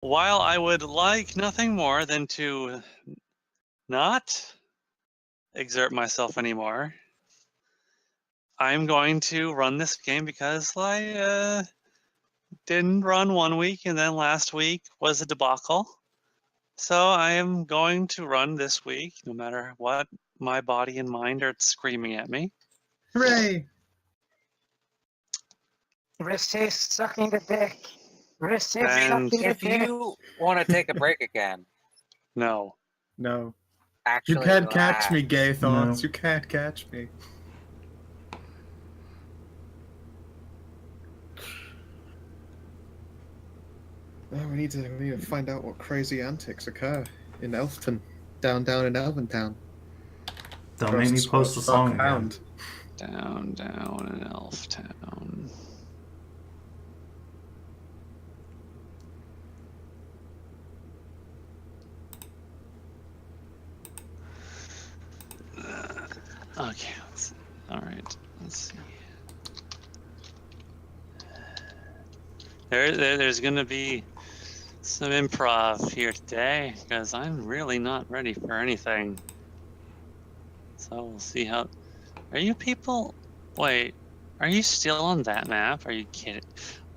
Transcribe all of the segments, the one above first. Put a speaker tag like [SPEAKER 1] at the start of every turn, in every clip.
[SPEAKER 1] while I would like nothing more than to not exert myself anymore, I'm going to run this game because I didn't run 1 week and then last week was a debacle. So I am going to run this week, no matter what my body and mind are screaming at me.
[SPEAKER 2] Hooray!
[SPEAKER 3] Resist sucking the dick. Resist
[SPEAKER 1] And
[SPEAKER 3] sucking the
[SPEAKER 4] If
[SPEAKER 3] dick.
[SPEAKER 4] you want to take a break again,
[SPEAKER 1] no.
[SPEAKER 2] No.
[SPEAKER 4] actually,
[SPEAKER 2] You can't catch me,
[SPEAKER 4] relax.
[SPEAKER 2] gay thoughts.
[SPEAKER 5] No.
[SPEAKER 2] You can't catch me. Oh, we need to find out what crazy antics occur in Elfton. Down in Elventown.
[SPEAKER 5] Don't make me post the song again.
[SPEAKER 2] Hound.
[SPEAKER 1] Down in Elf Town. Okay, all right, let's see. There's gonna be some improv here today because I'm really not ready for anything. So we'll see how. Are you people? Wait, are you still on that map? Are you kidding?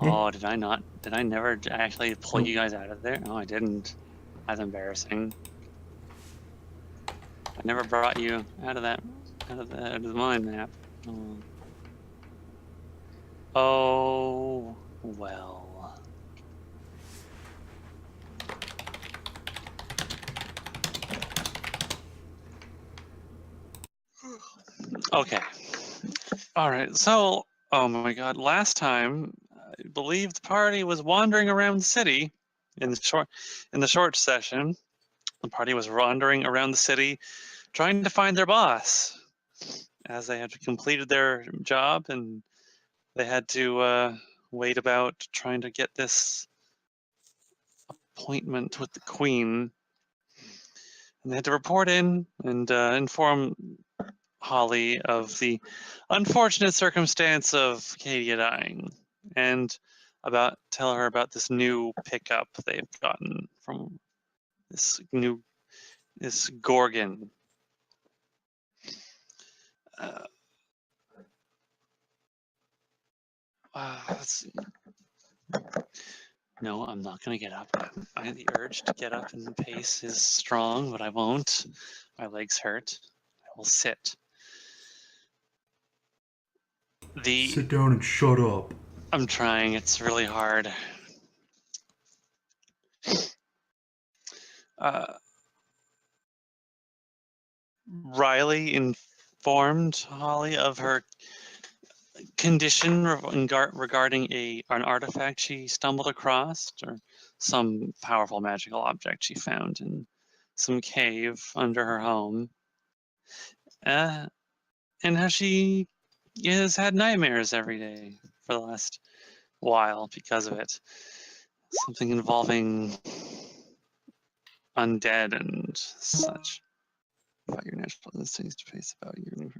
[SPEAKER 5] Yeah.
[SPEAKER 1] Oh, did I not? Did I never actually pull you guys out of there? No, I didn't. That's embarrassing. I never brought you out of that, out of the mine map. Oh well. Okay. All right. So, oh my God! Last time, I believe the party was wandering around the city. In the short session, the party was wandering around the city, trying to find their boss, as they had completed their job and they had to wait about trying to get this appointment with the queen. And they had to report in and inform Holly of the unfortunate circumstance of Kadia dying and tell her about this new pickup they've gotten from this Gorgon. Let's see. No, I'm not going to get up. The urge to get up and pace is strong, but I won't. My legs hurt. I will sit.
[SPEAKER 5] Sit down and shut up.
[SPEAKER 1] I'm trying. It's really hard. Riley informed Holly of her condition regarding an artifact she stumbled across, or some powerful magical object she found in some cave under her home, and how she has had nightmares every day for the last while because of it. Something involving undead and such. About your natural instincts to face about your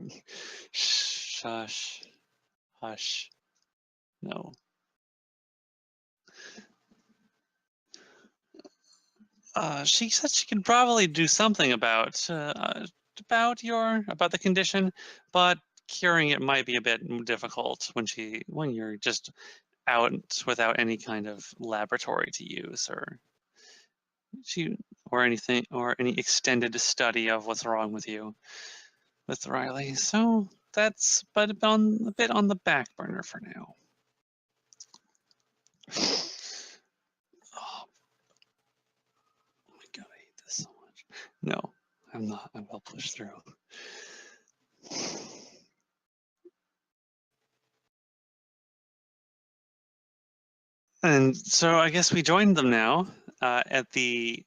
[SPEAKER 1] shush. Hush. No. She said she could probably do something about the condition, but curing it might be a bit difficult when you're just out without any kind of laboratory to use or anything or any extended study of what's wrong with you with Riley. So that's a bit on the back burner for now. Oh my God, I hate this so much. No, I'm not. I will push through. And so I guess we joined them now at the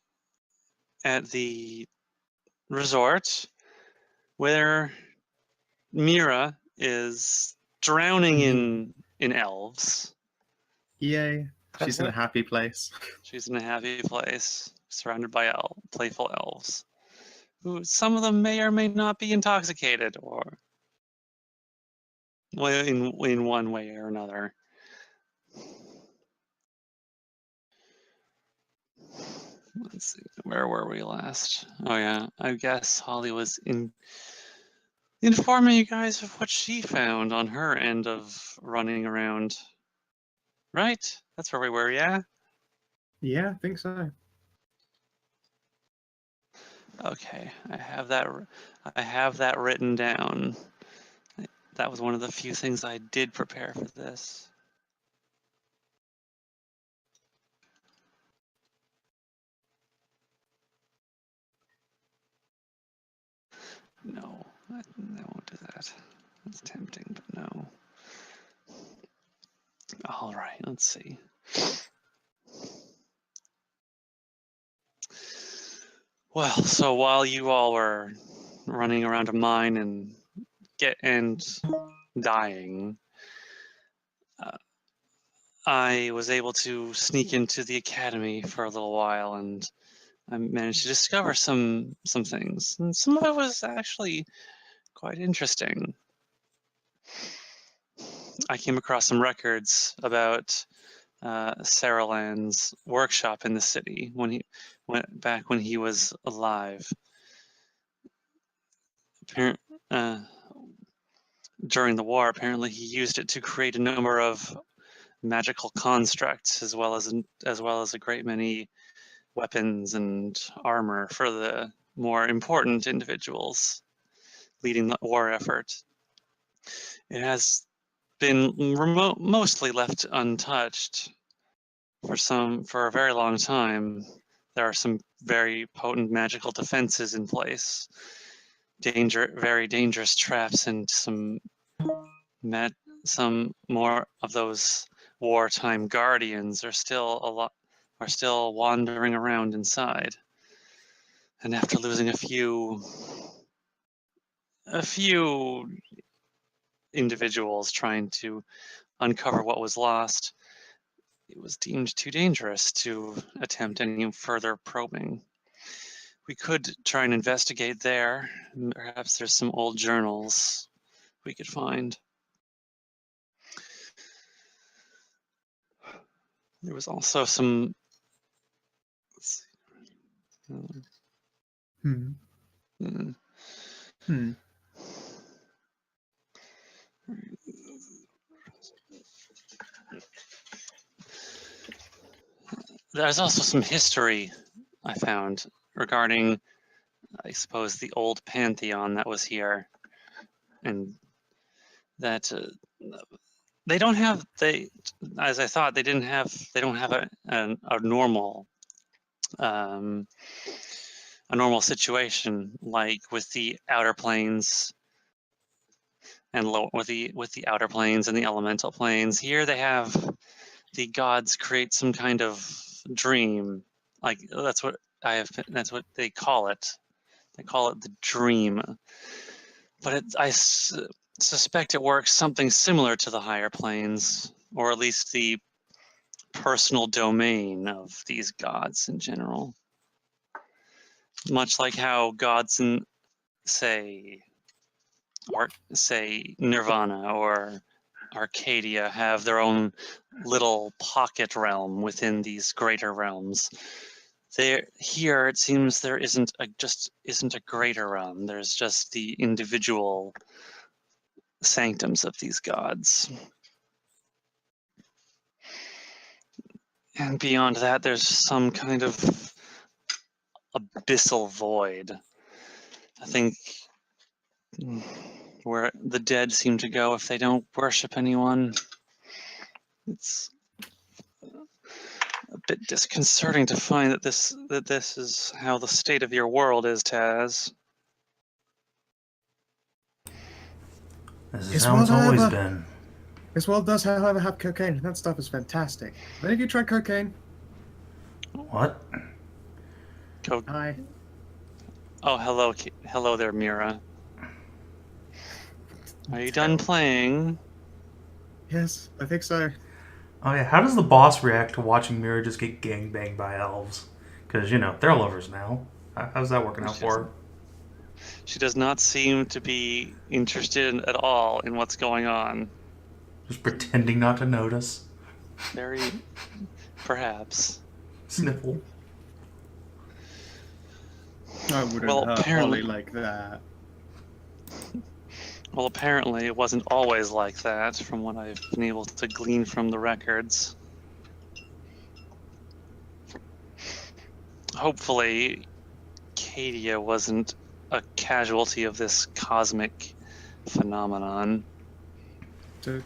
[SPEAKER 1] resort where Mierah is drowning in elves.
[SPEAKER 2] Yay. She's in a happy place.
[SPEAKER 1] She's in a happy place, surrounded by playful elves, who some of them may or may not be intoxicated, or in one way or another. Let's see, where were we last? Oh yeah, I guess Holly was informing you guys of what she found on her end of running around. Right? That's where we were, yeah?
[SPEAKER 2] Yeah, I think so.
[SPEAKER 1] Okay, I have that written down. That was one of the few things I did prepare for this. No, I won't do that. That's tempting, but no. All right, let's see. Well, so while you all were running around a mine and dying, I was able to sneak into the academy for a little while, and I managed to discover some things, and some of it was actually quite interesting. I came across some records about Saraland's workshop in the city when he went back when he was alive. During the war, apparently he used it to create a number of magical constructs, as well as a great many weapons and armor for the more important individuals leading the war effort. It has been mostly left untouched for a very long time. There are some very potent magical defenses in place, very dangerous traps, and some more of those wartime guardians are still wandering around inside. And after losing a few individuals trying to uncover what was lost, it was deemed too dangerous to attempt any further probing. We could try and investigate there. Perhaps there's some old journals we could find. There was also some. Let's see. There's also some history I found regarding, I suppose, the old pantheon that was here, and that they don't have as I thought they don't have a normal situation like with the outer planes and with the outer planes and the elemental planes. Here they have the gods create some kind of dream, like that's what they call it. They call it the dream, but I suspect it works something similar to the higher planes, or at least the personal domain of these gods in general. Much like how gods in, say Nirvana or Arcadia have their own little pocket realm within these greater realms. Here it seems there isn't a greater realm. There's just the individual sanctums of these gods. And beyond that, there's some kind of abyssal void. I think where the dead seem to go if they don't worship anyone. It's a bit disconcerting to find that this is how the state of your world is, Taz.
[SPEAKER 5] This is how it's always been.
[SPEAKER 2] This world does, however, have cocaine. That stuff is fantastic. Have any of you tried cocaine?
[SPEAKER 5] What?
[SPEAKER 2] Hi.
[SPEAKER 1] Oh, hello there, Mierah. Are you done playing?
[SPEAKER 2] Yes, I think so.
[SPEAKER 5] Oh yeah, how does the boss react to watching Mierah just get gangbanged by elves? Because, they're lovers now. How's that working out for her?
[SPEAKER 1] She does not seem to be interested at all in what's going on.
[SPEAKER 5] Just pretending not to notice.
[SPEAKER 1] Perhaps.
[SPEAKER 5] Sniffle.
[SPEAKER 2] I wouldn't
[SPEAKER 1] Well,
[SPEAKER 2] hurt
[SPEAKER 1] apparently-
[SPEAKER 2] Holly like that.
[SPEAKER 1] Well, apparently it wasn't always like that, from what I've been able to glean from the records. Hopefully, Cadia wasn't a casualty of this cosmic phenomenon. I'll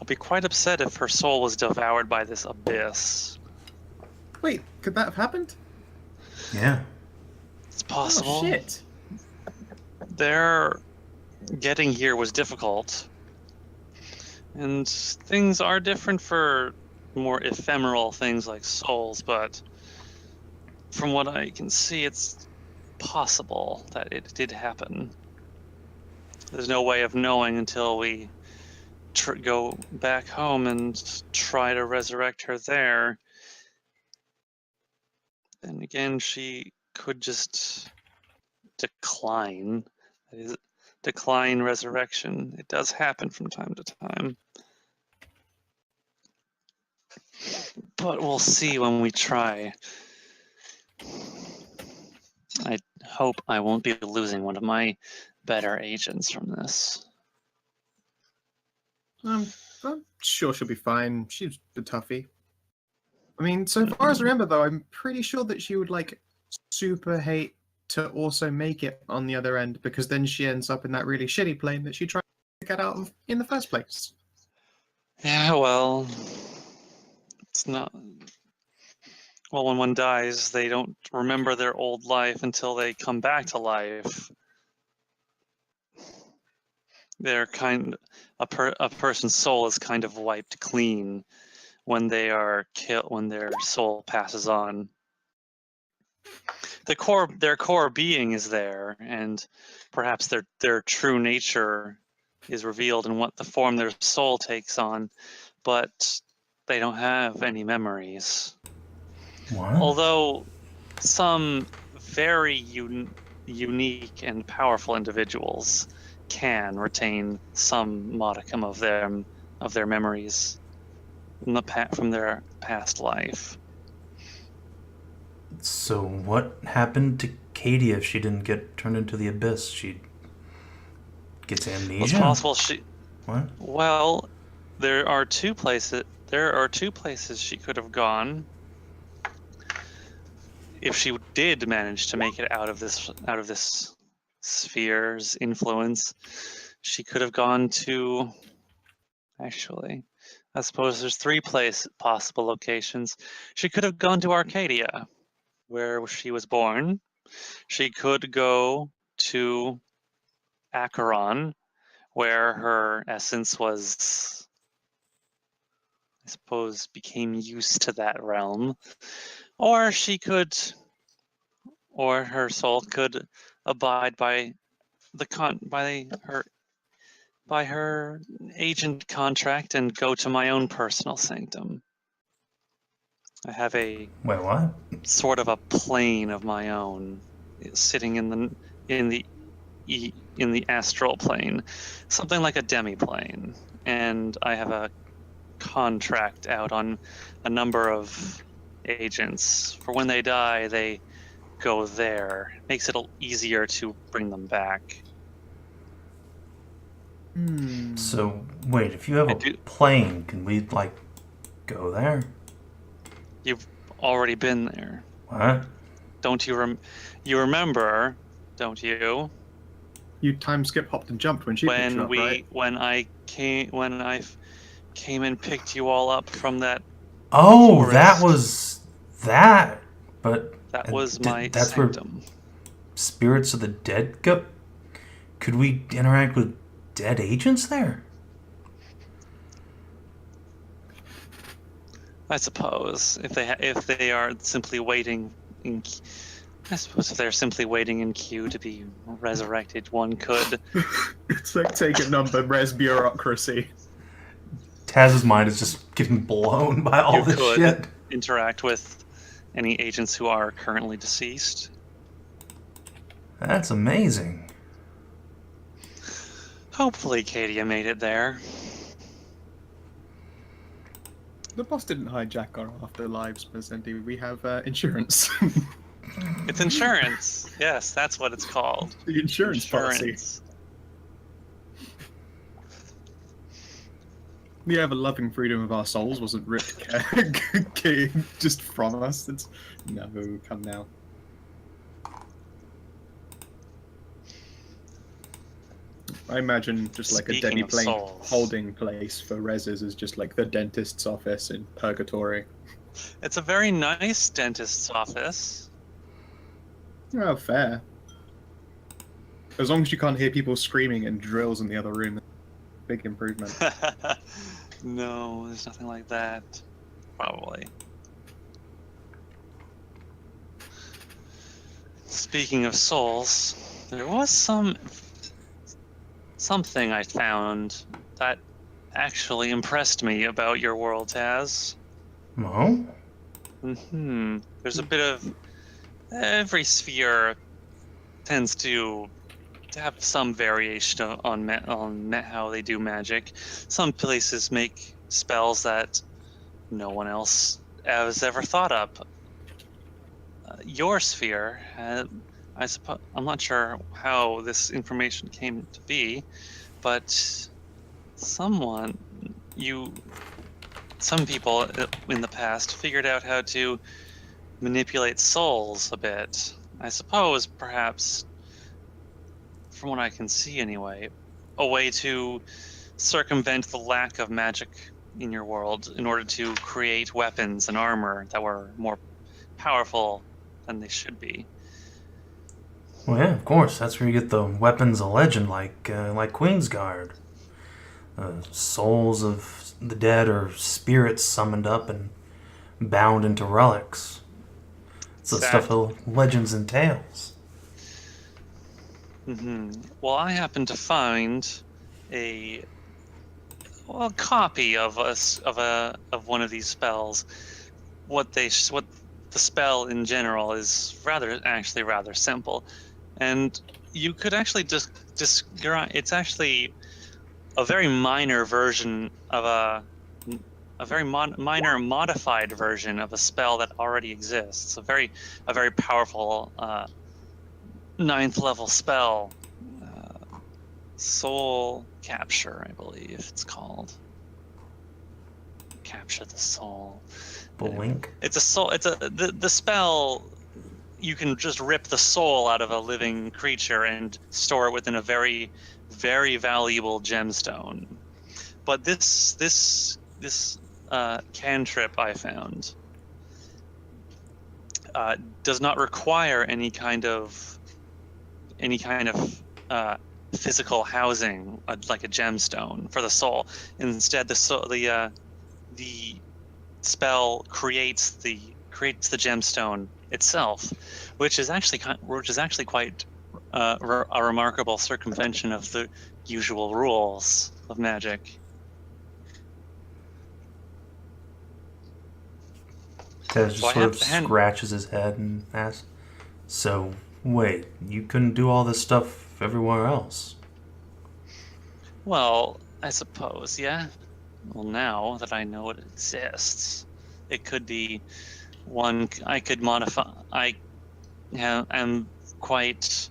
[SPEAKER 1] be quite upset if her soul was devoured by this abyss.
[SPEAKER 2] Wait, could that have happened?
[SPEAKER 5] Yeah.
[SPEAKER 1] It's possible.
[SPEAKER 2] Oh shit!
[SPEAKER 1] Their getting here was difficult. And things are different for more ephemeral things like souls, but from what I can see, it's possible that it did happen. There's no way of knowing until we go back home and try to resurrect her there. Then again, she could just decline. That is, decline resurrection. It does happen from time to time. But we'll see when we try. I hope I won't be losing one of my better agents from this.
[SPEAKER 2] I'm sure she'll be fine. She's a toughie. I mean, so far as I remember, though, I'm pretty sure that she would like super hate to also make it on the other end, because then she ends up in that really shitty plane that she tried to get out of in the first place.
[SPEAKER 1] Yeah, well, it's not. Well, when one dies, they don't remember their old life until they come back to life. They're a person's soul is kind of wiped clean when they are killed, when their soul passes on. Their core being is there, and perhaps their true nature is revealed in what the form their soul takes on, but they don't have any memories.
[SPEAKER 5] What?
[SPEAKER 1] Although some very unique and powerful individuals can retain some modicum of their memories from their past life.
[SPEAKER 5] So what happened to Cadia if she didn't get turned into the abyss? She gets amnesia?
[SPEAKER 1] It's possible she.
[SPEAKER 5] What?
[SPEAKER 1] Well, there are two places she could have gone if she did manage to make it out of this sphere's influence. She could have gone to. Actually, I suppose there's three possible locations. She could have gone to Arcadia, where she was born. She could go to Acheron, where her essence was, I suppose, became used to that realm. Or her soul could abide by her agent contract and go to my own personal sanctum. I have a
[SPEAKER 5] Wait, what?
[SPEAKER 1] sort of a plane of my own, sitting in the astral plane, something like a demi-plane, and I have a contract out on a number of agents. For when they die, they go there. It makes it easier to bring them back.
[SPEAKER 5] So, wait, if you have a plane, can we, like, go there?
[SPEAKER 1] You've already been there.
[SPEAKER 5] What?
[SPEAKER 1] Don't you you remember, don't you?
[SPEAKER 2] You time skip, hopped, and jumped when she picked you up, right?
[SPEAKER 1] When I came and picked you all up from that.
[SPEAKER 5] Oh,
[SPEAKER 1] forest.
[SPEAKER 5] that was that. But
[SPEAKER 1] That was my
[SPEAKER 5] that's
[SPEAKER 1] sanctum.
[SPEAKER 5] where spirits of the dead go. Could we interact with dead agents there?
[SPEAKER 1] I suppose if they are simply waiting in. I suppose if they're simply waiting in queue to be resurrected, one could.
[SPEAKER 2] It's like take a number, res bureaucracy.
[SPEAKER 5] Taz's mind is just getting blown by all this
[SPEAKER 1] could
[SPEAKER 5] shit.
[SPEAKER 1] interact with any agents who are currently deceased.
[SPEAKER 5] That's amazing.
[SPEAKER 1] Hopefully, Cadia made it there.
[SPEAKER 2] The boss didn't hijack our afterlives, Presenti. We have insurance.
[SPEAKER 1] It's insurance. Yes, that's what it's called.
[SPEAKER 2] The insurance policy. The ever-loving freedom of our souls wasn't ripped just from us. It's no, come now. I imagine just like
[SPEAKER 1] Speaking
[SPEAKER 2] a Denny
[SPEAKER 1] of
[SPEAKER 2] Plain
[SPEAKER 1] souls.
[SPEAKER 2] holding place for reses is just like the dentist's office in Purgatory.
[SPEAKER 1] It's a very nice dentist's office.
[SPEAKER 2] Oh, fair. As long as you can't hear people screaming and drills in the other room, big improvement.
[SPEAKER 1] No, there's nothing like that. Probably. Speaking of souls, there was something I found that actually impressed me about your world, Taz.
[SPEAKER 5] No?
[SPEAKER 1] There's a bit of every sphere tends to have some variation on how they do magic. Some places make spells that no one else has ever thought up. Your sphere, I suppose, I'm not sure how this information came to be, but some people in the past figured out how to manipulate souls a bit. I suppose, perhaps, from what I can see anyway, a way to circumvent the lack of magic in your world in order to create weapons and armor that were more powerful than they should be.
[SPEAKER 5] Well, yeah, of course. That's where you get the weapons of legend, like Queensguard. Souls of the dead or spirits summoned up and bound into relics. It's the stuff of legends and tales.
[SPEAKER 1] Well, I happened to find a copy of one of these spells. What the spell in general is rather simple, and you could actually just describe. It's actually a very minor version of a very minor modified version of a spell that already exists. A very powerful 9th level spell, soul capture, I believe it's called. Capture the soul.
[SPEAKER 5] Blink.
[SPEAKER 1] It's a soul. It's the spell. You can just rip the soul out of a living creature and store it within a very, very valuable gemstone. But this cantrip I found does not require any kind of physical housing, like a gemstone for the soul. Instead, the spell creates the gemstone itself, which is actually quite a remarkable circumvention of the usual rules of magic.
[SPEAKER 5] Tez just sort of scratches his head and asks, "So, wait, you couldn't do all this stuff everywhere else?"
[SPEAKER 1] Well, I suppose, yeah. Well, now that I know it exists, it could be one I could modify. I'm quite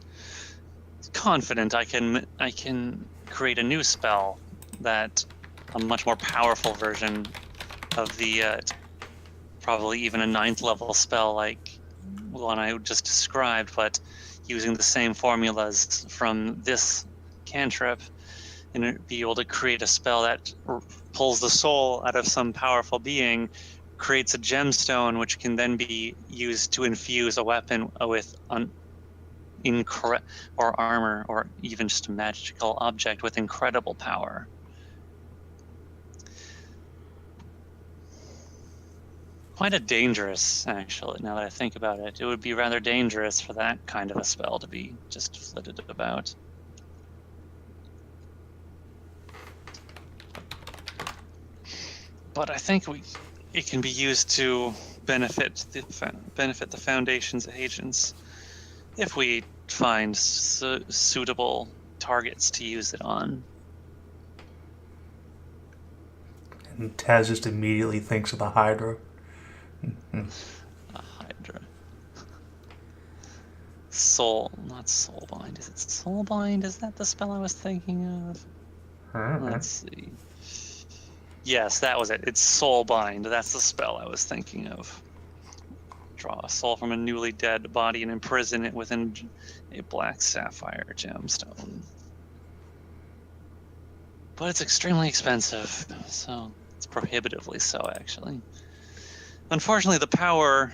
[SPEAKER 1] confident I can create a new spell that a much more powerful version of the probably even a 9th level spell like the one I just described, but using the same formulas from this cantrip, and be able to create a spell that pulls the soul out of some powerful being, creates a gemstone which can then be used to infuse a weapon with or armor, or even just a magical object with incredible power. Quite a dangerous, actually, now that I think about it. It would be rather dangerous for that kind of a spell to be just flitted about. But I think it can be used to benefit the Foundation's agents if we find suitable targets to use it on.
[SPEAKER 5] And Taz just immediately thinks of the Hedrah.
[SPEAKER 1] A Hedrah. not soulbind. Is it soulbind? Is that the spell I was thinking of? Let's see. Yes, that was it. It's soulbind. That's the spell I was thinking of. Draw a soul from a newly dead body and imprison it within a black sapphire gemstone. But it's extremely expensive, so it's prohibitively so, actually. Unfortunately, the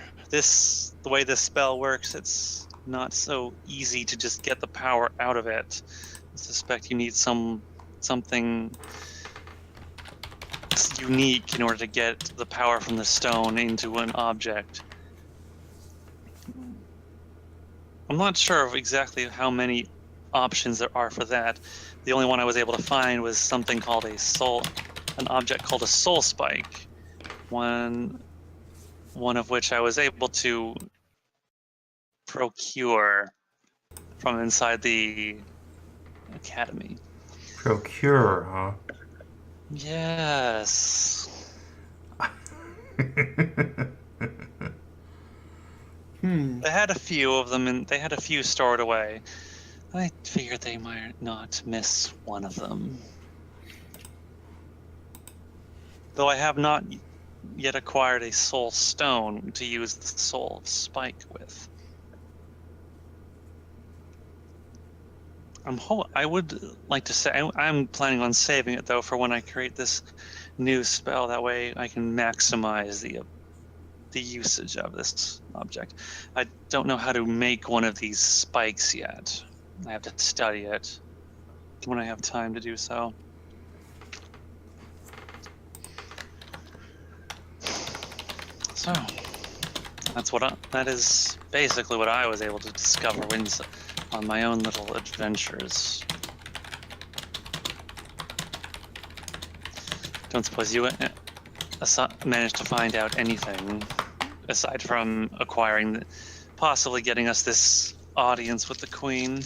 [SPEAKER 1] way this spell works, it's not so easy to just get the power out of it. I suspect you need something unique in order to get the power from the stone into an object. I'm not sure of exactly how many options there are for that. The only one I was able to find was something called an object called a soul spike. One of which I was able to procure from inside the academy.
[SPEAKER 5] Procure, huh?
[SPEAKER 1] Yes. They had a few of them, and they had a few stored away. I figured they might not miss one of them. Though I have not yet acquired a soul stone to use the soul spike with. I would like to say I'm planning on saving it though for when I create this new spell. That way I can maximize the usage of this object. I don't know how to make one of these spikes yet. I have to study it when I have time to do so. So that is basically what I was able to discover on my own little adventures. Don't suppose you managed to find out anything aside from possibly getting us this audience with the Queen?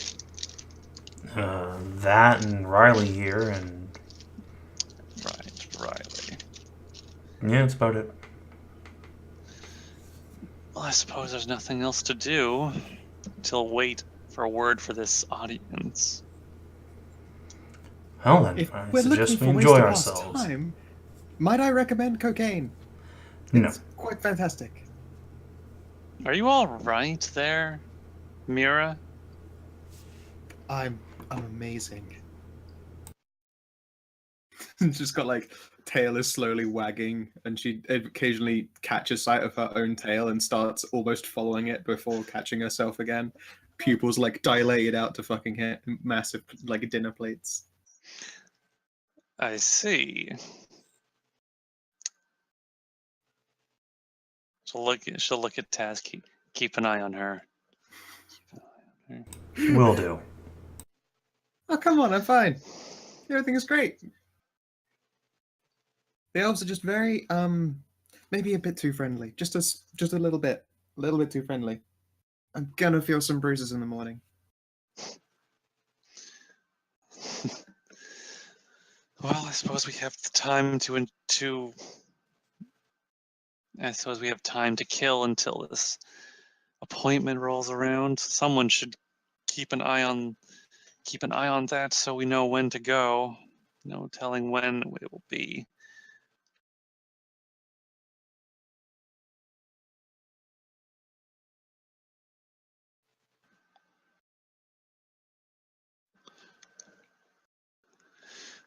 [SPEAKER 5] That and Riley here, and
[SPEAKER 1] Right, Riley.
[SPEAKER 5] yeah, that's about it.
[SPEAKER 1] Well, I suppose there's nothing else to do until wait for a word for this audience.
[SPEAKER 5] Well then,
[SPEAKER 2] If
[SPEAKER 5] I
[SPEAKER 2] we're looking
[SPEAKER 5] suggest
[SPEAKER 2] for
[SPEAKER 5] we
[SPEAKER 2] ways
[SPEAKER 5] enjoy
[SPEAKER 2] to pass
[SPEAKER 5] ourselves.
[SPEAKER 2] time, might I recommend cocaine?
[SPEAKER 5] No.
[SPEAKER 2] It's quite fantastic.
[SPEAKER 1] Are you all right there, Mierah?
[SPEAKER 2] I'm amazing. Just got like tail is slowly wagging, and she occasionally catches sight of her own tail and starts almost following it before catching herself again. Pupils like dilated out to fucking hit massive like dinner plates.
[SPEAKER 1] I see. She'll look at Taz. Keep an eye on her.
[SPEAKER 5] Will do.
[SPEAKER 2] Oh come on, I'm fine. Everything is great. The elves are just very maybe a bit too friendly. Just a little bit too friendly. I'm gonna feel some bruises in the morning.
[SPEAKER 1] Well, I suppose we have the time I suppose we have time to kill until this appointment rolls around. Someone should keep an eye on that so we know when to go. No telling when it will be.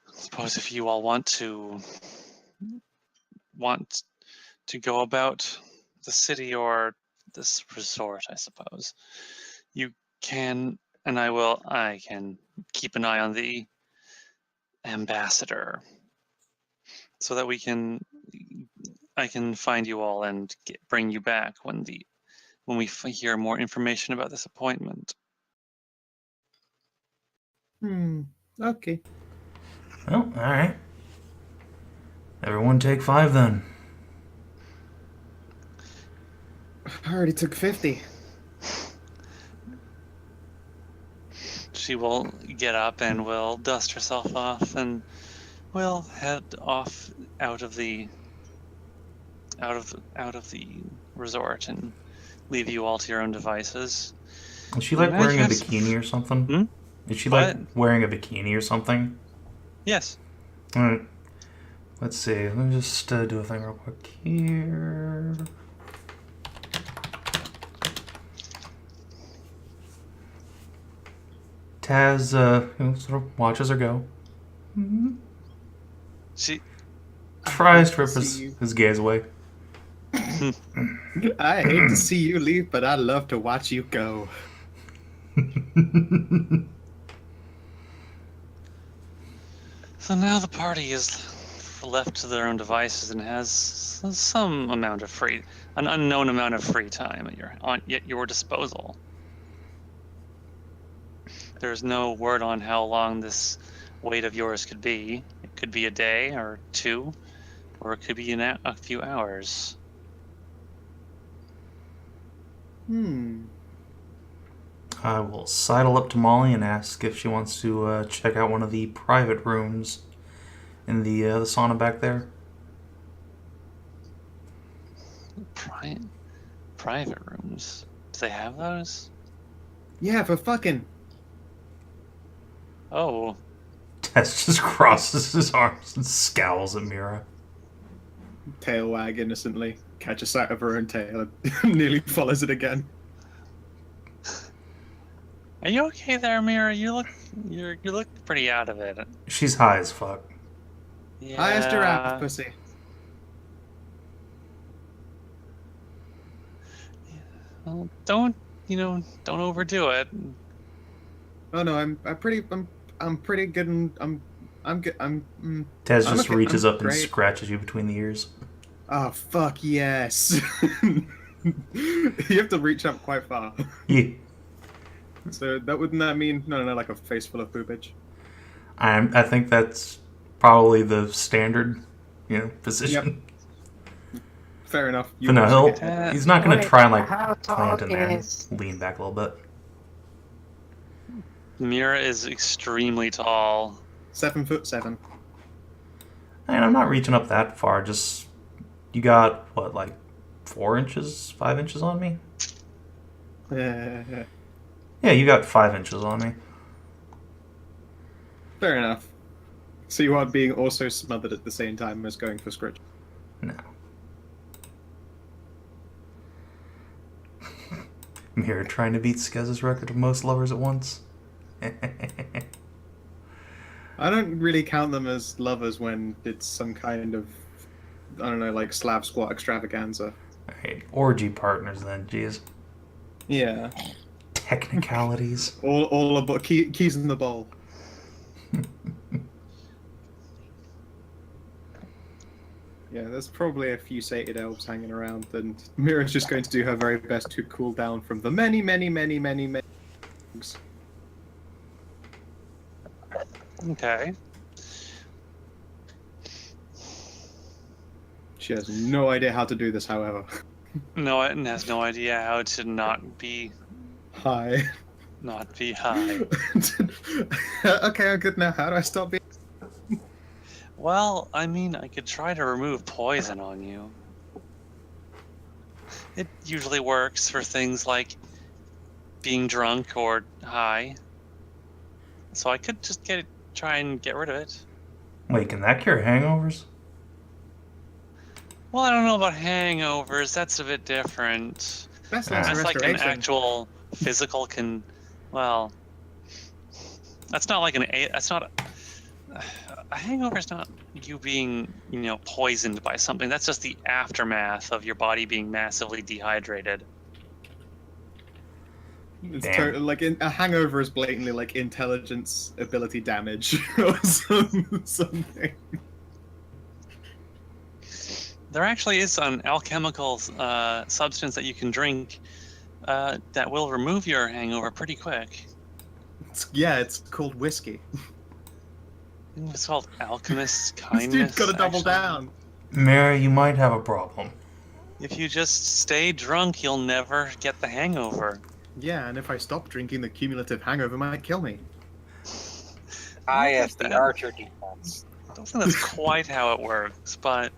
[SPEAKER 1] I suppose if you all want to go about the city or this resort, I suppose you can, and I can keep an eye on the ambassador so that I can find you all and bring you back when we hear more information about this appointment.
[SPEAKER 2] Okay.
[SPEAKER 5] Well, alright. Everyone take 5 then.
[SPEAKER 2] I already took 50.
[SPEAKER 1] She will get up and will dust herself off and will head off out of the resort and leave you all to your own devices.
[SPEAKER 5] Is she like
[SPEAKER 1] Now
[SPEAKER 5] wearing
[SPEAKER 1] you
[SPEAKER 5] a
[SPEAKER 1] have
[SPEAKER 5] bikini or something?
[SPEAKER 1] Hmm?
[SPEAKER 5] Is she
[SPEAKER 1] What?
[SPEAKER 5] like wearing a bikini or something?
[SPEAKER 1] Yes.
[SPEAKER 5] Alright. Let's see. Let me just do a thing real quick here. Taz, sort of watches her go.
[SPEAKER 1] She.
[SPEAKER 5] Tries to rip
[SPEAKER 2] See
[SPEAKER 5] his gaze away.
[SPEAKER 2] I hate to see you leave, but I love to watch you go.
[SPEAKER 1] So now the party is left to their own devices and has some amount of an unknown amount of free time at your disposal. There's no word on how long this wait of yours could be. It could be a day or two, or it could be a few hours.
[SPEAKER 2] I
[SPEAKER 5] will sidle up to Molly and ask if she wants to check out one of the private rooms in the sauna back there.
[SPEAKER 1] Private rooms? Do they have those?
[SPEAKER 2] Yeah, for fucking.
[SPEAKER 1] Oh.
[SPEAKER 5] Tess just crosses his arms and scowls at Mierah.
[SPEAKER 2] Tail wag innocently, catches sight of her own tail, and nearly follows it again.
[SPEAKER 1] Are you okay there, Mierah? You look pretty out of it.
[SPEAKER 5] She's high as fuck.
[SPEAKER 1] Yeah.
[SPEAKER 2] Highest giraffe, pussy.
[SPEAKER 1] Well, don't overdo it.
[SPEAKER 2] Oh no, I'm pretty good, and I'm good.
[SPEAKER 5] Tez
[SPEAKER 2] I'm
[SPEAKER 5] just
[SPEAKER 2] okay,
[SPEAKER 5] reaches
[SPEAKER 2] I'm
[SPEAKER 5] up and
[SPEAKER 2] great.
[SPEAKER 5] scratches you between the ears.
[SPEAKER 2] Oh fuck yes! You have to reach up quite far.
[SPEAKER 5] Yeah.
[SPEAKER 2] So wouldn't that mean no, like a face full of poopage?
[SPEAKER 5] I think that's probably the standard, position.
[SPEAKER 2] Yep. Fair enough.
[SPEAKER 5] But no,
[SPEAKER 2] get
[SPEAKER 5] he's not going to
[SPEAKER 3] Wait,
[SPEAKER 5] try and like
[SPEAKER 3] how tall
[SPEAKER 5] plant in there and
[SPEAKER 3] is-
[SPEAKER 5] lean back a little bit.
[SPEAKER 1] Mierah is extremely tall.
[SPEAKER 2] 7'7".
[SPEAKER 5] And I'm not reaching up that far. Just you got what, like 4 inches, 5 inches on me? Yeah, you got 5 inches on me.
[SPEAKER 2] Fair enough. So you are being also smothered at the same time as going for scritch.
[SPEAKER 5] No. Mierah trying to beat Skez's record of most lovers at once.
[SPEAKER 2] I don't really count them as lovers when it's some kind of, I don't know, like Slav squat extravaganza.
[SPEAKER 5] Alright, orgy partners then, jeez.
[SPEAKER 2] Yeah.
[SPEAKER 5] Technicalities.
[SPEAKER 2] All about keys in the bowl. Yeah, there's probably a few sated elves hanging around, and Mierah's just going to do her very best to cool down from the many things.
[SPEAKER 1] Okay.
[SPEAKER 2] She has no idea how to do this, however.
[SPEAKER 1] No, it has no idea how to not be
[SPEAKER 2] Hi.
[SPEAKER 1] high.
[SPEAKER 2] Okay, I'm good now. How do I stop being...
[SPEAKER 1] Well, I mean, I could try to remove poison on you. It usually works for things like being drunk or high. So I could just try and get rid of it.
[SPEAKER 5] Wait, can that cure hangovers?
[SPEAKER 1] Well, I don't know about hangovers. That's a bit different.
[SPEAKER 2] That's
[SPEAKER 5] Ah.
[SPEAKER 1] That's like an
[SPEAKER 2] restoration.
[SPEAKER 1] actual physical well, that's not like a hangover is not you being, poisoned by something. That's just the aftermath of your body being massively dehydrated.
[SPEAKER 2] It's
[SPEAKER 5] Damn.
[SPEAKER 2] a hangover is blatantly like intelligence ability damage or something.
[SPEAKER 1] There actually is an alchemical substance that you can drink that will remove your hangover pretty quick.
[SPEAKER 2] It's called whiskey.
[SPEAKER 1] It's called Alchemist's
[SPEAKER 2] This
[SPEAKER 1] Kindness.
[SPEAKER 2] dude's gotta double
[SPEAKER 1] actually.
[SPEAKER 2] down.
[SPEAKER 5] Mierah, you might have a problem.
[SPEAKER 1] If you just stay drunk, you'll never get the hangover.
[SPEAKER 2] Yeah, and if I stop drinking, the cumulative hangover might kill me.
[SPEAKER 4] Yes, the
[SPEAKER 1] that.
[SPEAKER 4] archer defense.
[SPEAKER 1] I don't think that's quite how it works, but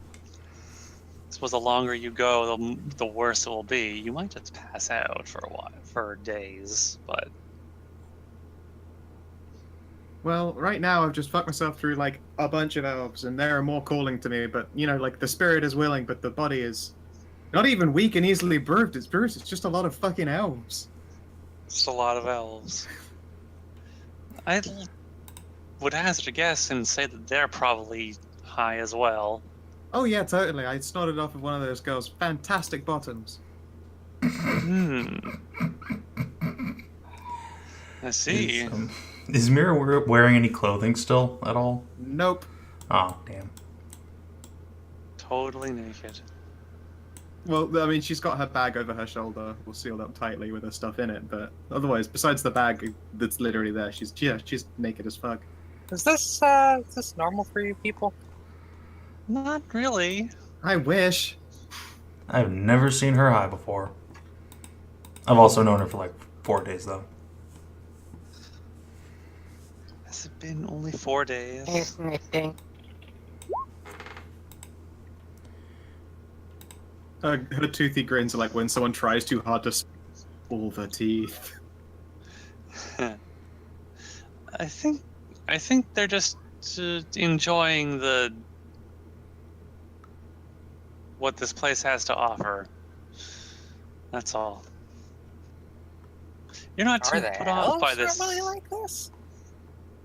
[SPEAKER 1] suppose the longer you go, the worse it will be. You might just pass out for a while, for days, but
[SPEAKER 2] Well, right now I've just fucked myself through like a bunch of elves, and there are more calling to me. But you know, like the spirit is willing, but the body is not even weak and easily bruised. It's bruised. It's just a lot of fucking elves.
[SPEAKER 1] just a lot of elves. I would hazard a guess and say that they're probably high as well.
[SPEAKER 2] Oh yeah, totally. I snorted off of one of those girls. Fantastic bottoms.
[SPEAKER 1] Hmm. I see.
[SPEAKER 5] Is Mierah wearing any clothing still at all?
[SPEAKER 2] Nope.
[SPEAKER 5] Oh, damn.
[SPEAKER 1] Totally naked.
[SPEAKER 2] Well, I mean, she's got her bag over her shoulder, all sealed up tightly with her stuff in it. But otherwise, besides the bag that's literally there, she's naked as fuck.
[SPEAKER 4] Is this normal for you people?
[SPEAKER 1] Not really.
[SPEAKER 2] I wish.
[SPEAKER 5] I've never seen her high before. I've also known her for like 4 days, though.
[SPEAKER 1] Has it been only 4 days?
[SPEAKER 3] He's knitting.
[SPEAKER 2] Her toothy grins are like when someone tries too hard to pull their teeth.
[SPEAKER 1] I think they're just enjoying what this place has to offer. That's all. You're not
[SPEAKER 4] Are
[SPEAKER 1] too
[SPEAKER 4] the
[SPEAKER 1] put off by
[SPEAKER 4] elves
[SPEAKER 1] this.
[SPEAKER 4] normally like this?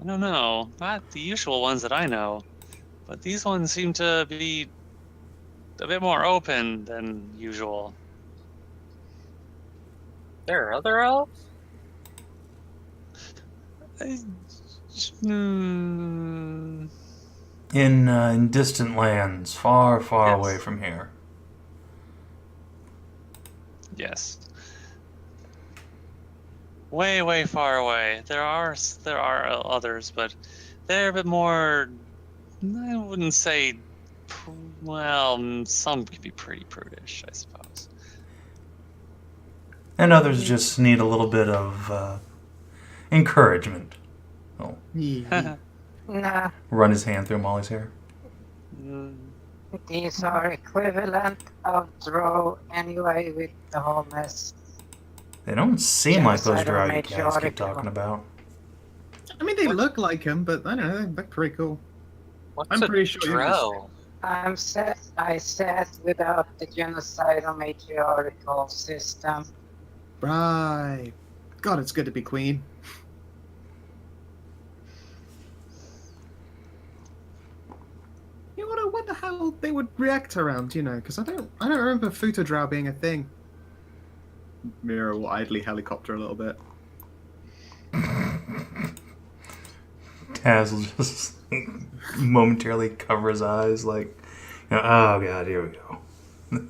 [SPEAKER 1] I don't know. Not the usual ones that I know, but these ones seem to be a bit more open than usual.
[SPEAKER 4] There are other elves?
[SPEAKER 1] Hmm.
[SPEAKER 5] In distant lands, far, far
[SPEAKER 1] Yes.
[SPEAKER 5] away from here.
[SPEAKER 1] Yes. Way, way far away. There are others, but they're a bit more. I wouldn't say. Well, some could be pretty prudish, I suppose.
[SPEAKER 5] And others just need a little bit of encouragement.
[SPEAKER 2] Yeah.
[SPEAKER 3] Nah,
[SPEAKER 5] Run his hand through Molly's hair.
[SPEAKER 1] Mm,
[SPEAKER 3] these are equivalent of drow anyway with the whole mess.
[SPEAKER 5] They don't seem like those
[SPEAKER 3] Genocide or
[SPEAKER 5] drow you guys keep
[SPEAKER 3] matriarchal.
[SPEAKER 5] talking about.
[SPEAKER 2] I mean, they look like him, but I don't know. They're pretty cool.
[SPEAKER 4] What's
[SPEAKER 2] I'm
[SPEAKER 4] a
[SPEAKER 2] pretty sure you
[SPEAKER 4] drow?
[SPEAKER 3] I said without the genocidal matriarchal system.
[SPEAKER 2] Right. God, it's good to be queen. You know what? I wonder how they would react around, because I don't remember Futa Drow being a thing. Mierah will idly helicopter a little bit.
[SPEAKER 5] Taz will just momentarily cover his eyes, like, oh god, here we go.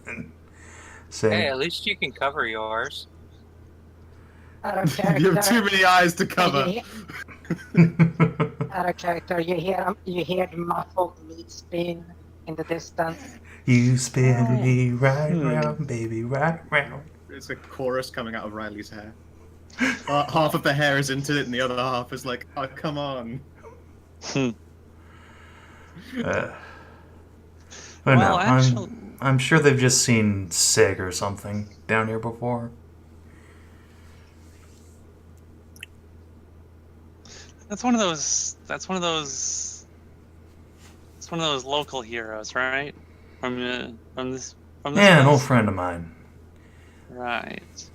[SPEAKER 5] Say,
[SPEAKER 4] Hey, at least you can cover yours.
[SPEAKER 3] Out of character,
[SPEAKER 2] You have too many eyes to cover.
[SPEAKER 3] Out of character, you hear the muffled meat spin in the distance.
[SPEAKER 5] you spin me right round, baby, right round.
[SPEAKER 2] It's a chorus coming out of Riley's hair. Half of the hair is into it, and the other half is like, oh, come on.
[SPEAKER 5] But
[SPEAKER 1] Well,
[SPEAKER 5] no,
[SPEAKER 1] actually-
[SPEAKER 5] I'm sure they've just seen Sig or something down here before.
[SPEAKER 1] That's one of those local heroes, right? From this.
[SPEAKER 5] Yeah, an old
[SPEAKER 1] place?
[SPEAKER 5] friend of mine.
[SPEAKER 1] Right.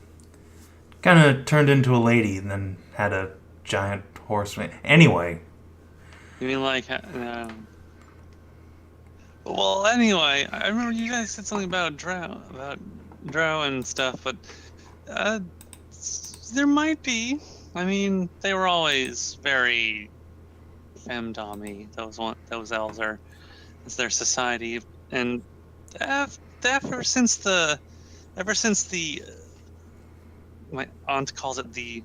[SPEAKER 5] Kind of turned into a lady and then had a giant horse. Anyway,
[SPEAKER 1] You mean like? Well, anyway, I remember you guys said something about drow and stuff, but there might be. I mean, they were always very femdom-y. Those elves are. It's their society, and ever since the my aunt calls it the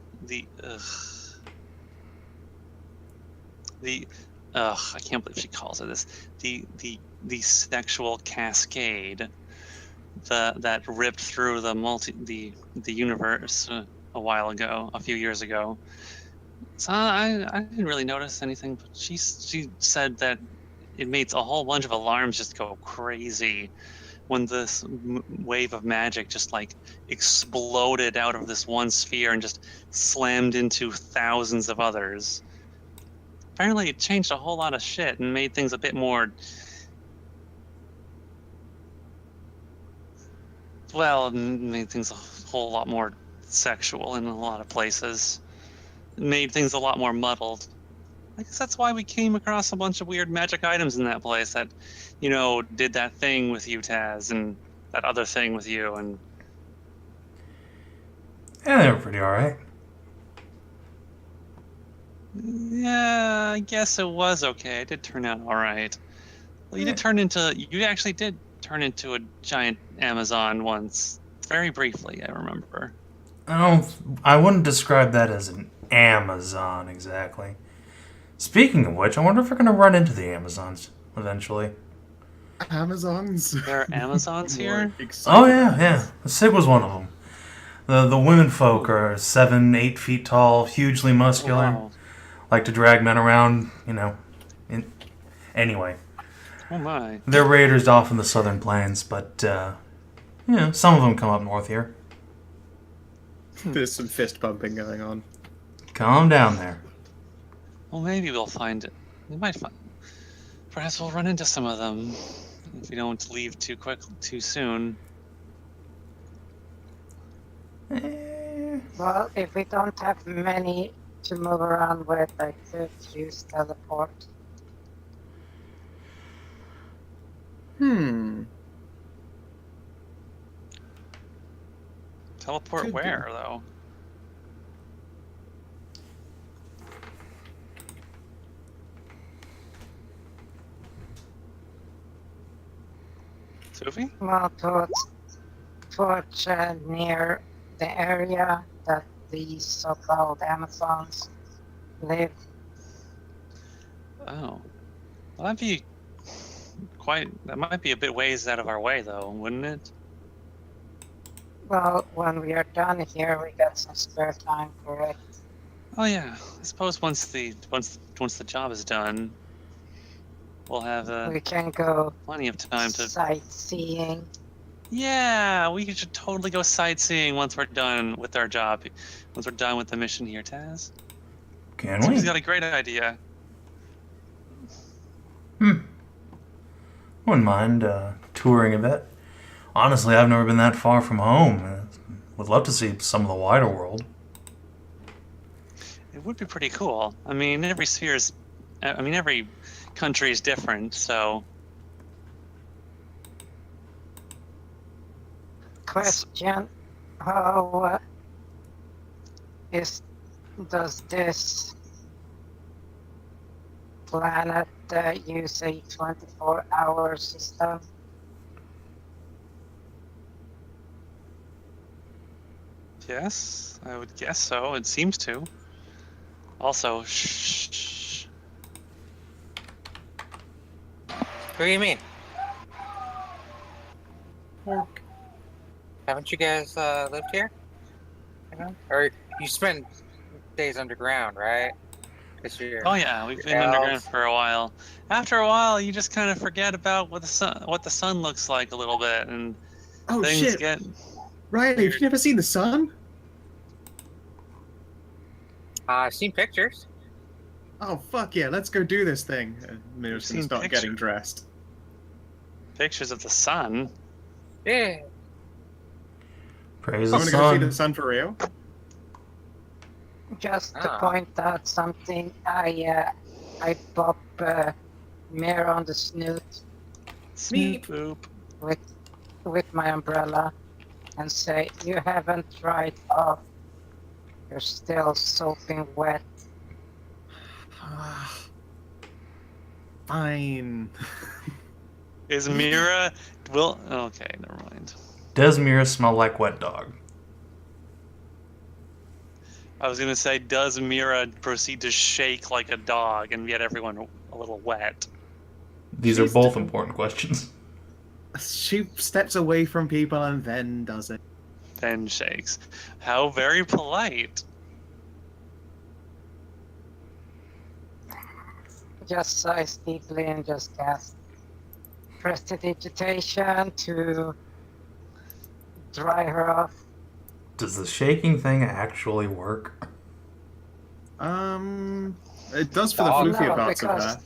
[SPEAKER 1] I can't believe she calls it this, the sexual cascade that ripped through the universe a while ago, a few years ago. So I didn't really notice anything, but she said that it made a whole bunch of alarms just go crazy when this wave of magic just like exploded out of this one sphere and just slammed into thousands of others. Apparently it changed a whole lot of shit and made things a bit more, well, made things a whole lot more sexual in a lot of places. It made things a lot more muddled. I guess that's why we came across a bunch of weird magic items in that place that, you know, did that thing with you, Taz, and that other thing with you, and...
[SPEAKER 5] Yeah, they were pretty alright.
[SPEAKER 1] Yeah, I guess it was okay. It did turn out alright. Well, you actually did turn into a giant Amazon once. Very briefly, I remember.
[SPEAKER 5] I wouldn't describe that as an Amazon, exactly. Speaking of which, I wonder if we're going to run into the Amazons eventually.
[SPEAKER 2] Amazons?
[SPEAKER 1] There are Amazons here?
[SPEAKER 5] Oh, yeah. Sig was one of them. The women folk are 7-8 feet tall, hugely muscular,
[SPEAKER 1] Wow.
[SPEAKER 5] like to drag men around, you know. Anyway,
[SPEAKER 1] Oh my.
[SPEAKER 5] they're raiders off in the southern plains, but, you know, some of them come up north here.
[SPEAKER 2] There's some fist bumping going on.
[SPEAKER 5] Calm down there.
[SPEAKER 1] Well, maybe we'll find it. We might find... Perhaps we'll run into some of them if we don't leave too soon.
[SPEAKER 3] Well, if we don't have many to move around with, I could use teleport.
[SPEAKER 1] Teleport
[SPEAKER 2] Could
[SPEAKER 1] where,
[SPEAKER 2] be.
[SPEAKER 1] though? Sophie?
[SPEAKER 3] Well, towards near the area that the so-called Amazons live.
[SPEAKER 1] Oh. Well, that'd be that might be a bit ways out of our way, though, wouldn't it?
[SPEAKER 3] Well, when we are done here, we got some spare time for it.
[SPEAKER 1] Oh yeah. I suppose once the job is done, we'll have
[SPEAKER 3] We can go
[SPEAKER 1] plenty of time to...
[SPEAKER 3] sightseeing.
[SPEAKER 1] Yeah, we should totally go sightseeing once we're done with our job. Once we're done with the mission here, Taz.
[SPEAKER 5] Can we?
[SPEAKER 1] Sophie's got a great idea.
[SPEAKER 5] Wouldn't mind touring a bit. Honestly, I've never been that far from home. Would love to see some of the wider world.
[SPEAKER 1] It would be pretty cool. I mean, every country is different, so...
[SPEAKER 3] Question: how does this planet use a 24-hour system?
[SPEAKER 1] Yes, I would guess so. It seems to. Also, shh.
[SPEAKER 4] What do you mean? Haven't you guys lived here? You know? Or you spend days underground, right?
[SPEAKER 1] Oh yeah, we've been underground for a while. After a while, you just kind of forget about what the sun looks like a little bit, and
[SPEAKER 2] Oh
[SPEAKER 1] things
[SPEAKER 2] shit!
[SPEAKER 1] get...
[SPEAKER 2] Riley, have you never seen the sun?
[SPEAKER 4] I've seen pictures.
[SPEAKER 2] Oh fuck yeah, let's go do this thing. Mierah's gonna
[SPEAKER 1] seen
[SPEAKER 2] start
[SPEAKER 1] pictures.
[SPEAKER 2] getting dressed.
[SPEAKER 1] pictures of the sun.
[SPEAKER 4] Yeah.
[SPEAKER 5] Praise
[SPEAKER 2] I'm
[SPEAKER 5] the
[SPEAKER 2] gonna go see
[SPEAKER 5] sun.
[SPEAKER 2] the sun for real.
[SPEAKER 3] Just to
[SPEAKER 4] Ah.
[SPEAKER 3] point out something, I pop Mierah on the snoot
[SPEAKER 1] Snoop boop.
[SPEAKER 3] with my umbrella and say, "You haven't dried off. You're still soaking wet."
[SPEAKER 2] Fine.
[SPEAKER 1] Is Mierah... Okay, never mind.
[SPEAKER 5] Does Mierah smell like wet dog?
[SPEAKER 1] I was going to say, does Mierah proceed to shake like a dog and get everyone a little wet?
[SPEAKER 5] These are both important questions.
[SPEAKER 2] She steps away from people and then does it.
[SPEAKER 1] Then shakes. How very polite.
[SPEAKER 3] Just sighs deeply and just cast. prestidigitation to dry her off.
[SPEAKER 5] Does the shaking thing actually work?
[SPEAKER 2] It does for the
[SPEAKER 4] Oh,
[SPEAKER 2] floofier
[SPEAKER 3] no,
[SPEAKER 2] parts of
[SPEAKER 3] because-
[SPEAKER 2] her,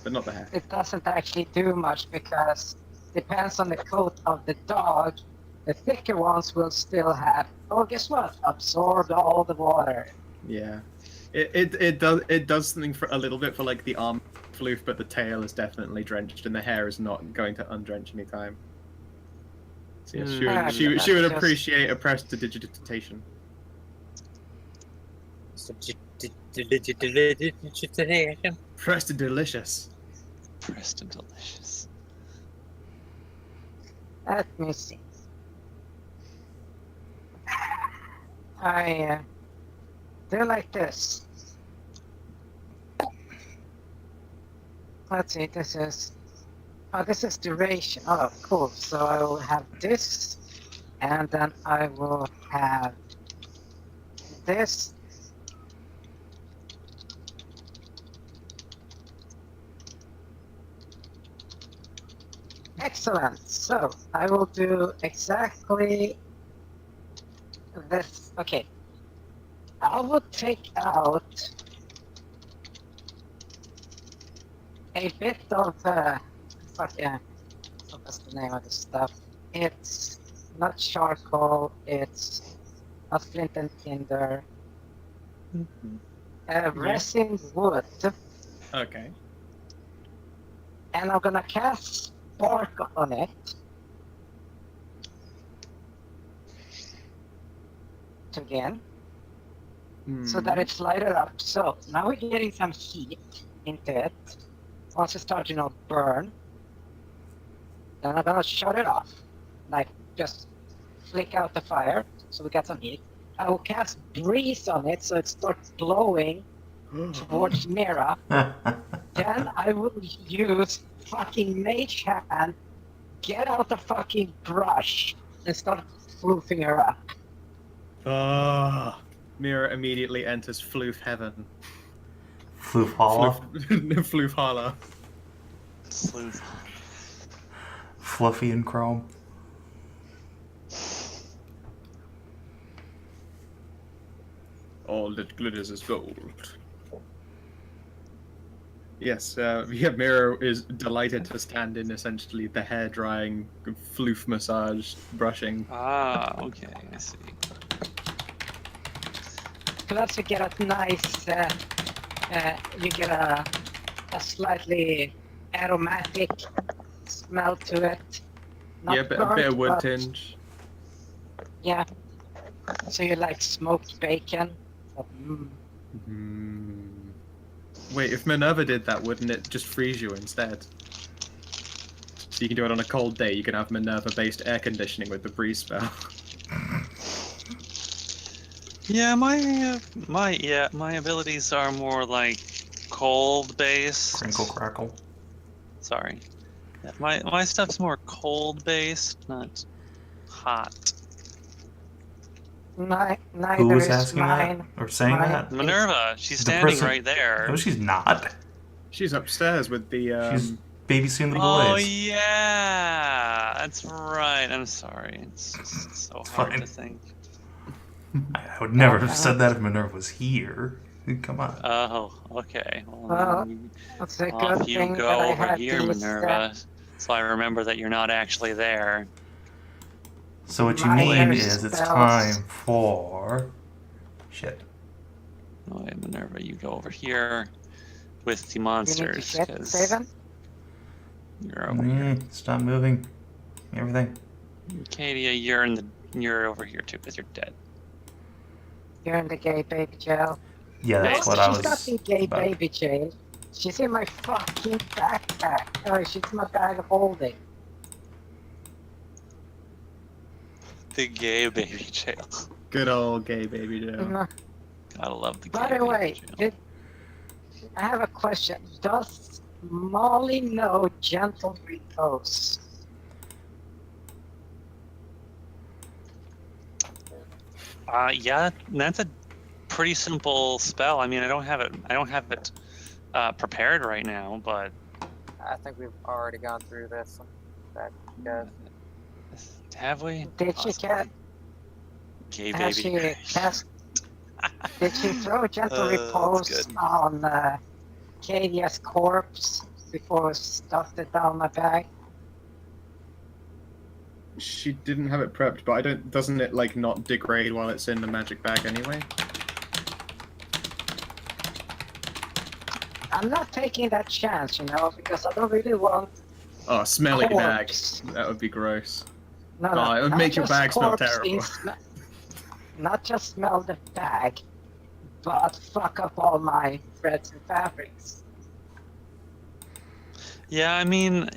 [SPEAKER 2] but not the hair.
[SPEAKER 3] It doesn't actually do much because depends on the coat of the dog. The thicker ones will still have. Oh, guess what? Absorb all the water.
[SPEAKER 2] Yeah, it does something for a little bit for like the arm floof, but the tail is definitely drenched, and the hair is not going to undrench any time. So yeah, she would
[SPEAKER 3] that's just-
[SPEAKER 2] appreciate a prestidigitation. Prestidelicious.
[SPEAKER 1] Preston delicious.
[SPEAKER 3] Let me see. I do like this. Let's see, this is duration. Oh, cool. So I will have this, and then I will have this. Excellent. So I will do exactly this. Okay. I will take out a bit of what's the name of this stuff? It's not charcoal, it's not flint and tinder. Resin wood.
[SPEAKER 2] Okay.
[SPEAKER 3] And I'm gonna cast spark on it. Again. So that it's lighted up. So now we're getting some heat into it. Once it starts, burn, then I'm gonna shut it off. Like, just flick out the fire, so we got some heat. I will cast breeze on it, so it starts blowing towards Mierah. Then I will use fucking mage hand, get out the fucking brush, and start floofing her up.
[SPEAKER 2] Ah, Mierah immediately enters floof heaven.
[SPEAKER 5] Floof hollow.
[SPEAKER 2] Floof hollow.
[SPEAKER 1] Sleuth.
[SPEAKER 5] Fluffy and chrome.
[SPEAKER 2] All that glitters is gold. Yes, Mierah is delighted to stand in essentially the hair drying, floof massage, brushing.
[SPEAKER 1] Ah, okay, I see.
[SPEAKER 3] Plus you get a nice, you get a slightly aromatic smell to it. Not
[SPEAKER 2] Yeah, a bit
[SPEAKER 3] burnt,
[SPEAKER 2] of wood
[SPEAKER 3] but-
[SPEAKER 2] tinge.
[SPEAKER 3] Yeah. So you like smoked bacon.
[SPEAKER 2] Wait, if Minerva did that, wouldn't it just freeze you instead? So you can do it on a cold day. You can have Minerva-based air conditioning with the breeze spell.
[SPEAKER 1] Yeah, my abilities are more like cold based.
[SPEAKER 5] Crinkle crackle.
[SPEAKER 1] Sorry. Yeah, my stuff's more cold based, not hot.
[SPEAKER 3] Neither
[SPEAKER 5] Who was
[SPEAKER 3] is
[SPEAKER 5] asking
[SPEAKER 3] mine.
[SPEAKER 5] that? Or saying
[SPEAKER 3] Mine-
[SPEAKER 5] that?
[SPEAKER 1] Minerva, she's
[SPEAKER 5] The
[SPEAKER 1] standing
[SPEAKER 5] person-
[SPEAKER 1] right there.
[SPEAKER 5] No, she's not.
[SPEAKER 2] She's upstairs with the.
[SPEAKER 5] She's babysitting the
[SPEAKER 1] Oh
[SPEAKER 5] boys.
[SPEAKER 1] yeah, that's right. I'm sorry. It's just so
[SPEAKER 5] It's
[SPEAKER 1] hard
[SPEAKER 5] fine.
[SPEAKER 1] to think.
[SPEAKER 5] I would never have said that if Minerva was here. Come on.
[SPEAKER 1] Oh, okay.
[SPEAKER 3] Well,
[SPEAKER 1] then
[SPEAKER 3] That's a
[SPEAKER 1] off
[SPEAKER 3] good
[SPEAKER 1] you
[SPEAKER 3] thing
[SPEAKER 1] go
[SPEAKER 3] that I
[SPEAKER 1] over
[SPEAKER 3] had
[SPEAKER 1] here,
[SPEAKER 3] to
[SPEAKER 1] Minerva. So I remember that you're not actually there.
[SPEAKER 5] So what you
[SPEAKER 3] My
[SPEAKER 5] mean
[SPEAKER 3] hair
[SPEAKER 5] is it's
[SPEAKER 3] spells.
[SPEAKER 5] time for... Shit.
[SPEAKER 1] Oh, yeah, Minerva, you go over here with the
[SPEAKER 3] You need to
[SPEAKER 1] monsters
[SPEAKER 3] shit,
[SPEAKER 1] because
[SPEAKER 3] Savin?
[SPEAKER 1] you're over here.
[SPEAKER 5] Stop moving. Everything.
[SPEAKER 1] Katia, you're over here too because you're dead.
[SPEAKER 3] You're in the gay baby jail.
[SPEAKER 5] Yeah, that's
[SPEAKER 1] Oh,
[SPEAKER 5] what I
[SPEAKER 3] She's not
[SPEAKER 5] was
[SPEAKER 3] in gay
[SPEAKER 5] about.
[SPEAKER 3] baby jail. She's in my fucking backpack. Oh, she's in my bag of holding.
[SPEAKER 1] The gay baby jail.
[SPEAKER 2] Good old gay baby Joe.
[SPEAKER 3] Mm,
[SPEAKER 1] Gotta love the gay
[SPEAKER 3] By the
[SPEAKER 1] baby
[SPEAKER 3] way,
[SPEAKER 1] jail.
[SPEAKER 3] I have a question. Does Molly know gentle repose?
[SPEAKER 1] Yeah, that's a pretty simple spell. I mean, I don't have it prepared right now, but
[SPEAKER 4] I think we've already gone through this. That does.
[SPEAKER 1] Have we?
[SPEAKER 3] Did she
[SPEAKER 1] Possibly. Gay
[SPEAKER 3] has
[SPEAKER 1] baby.
[SPEAKER 3] she cast? Did she throw gentle
[SPEAKER 1] That's
[SPEAKER 3] repose
[SPEAKER 1] good.
[SPEAKER 3] on Kadia's corpse before stuffed it down my bag?
[SPEAKER 2] She didn't have it prepped, but I don't. Doesn't it like not degrade while it's in the magic bag anyway?
[SPEAKER 3] I'm not taking that chance, you know, because I don't really want
[SPEAKER 2] Oh, smelly bag.
[SPEAKER 3] corpse.
[SPEAKER 2] That would be gross.
[SPEAKER 3] No,
[SPEAKER 2] Oh, it would
[SPEAKER 3] not
[SPEAKER 2] make your
[SPEAKER 3] just
[SPEAKER 2] bag smell
[SPEAKER 3] corpse
[SPEAKER 2] terrible.
[SPEAKER 3] not just smell the bag, but fuck up all my threads and fabrics.
[SPEAKER 1] Yeah, I mean,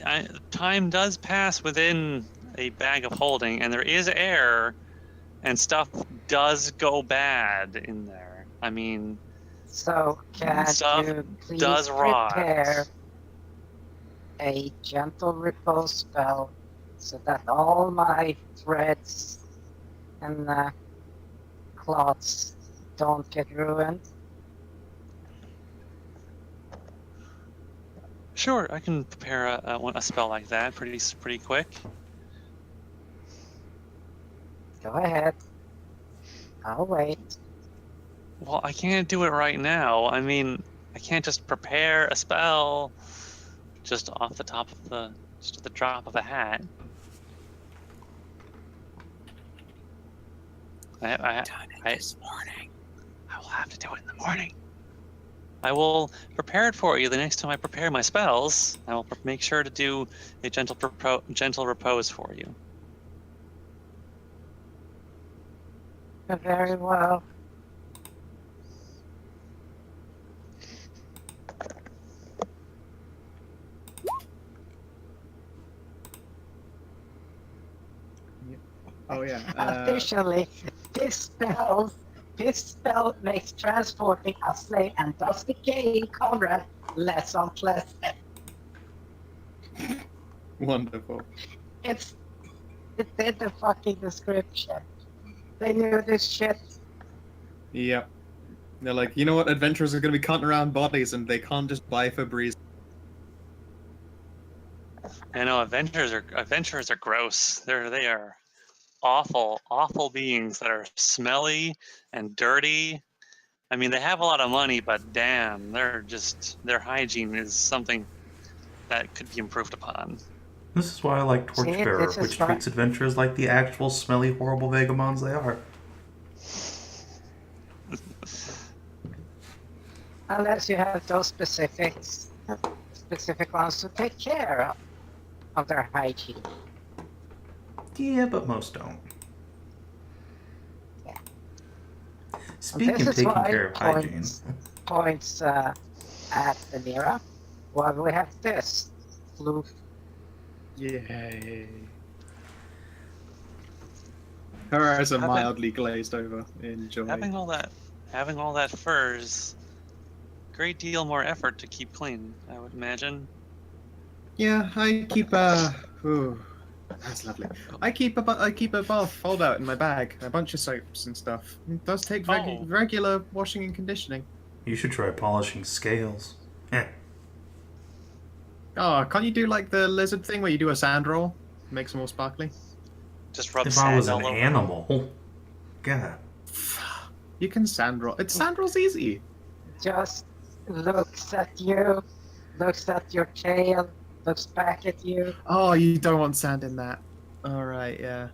[SPEAKER 1] time does pass within a bag of holding, and there is air, and stuff does go bad in there. I mean,
[SPEAKER 3] So can
[SPEAKER 1] stuff
[SPEAKER 3] you please
[SPEAKER 1] does rot.
[SPEAKER 3] prepare a gentle repose spell so that all my threads and cloths don't get ruined?
[SPEAKER 1] Sure, I can prepare a spell like that pretty quick.
[SPEAKER 3] Go ahead. I'll wait.
[SPEAKER 1] Well, I can't do it right now. I mean, I can't just prepare a spell just off the top of just at the drop of a hat.
[SPEAKER 4] This morning.
[SPEAKER 1] I will have to do it in the morning. I will prepare it for you the next time I prepare my spells. I will make sure to do a gentle repose for you.
[SPEAKER 3] Very well.
[SPEAKER 2] Oh yeah.
[SPEAKER 3] Officially, this spell makes transporting a slave and thus the gay comrade less unpleasant.
[SPEAKER 2] Wonderful.
[SPEAKER 3] It's in the fucking description. They knew this shit.
[SPEAKER 2] Yep. They're like, you know what? Adventurers are going to be cutting around bodies, and they can't just buy Febreze.
[SPEAKER 1] I know adventurers are gross. They are awful beings that are smelly and dirty. I mean, they have a lot of money, but damn, their hygiene is something that could be improved upon.
[SPEAKER 5] This is why I like Torchbearer,
[SPEAKER 3] this is
[SPEAKER 5] which
[SPEAKER 3] why-
[SPEAKER 5] treats adventurers like the actual smelly, horrible vagabonds they are.
[SPEAKER 3] Unless you have those specific ones to take care of their hygiene.
[SPEAKER 5] Yeah, but most don't.
[SPEAKER 3] Yeah.
[SPEAKER 5] Speaking of
[SPEAKER 3] This is
[SPEAKER 5] taking
[SPEAKER 3] why
[SPEAKER 5] care of hygiene,
[SPEAKER 3] points at the Mierah. Well, we have this flute.
[SPEAKER 2] Yay. Her eyes are mildly glazed over in joy.
[SPEAKER 1] Having all that fur is a great deal more effort to keep clean, I would imagine.
[SPEAKER 2] Yeah, I keep ooh, that's lovely. I keep a bath fold out in my bag, a bunch of soaps and stuff. It does take regular washing and conditioning.
[SPEAKER 5] you should try polishing scales. Eh.
[SPEAKER 2] Oh, can't you do like the lizard thing where you do a sand roll, makes them all sparkly?
[SPEAKER 1] Just rub
[SPEAKER 5] If I
[SPEAKER 1] sand
[SPEAKER 5] was
[SPEAKER 1] all
[SPEAKER 5] an
[SPEAKER 1] over.
[SPEAKER 5] animal, God.
[SPEAKER 2] You can sand roll. Sand roll's easy.
[SPEAKER 3] Just looks at you, looks at your tail, looks back at you.
[SPEAKER 2] Oh, you don't want sand in that. All right, yeah.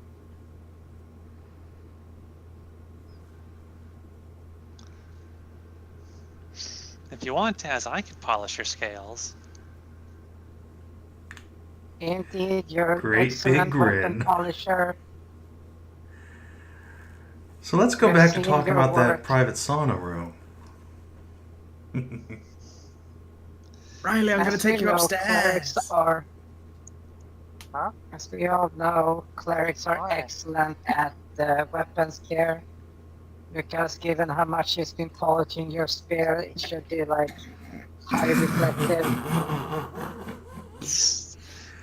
[SPEAKER 1] If you want, Taz, I could polish your scales.
[SPEAKER 3] Indeed, you're
[SPEAKER 5] Great
[SPEAKER 3] excellent
[SPEAKER 5] big
[SPEAKER 3] weapon
[SPEAKER 5] grin.
[SPEAKER 3] polisher.
[SPEAKER 5] So let's go
[SPEAKER 3] I've
[SPEAKER 5] back to
[SPEAKER 3] seen
[SPEAKER 5] talking
[SPEAKER 3] your
[SPEAKER 5] about that
[SPEAKER 3] work.
[SPEAKER 5] private sauna room.
[SPEAKER 2] Riley, I'm going to
[SPEAKER 3] As
[SPEAKER 2] take
[SPEAKER 3] we
[SPEAKER 2] you
[SPEAKER 3] know,
[SPEAKER 2] upstairs.
[SPEAKER 3] Clerics are,
[SPEAKER 4] Huh?
[SPEAKER 3] as we all know, clerics are
[SPEAKER 4] Why?
[SPEAKER 3] excellent at weapons care. Because given how much you've been polishing your spear, it should be like highly reflective.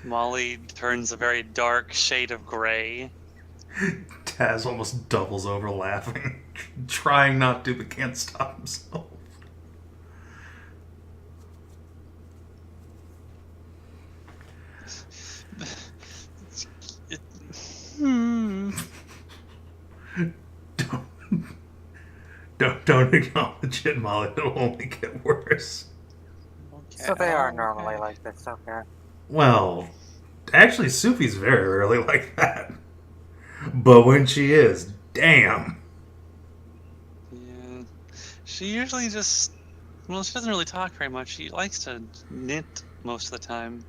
[SPEAKER 1] Molly turns a very dark shade of gray.
[SPEAKER 5] Taz almost doubles over laughing, trying not to, but can't stop himself. Don't acknowledge it, Molly. It'll only get worse.
[SPEAKER 1] Okay.
[SPEAKER 4] So they are normally like this, okay.
[SPEAKER 5] Well, actually, Sophie's very rarely like that. But when she is, damn.
[SPEAKER 1] Yeah. She usually just, well, she doesn't really talk very much. She likes to knit most of the time.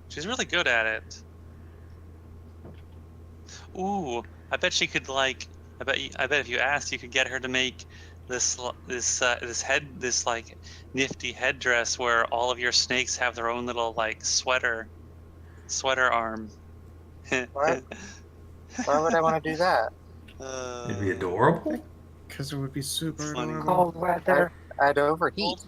[SPEAKER 1] She's really good at it. Ooh, I bet she could like. I bet if you asked, you could get her to make this like nifty headdress where all of your snakes have their own little like sweater arm.
[SPEAKER 4] What? Why would I want to do that?
[SPEAKER 5] It'd be adorable.
[SPEAKER 2] Because it would be super
[SPEAKER 1] Funny.
[SPEAKER 2] adorable.
[SPEAKER 3] Cold weather.
[SPEAKER 4] I'd overheat.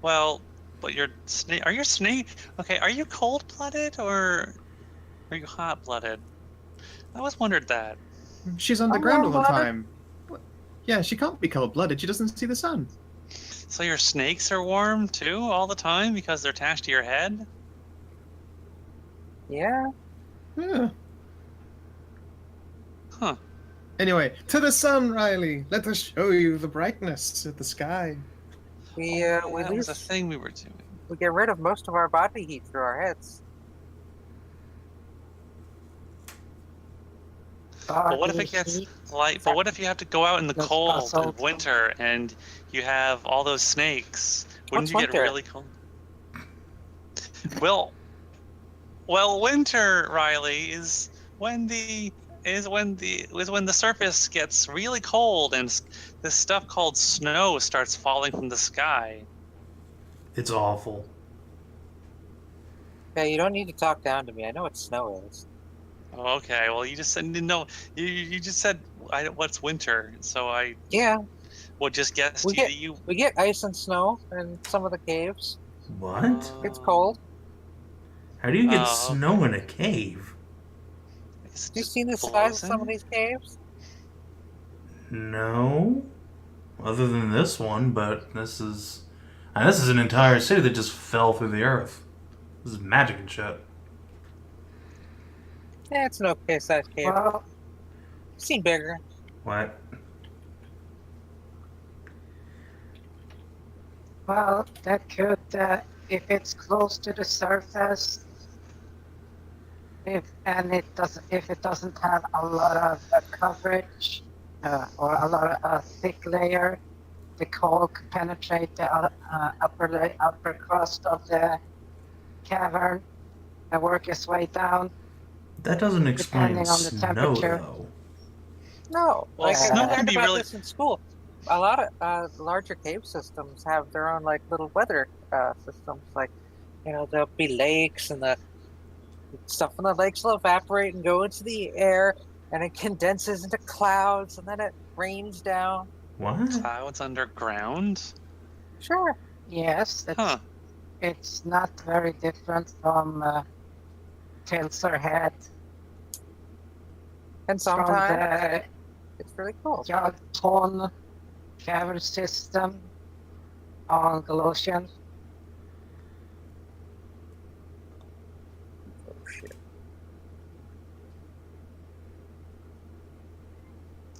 [SPEAKER 1] Well, but your snake. Are your snake? Okay, are you cold-blooded or are you hot-blooded? I always wondered that.
[SPEAKER 2] She's underground all the
[SPEAKER 3] warm-blooded.
[SPEAKER 2] time. What? Yeah, she can't be cold-blooded. She doesn't see the sun.
[SPEAKER 1] So your snakes are warm too all the time because they're attached to your head?
[SPEAKER 4] Yeah.
[SPEAKER 2] Yeah.
[SPEAKER 1] Huh.
[SPEAKER 2] Anyway, to the sun, Riley. Let us show you the brightness of the sky.
[SPEAKER 4] We
[SPEAKER 1] that was a
[SPEAKER 4] lose,
[SPEAKER 1] thing we were doing.
[SPEAKER 4] we get rid of most of our body heat through our heads.
[SPEAKER 1] But what if it gets like? But what if you have to go out in the
[SPEAKER 3] That's
[SPEAKER 1] cold in
[SPEAKER 3] also-
[SPEAKER 1] winter and you have all those snakes? Wouldn't
[SPEAKER 4] What's
[SPEAKER 1] you get
[SPEAKER 4] winter?
[SPEAKER 1] really cold? Well, winter, Riley, is when the surface gets really cold and this stuff called snow starts falling from the sky.
[SPEAKER 5] It's awful.
[SPEAKER 4] Yeah, you don't need to talk down to me. I know what snow is.
[SPEAKER 1] Oh, okay, well, you just said no. You just said what's winter, so I
[SPEAKER 4] Yeah,
[SPEAKER 1] would just guess
[SPEAKER 4] We get-
[SPEAKER 1] you.
[SPEAKER 4] we get ice and snow in some of the caves.
[SPEAKER 5] What?
[SPEAKER 4] It's cold.
[SPEAKER 5] How do you get
[SPEAKER 1] Oh,
[SPEAKER 5] snow in a cave?
[SPEAKER 1] It's
[SPEAKER 4] Have you
[SPEAKER 1] just
[SPEAKER 4] seen the size of some of
[SPEAKER 1] frozen?
[SPEAKER 4] these caves?
[SPEAKER 5] No. Other than this one, but this is an entire city that just fell through the earth. This is magic and shit.
[SPEAKER 4] Yeah, it's an okay sized cave.
[SPEAKER 3] Well,
[SPEAKER 4] I've seen bigger.
[SPEAKER 5] What?
[SPEAKER 3] well, that could, if it's close to the surface, if it doesn't have a lot of coverage or a lot of thick layer, the cold could penetrate the upper crust of the cavern and work its way down.
[SPEAKER 5] That doesn't explain
[SPEAKER 3] Depending on the
[SPEAKER 5] snow,
[SPEAKER 3] temperature.
[SPEAKER 5] though.
[SPEAKER 4] No,
[SPEAKER 1] Well,
[SPEAKER 4] like
[SPEAKER 3] snow
[SPEAKER 4] I
[SPEAKER 3] can
[SPEAKER 4] learned
[SPEAKER 1] be
[SPEAKER 4] about
[SPEAKER 1] really-
[SPEAKER 4] this in school. A lot of larger cave systems have their own like little weather systems. Like, there'll be lakes, and the stuff in the lakes will evaporate and go into the air, and it condenses into clouds, and then it rains down.
[SPEAKER 5] What?
[SPEAKER 1] Clouds underground?
[SPEAKER 4] Sure.
[SPEAKER 3] Yes,
[SPEAKER 1] Huh.
[SPEAKER 3] it's not very different from Tilser Head
[SPEAKER 4] And
[SPEAKER 3] from
[SPEAKER 4] sometimes
[SPEAKER 3] the
[SPEAKER 4] it's really cool.
[SPEAKER 3] Jagton cavern system on Galosian.
[SPEAKER 4] Oh, shit.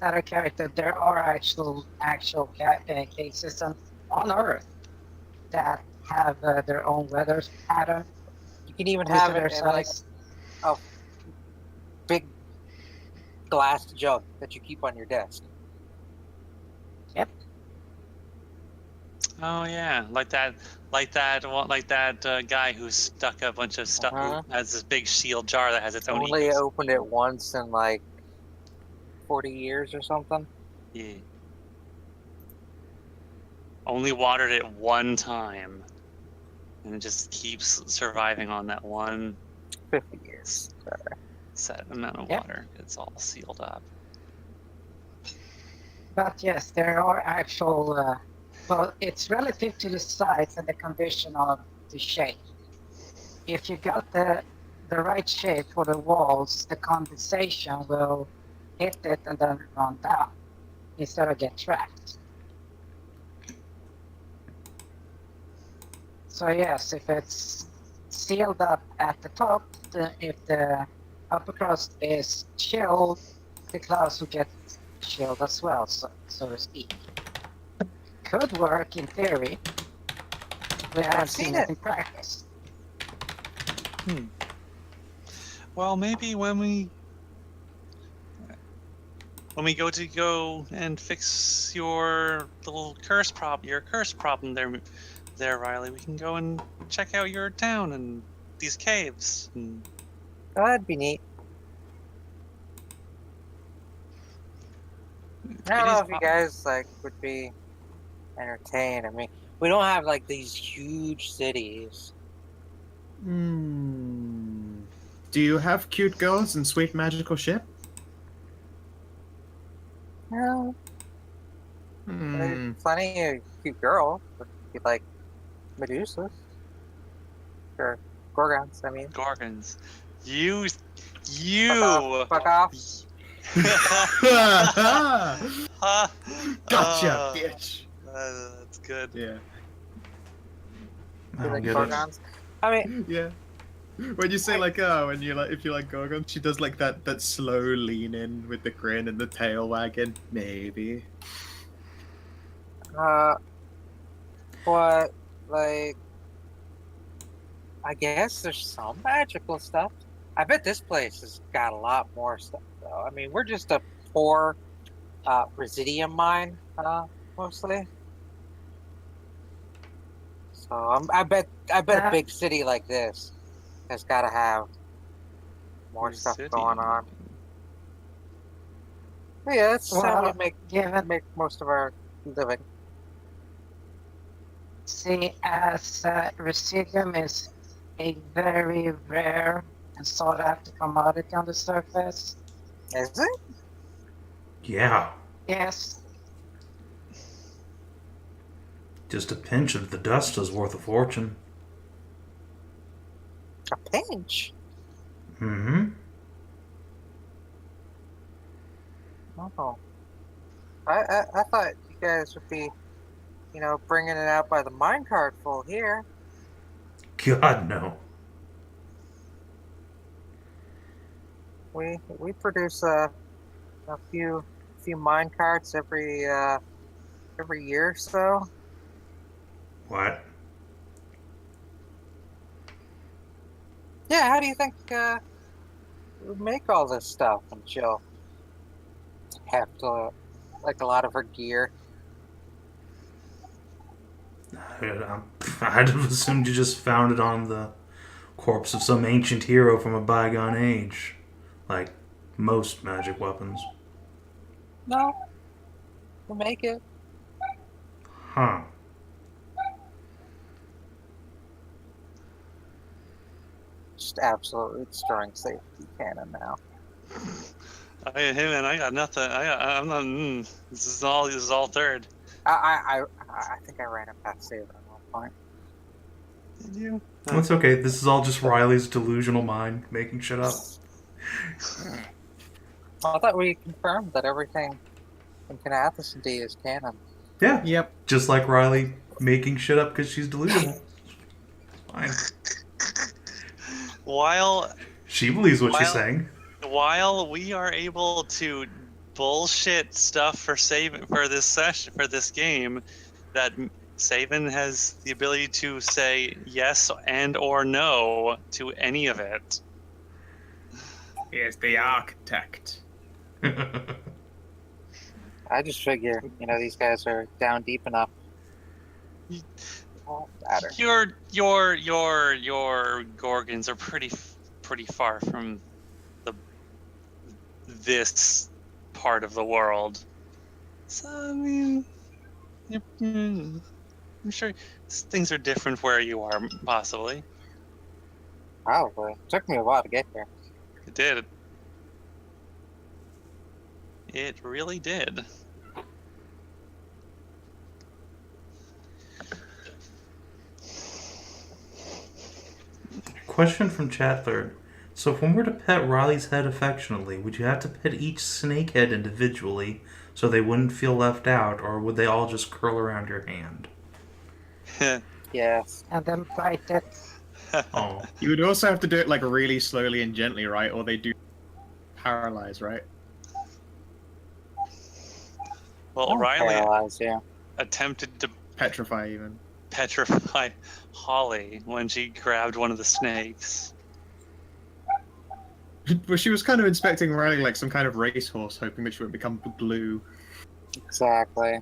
[SPEAKER 3] Other character, there are actual cave systems on Earth that have their own weather pattern.
[SPEAKER 4] You can even
[SPEAKER 3] due to
[SPEAKER 4] have
[SPEAKER 3] their
[SPEAKER 4] it in like
[SPEAKER 3] size.
[SPEAKER 4] a big glass jug that you keep on your desk.
[SPEAKER 1] Oh yeah, like that guy who stuck a bunch of stuff.
[SPEAKER 4] Uh-huh.
[SPEAKER 1] Who has this big sealed jar that has its own.
[SPEAKER 4] Only opened it once in like 40 years or something.
[SPEAKER 1] Yeah. Only watered it one time, and it just keeps surviving on that one
[SPEAKER 4] 50 years. Sorry.
[SPEAKER 1] set amount of
[SPEAKER 3] Yep.
[SPEAKER 1] water. It's all sealed up.
[SPEAKER 3] But yes, there are actual. Well, it's relative to the size and the condition of the shape. If you got the right shape for the walls, the condensation will hit it and then run down instead of get trapped. So yes, if it's sealed up at the top, if the upper crust is chilled, the clouds will get shield as well, so to speak. Could work in theory. We haven't seen it in practice.
[SPEAKER 1] Well, maybe when we go and fix your little curse problem there, Riley, we can go and check out your town and these caves. And
[SPEAKER 4] Oh, that'd be neat. I don't know if you guys would be entertained. I mean, we don't have these huge cities.
[SPEAKER 2] Do you have cute girls and sweet magical ship?
[SPEAKER 4] No. There's plenty of cute girls. But you like Medusas. Or Gorgons, I mean.
[SPEAKER 1] Gorgons. You.
[SPEAKER 4] Fuck off.
[SPEAKER 2] Gotcha, bitch.
[SPEAKER 1] That's good.
[SPEAKER 2] Yeah.
[SPEAKER 5] I
[SPEAKER 4] You
[SPEAKER 5] don't
[SPEAKER 4] like
[SPEAKER 5] get it.
[SPEAKER 4] Gorgons? I mean,
[SPEAKER 2] Yeah. When you say if you like Gorgon, she does that slow lean in with the grin and the tail wagging. Maybe.
[SPEAKER 4] what, I guess there's some magical stuff. I bet this place has got a lot more stuff, though. I mean, we're just a poor residium mine, mostly. So I bet a big city like this has got to have more stuff going on. But yeah, that's how we make most of our living.
[SPEAKER 3] See, as residuum is a very rare and sought after commodity on the surface.
[SPEAKER 4] Is it?
[SPEAKER 5] Yeah.
[SPEAKER 3] Yes.
[SPEAKER 5] Just a pinch of the dust is worth a fortune.
[SPEAKER 4] A pinch?
[SPEAKER 5] Mm-hmm.
[SPEAKER 4] Oh. I thought you guys would be, bringing it out by the minecart full here.
[SPEAKER 5] God, no.
[SPEAKER 4] We produce a few minecarts every year or so.
[SPEAKER 5] What?
[SPEAKER 4] Yeah, how do you think we make all this stuff and she'll have to a lot of her gear?
[SPEAKER 5] I'd have assumed you just found it on the corpse of some ancient hero from a bygone age. Like most magic weapons.
[SPEAKER 4] No. We'll make it.
[SPEAKER 5] Huh.
[SPEAKER 4] Just absolutely destroying safety cannon now.
[SPEAKER 1] Hey man, I got nothing. I'm not. This is all third.
[SPEAKER 4] I think I ran it past Savin at one point.
[SPEAKER 1] Did you?
[SPEAKER 5] That's okay. This is all just Riley's delusional mind making shit up.
[SPEAKER 4] Well, I thought we confirmed that everything in Kinathis&D is canon.
[SPEAKER 5] Yeah.
[SPEAKER 2] Yep.
[SPEAKER 5] Just like Riley making shit up because she's delusional. Fine.
[SPEAKER 1] While
[SPEAKER 5] She believes what she's saying.
[SPEAKER 1] While we are able to bullshit stuff for this session, for this game, that Savin has the ability to say yes and or no to any of it.
[SPEAKER 2] He is the architect.
[SPEAKER 4] I just figure, these guys are down deep enough. It won't matter.
[SPEAKER 1] Your Gorgons are pretty far from this part of the world. So I mean, I'm sure things are different where you are, possibly.
[SPEAKER 4] Probably. It took me a while to get here.
[SPEAKER 1] It did. It really did.
[SPEAKER 5] Question from Chatler. So if one were to pet Riley's head affectionately, would you have to pet each snake head individually so they wouldn't feel left out, or would they all just curl around your hand?
[SPEAKER 4] Yes.
[SPEAKER 3] And then bite it.
[SPEAKER 5] Oh.
[SPEAKER 2] You would also have to do it really slowly and gently, right? Or they do paralyze, right?
[SPEAKER 1] Well, Riley
[SPEAKER 4] Paralyzed, yeah.
[SPEAKER 1] attempted to
[SPEAKER 2] Petrify even.
[SPEAKER 1] petrify Holly when she grabbed one of the snakes.
[SPEAKER 2] Well, she was kind of inspecting Riley like some kind of racehorse, hoping that she would become glue.
[SPEAKER 4] Exactly.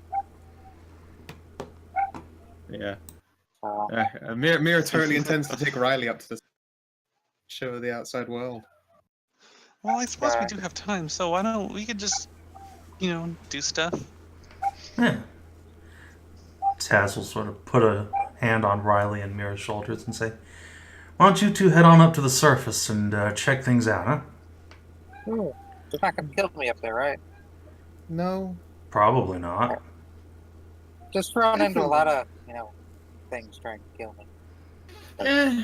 [SPEAKER 2] Yeah.
[SPEAKER 4] So,
[SPEAKER 2] Mierah totally intends to take Riley up to the show of the outside world.
[SPEAKER 1] Well, I suppose we
[SPEAKER 4] Right.
[SPEAKER 1] do have time, so why don't we could just, do stuff?
[SPEAKER 5] Yeah. Taz will sort of put a hand on Riley and Mierah's shoulders and say, "Why don't you two head on up to the surface and check things out, huh?"
[SPEAKER 4] they're not gonna kill me up there, right?
[SPEAKER 2] No.
[SPEAKER 5] Probably not.
[SPEAKER 4] Just run into a lot of, things trying to kill me.
[SPEAKER 2] Eh,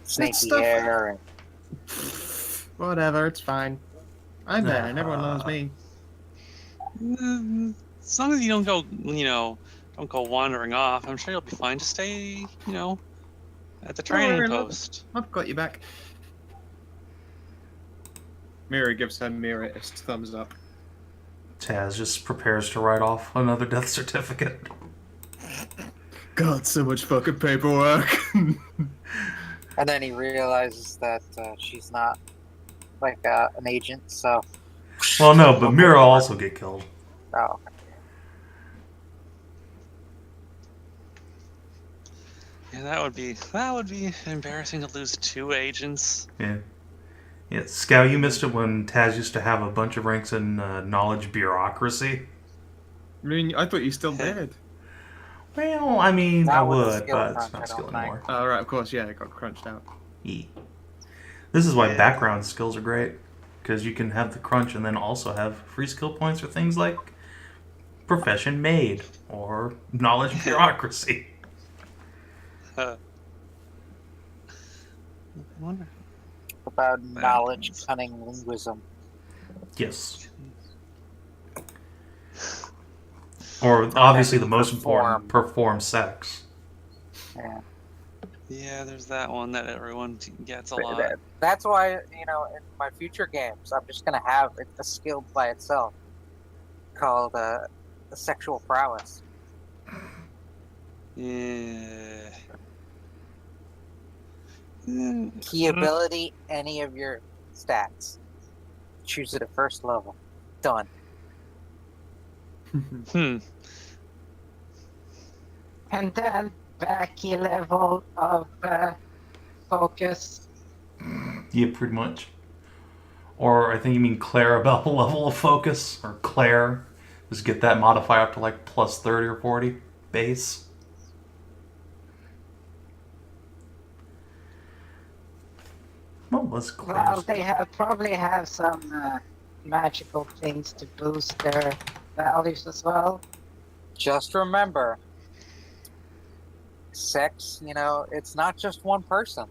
[SPEAKER 4] Snaky
[SPEAKER 2] stuff-
[SPEAKER 4] air and
[SPEAKER 2] whatever, it's fine. I'm there, and everyone loves me.
[SPEAKER 1] As long as you don't go, don't go wandering off, I'm sure you'll be fine. Just stay, at the training
[SPEAKER 2] worry, love.
[SPEAKER 1] post.
[SPEAKER 2] I've got you back. Mierah gives her Mierahist thumbs up.
[SPEAKER 5] Taz just prepares to write off another death certificate.
[SPEAKER 2] God, so much fucking paperwork.
[SPEAKER 4] and then he realizes that she's not like an agent, so
[SPEAKER 5] Well, no, but Mierah will also get killed.
[SPEAKER 4] oh,
[SPEAKER 1] Yeah, that would be embarrassing to lose 2 agents.
[SPEAKER 5] Yeah. Yeah, Scout, you missed it when Taz used to have a bunch of ranks in knowledge bureaucracy.
[SPEAKER 2] I mean, I thought you still did.
[SPEAKER 5] Well, I mean,
[SPEAKER 4] Not
[SPEAKER 5] I
[SPEAKER 4] with the
[SPEAKER 5] would,
[SPEAKER 4] skill
[SPEAKER 5] but it's
[SPEAKER 4] crunch,
[SPEAKER 5] not
[SPEAKER 4] I
[SPEAKER 5] skill
[SPEAKER 4] don't
[SPEAKER 5] anymore.
[SPEAKER 2] Oh, right, of course, yeah, it got crunched out.
[SPEAKER 5] Yeah. This is why
[SPEAKER 1] Yeah.
[SPEAKER 5] background skills are great, because you can have the crunch and then also have free skill points for things like profession made or knowledge bureaucracy.
[SPEAKER 1] I wonder.
[SPEAKER 4] about knowledge, cunning, linguism.
[SPEAKER 5] Yes. Or obviously the most important, perform sex.
[SPEAKER 4] Yeah.
[SPEAKER 1] Yeah, there's that one that everyone gets a lot.
[SPEAKER 4] That's why, in my future games, I'm just going to have a skill by itself called sexual prowess.
[SPEAKER 1] Yeah.
[SPEAKER 4] Key ability, any of your stats. Choose it at first level. Done.
[SPEAKER 1] Hmm.
[SPEAKER 3] And then back a level of focus.
[SPEAKER 5] Yeah, pretty much. Or I think you mean Clarabelle level of focus, or Claire. Just get that modifier up to like plus 30 or 40 base. Well, what's Claire's?
[SPEAKER 3] Well, they probably have some magical things to boost their values as well.
[SPEAKER 4] Just remember, sex, it's not just one person.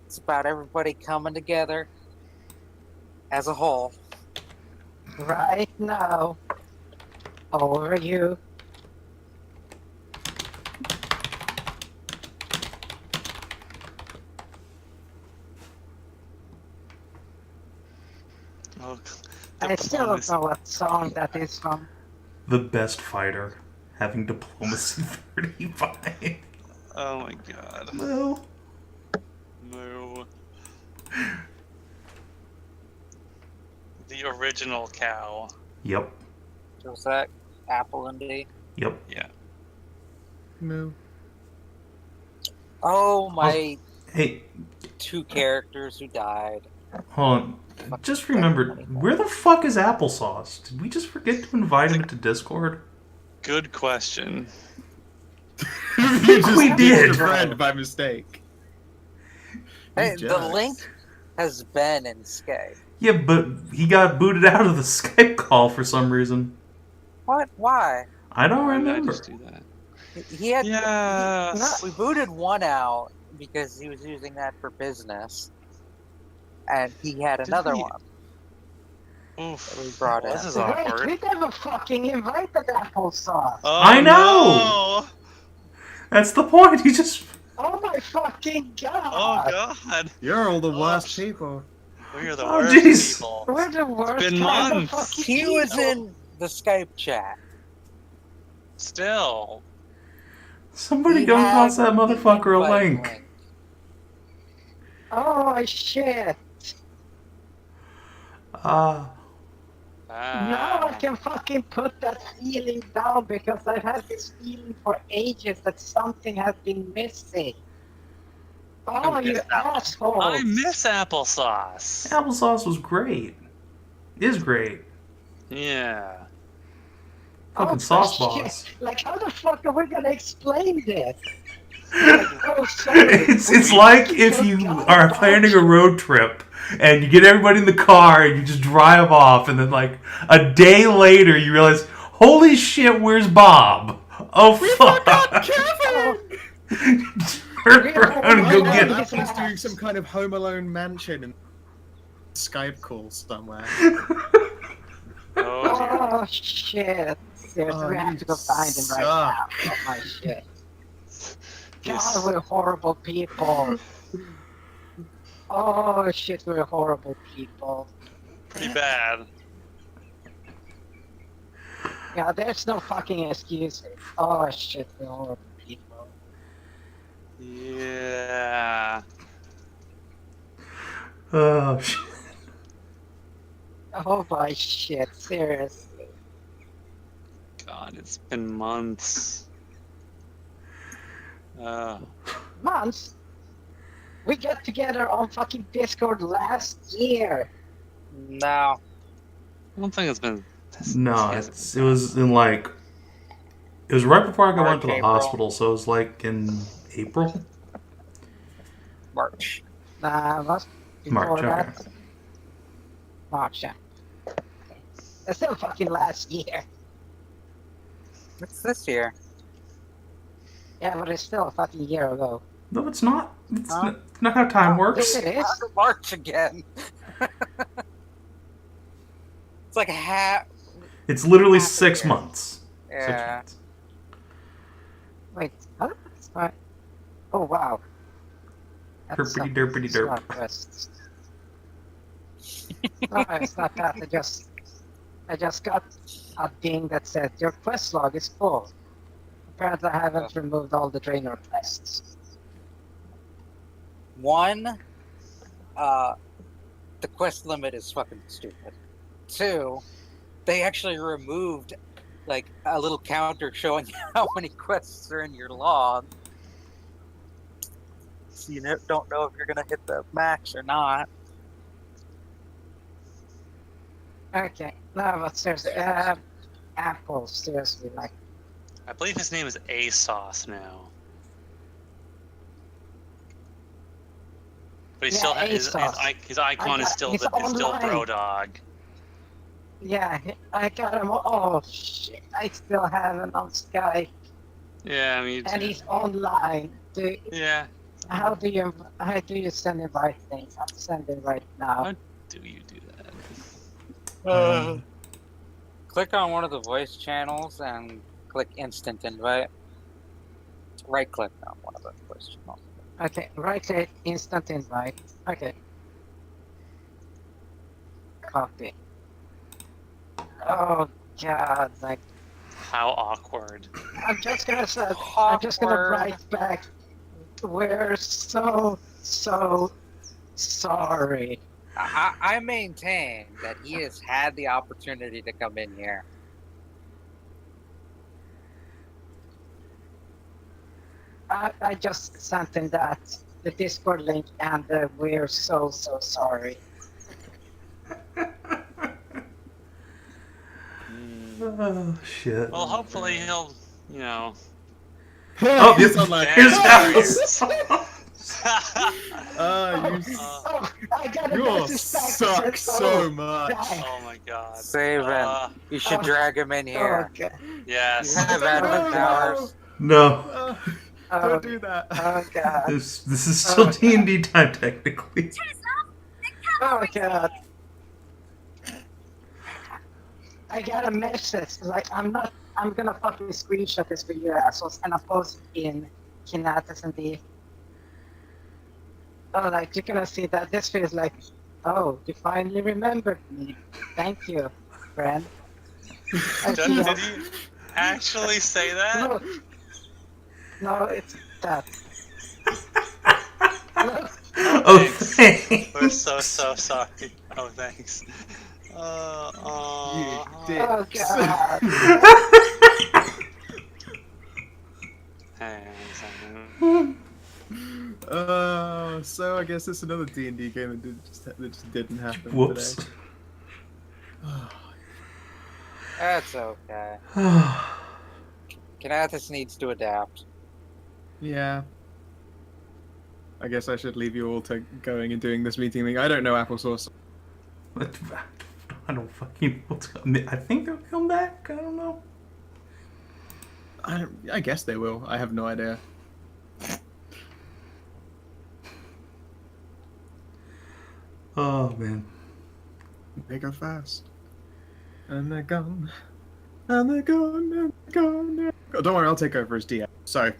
[SPEAKER 4] It's about everybody coming together as a whole.
[SPEAKER 3] Right now, over you.
[SPEAKER 1] Oh,
[SPEAKER 3] I still don't know what song that is from.
[SPEAKER 5] The best fighter, having diplomacy 35.
[SPEAKER 1] Oh my god.
[SPEAKER 5] No.
[SPEAKER 1] No. The original cow.
[SPEAKER 5] Yep.
[SPEAKER 4] Was that Apple and D?
[SPEAKER 5] Yep.
[SPEAKER 1] Yeah.
[SPEAKER 2] Moo.
[SPEAKER 4] Oh, my
[SPEAKER 5] Hey,
[SPEAKER 4] 2 characters who died.
[SPEAKER 5] hold on. Just remembered, where the fuck is Applesauce? Did we just forget to invite him into Discord?
[SPEAKER 1] Good question.
[SPEAKER 2] You just
[SPEAKER 5] we did.
[SPEAKER 2] a friend by mistake.
[SPEAKER 4] Hey,
[SPEAKER 2] You
[SPEAKER 4] the
[SPEAKER 2] just-
[SPEAKER 4] link has been in Skype.
[SPEAKER 5] Yeah, but he got booted out of the Skype call for some reason.
[SPEAKER 4] What? Why?
[SPEAKER 5] I don't
[SPEAKER 1] Why did I
[SPEAKER 5] remember.
[SPEAKER 1] just do that?
[SPEAKER 4] He had.
[SPEAKER 1] Yes.
[SPEAKER 4] We booted one out because he was using that for business, and he had
[SPEAKER 1] Did
[SPEAKER 4] another
[SPEAKER 1] we-
[SPEAKER 4] one.
[SPEAKER 1] Oof.
[SPEAKER 4] We brought
[SPEAKER 1] This
[SPEAKER 4] in.
[SPEAKER 1] is
[SPEAKER 3] Wait,
[SPEAKER 1] awkward.
[SPEAKER 3] we never fucking invited applesauce.
[SPEAKER 1] Oh,
[SPEAKER 5] I know! That's the point. He just.
[SPEAKER 3] Oh my fucking god!
[SPEAKER 1] No. Oh god.
[SPEAKER 2] You're all the
[SPEAKER 1] Oh,
[SPEAKER 2] worst people.
[SPEAKER 1] We're the
[SPEAKER 5] Oh,
[SPEAKER 1] worst
[SPEAKER 5] jeez.
[SPEAKER 1] people.
[SPEAKER 3] We're the worst
[SPEAKER 1] been
[SPEAKER 3] kind of
[SPEAKER 1] months.
[SPEAKER 3] fucking
[SPEAKER 4] He was
[SPEAKER 3] people.
[SPEAKER 4] in the Skype chat.
[SPEAKER 1] Still.
[SPEAKER 5] Somebody
[SPEAKER 4] He
[SPEAKER 5] go
[SPEAKER 4] had
[SPEAKER 5] toss that
[SPEAKER 4] the
[SPEAKER 5] motherfucker a
[SPEAKER 4] invite
[SPEAKER 5] link.
[SPEAKER 3] Oh shit!
[SPEAKER 5] Ah.
[SPEAKER 3] Now I can fucking put that feeling down because I've had this feeling for ages that something has been missing. Oh, you assholes!
[SPEAKER 1] I miss applesauce.
[SPEAKER 5] Applesauce was great. Is great.
[SPEAKER 1] Yeah.
[SPEAKER 5] Fucking
[SPEAKER 3] Oh,
[SPEAKER 5] sauce
[SPEAKER 3] shit.
[SPEAKER 5] boss.
[SPEAKER 3] Like, how the fuck are we gonna explain this? Like, oh, sorry.
[SPEAKER 5] It's like if you are planning a road trip and you get everybody in the car and you just drive off, and then like a day later you realize, holy shit, where's Bob? Oh fuck! Turn around and go get him.
[SPEAKER 2] Apple's doing some kind of Home Alone mansion and Skype call somewhere.
[SPEAKER 3] Oh, shit. Seriously, we have to go find him right now. Oh, my shit. God, we're horrible people. Oh, shit, we're horrible people.
[SPEAKER 1] Pretty bad.
[SPEAKER 3] Yeah, there's no fucking excuses. Oh, shit, we're horrible people.
[SPEAKER 1] Yeah.
[SPEAKER 5] Oh shit.
[SPEAKER 3] Oh, my shit, seriously.
[SPEAKER 1] God, it's been months.
[SPEAKER 3] Months? We got together on fucking Discord last year.
[SPEAKER 4] No.
[SPEAKER 1] I don't think it's been.
[SPEAKER 5] No, it was in like. It was right before I went to the
[SPEAKER 4] April.
[SPEAKER 5] hospital, so it was like in April?
[SPEAKER 4] March.
[SPEAKER 3] Nah, it was before
[SPEAKER 5] March,
[SPEAKER 3] that.
[SPEAKER 5] okay.
[SPEAKER 3] March, yeah. It's still fucking last year.
[SPEAKER 4] It's this year.
[SPEAKER 3] Yeah, but it's still a fucking year ago.
[SPEAKER 5] No, it's not. It's not how time works.
[SPEAKER 3] Yes, it is.
[SPEAKER 4] March again. It's like a half.
[SPEAKER 5] It's literally
[SPEAKER 4] half a
[SPEAKER 5] 6
[SPEAKER 4] year.
[SPEAKER 5] months. 6
[SPEAKER 4] Yeah.
[SPEAKER 5] months.
[SPEAKER 3] Wait, huh? That's right. Oh, wow. That's
[SPEAKER 5] Derpity
[SPEAKER 3] some
[SPEAKER 5] derpity derp.
[SPEAKER 3] smart quests. No, it's not that. I just got a ding that said your quest log is full. Apparently, I haven't removed all the trainer quests.
[SPEAKER 4] One, the quest limit is fucking stupid. Two, they actually removed like a little counter showing how many quests are in your log. So you don't know if you're gonna hit the max or not.
[SPEAKER 3] Okay, no, but seriously, Apple, seriously, like,
[SPEAKER 1] I believe his name is ASOS now. But he
[SPEAKER 3] Yeah,
[SPEAKER 1] still his
[SPEAKER 3] ASOS.
[SPEAKER 1] his icon is still
[SPEAKER 3] he's
[SPEAKER 1] still
[SPEAKER 3] online.
[SPEAKER 1] Brodog.
[SPEAKER 3] yeah, I got him. Oh shit, I still have him on Skype,
[SPEAKER 1] Yeah, I mean,
[SPEAKER 3] and he's online.
[SPEAKER 1] yeah.
[SPEAKER 3] How do you send invite things? I'm sending right now.
[SPEAKER 1] How do you do that?
[SPEAKER 4] Click on one of the voice channels and click instant invite. Right click on one of the voice channels.
[SPEAKER 3] Okay, right click, instant invite. Okay. Copy. Oh god, like
[SPEAKER 1] How awkward.
[SPEAKER 3] I'm just gonna write back. We're so sorry.
[SPEAKER 4] I maintain that he has had the opportunity to come in here.
[SPEAKER 3] I just sent him the Discord link, and we're so sorry.
[SPEAKER 5] Oh shit.
[SPEAKER 1] Well, hopefully he'll, you know.
[SPEAKER 5] Oh,
[SPEAKER 2] he's
[SPEAKER 5] yes,
[SPEAKER 2] online.
[SPEAKER 5] here's
[SPEAKER 1] There he
[SPEAKER 5] Alice.
[SPEAKER 3] I got a
[SPEAKER 2] You
[SPEAKER 3] message back
[SPEAKER 2] suck
[SPEAKER 3] that said,
[SPEAKER 2] so much.
[SPEAKER 1] Oh my god.
[SPEAKER 4] Savin, you should drag him in here.
[SPEAKER 3] Okay.
[SPEAKER 1] Yes.
[SPEAKER 4] You have admin powers.
[SPEAKER 5] No,
[SPEAKER 2] Don't do that.
[SPEAKER 3] Oh god.
[SPEAKER 5] this is still D&D time technically.
[SPEAKER 3] Oh god. I got a message. Like I'm gonna fucking screenshot this for you assholes and I'll post it in Kinathis and the. Oh, like you're gonna see that this feels like Oh, you finally remembered me. Thank you, friend. I
[SPEAKER 1] Did
[SPEAKER 3] feel-
[SPEAKER 1] he actually say that?
[SPEAKER 3] Look. No, it's that. Look.
[SPEAKER 5] Oh,
[SPEAKER 1] Thanks.
[SPEAKER 5] thanks.
[SPEAKER 1] We're so sorry. Oh, thanks.
[SPEAKER 2] You
[SPEAKER 1] Aw.
[SPEAKER 2] dick.
[SPEAKER 3] Oh god.
[SPEAKER 1] Hang on a second.
[SPEAKER 2] So I guess it's another D&D game that just didn't happen
[SPEAKER 5] Whoops.
[SPEAKER 2] today.
[SPEAKER 4] That's okay. Kinathis needs to adapt.
[SPEAKER 2] Yeah. I guess I should leave you all to going and doing this meeting thing. I don't know applesauce.
[SPEAKER 5] I don't fucking know. I think they'll come back. I don't know.
[SPEAKER 2] I guess they will. I have no idea.
[SPEAKER 5] Oh man.
[SPEAKER 2] They go fast. And they're gone. And they're gone. And they're gone. Oh, don't worry, I'll take over as DM. Sorry.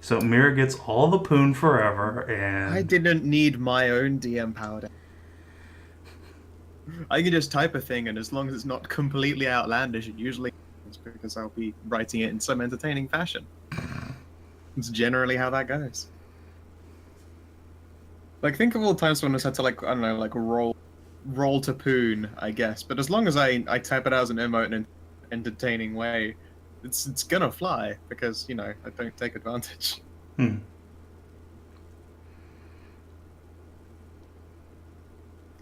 [SPEAKER 5] So Mierah gets all the poon forever, and
[SPEAKER 2] I didn't need my own DM power. I can just type a thing, and as long as it's not completely outlandish, it usually is because I'll be writing it in some entertaining fashion. It's generally how that goes. Like, think of all the times when I had to, like, I don't know, like, roll to poon, I guess. But as long as I type it out as an emote in an entertaining way, it's gonna fly, because, you know, I don't take advantage.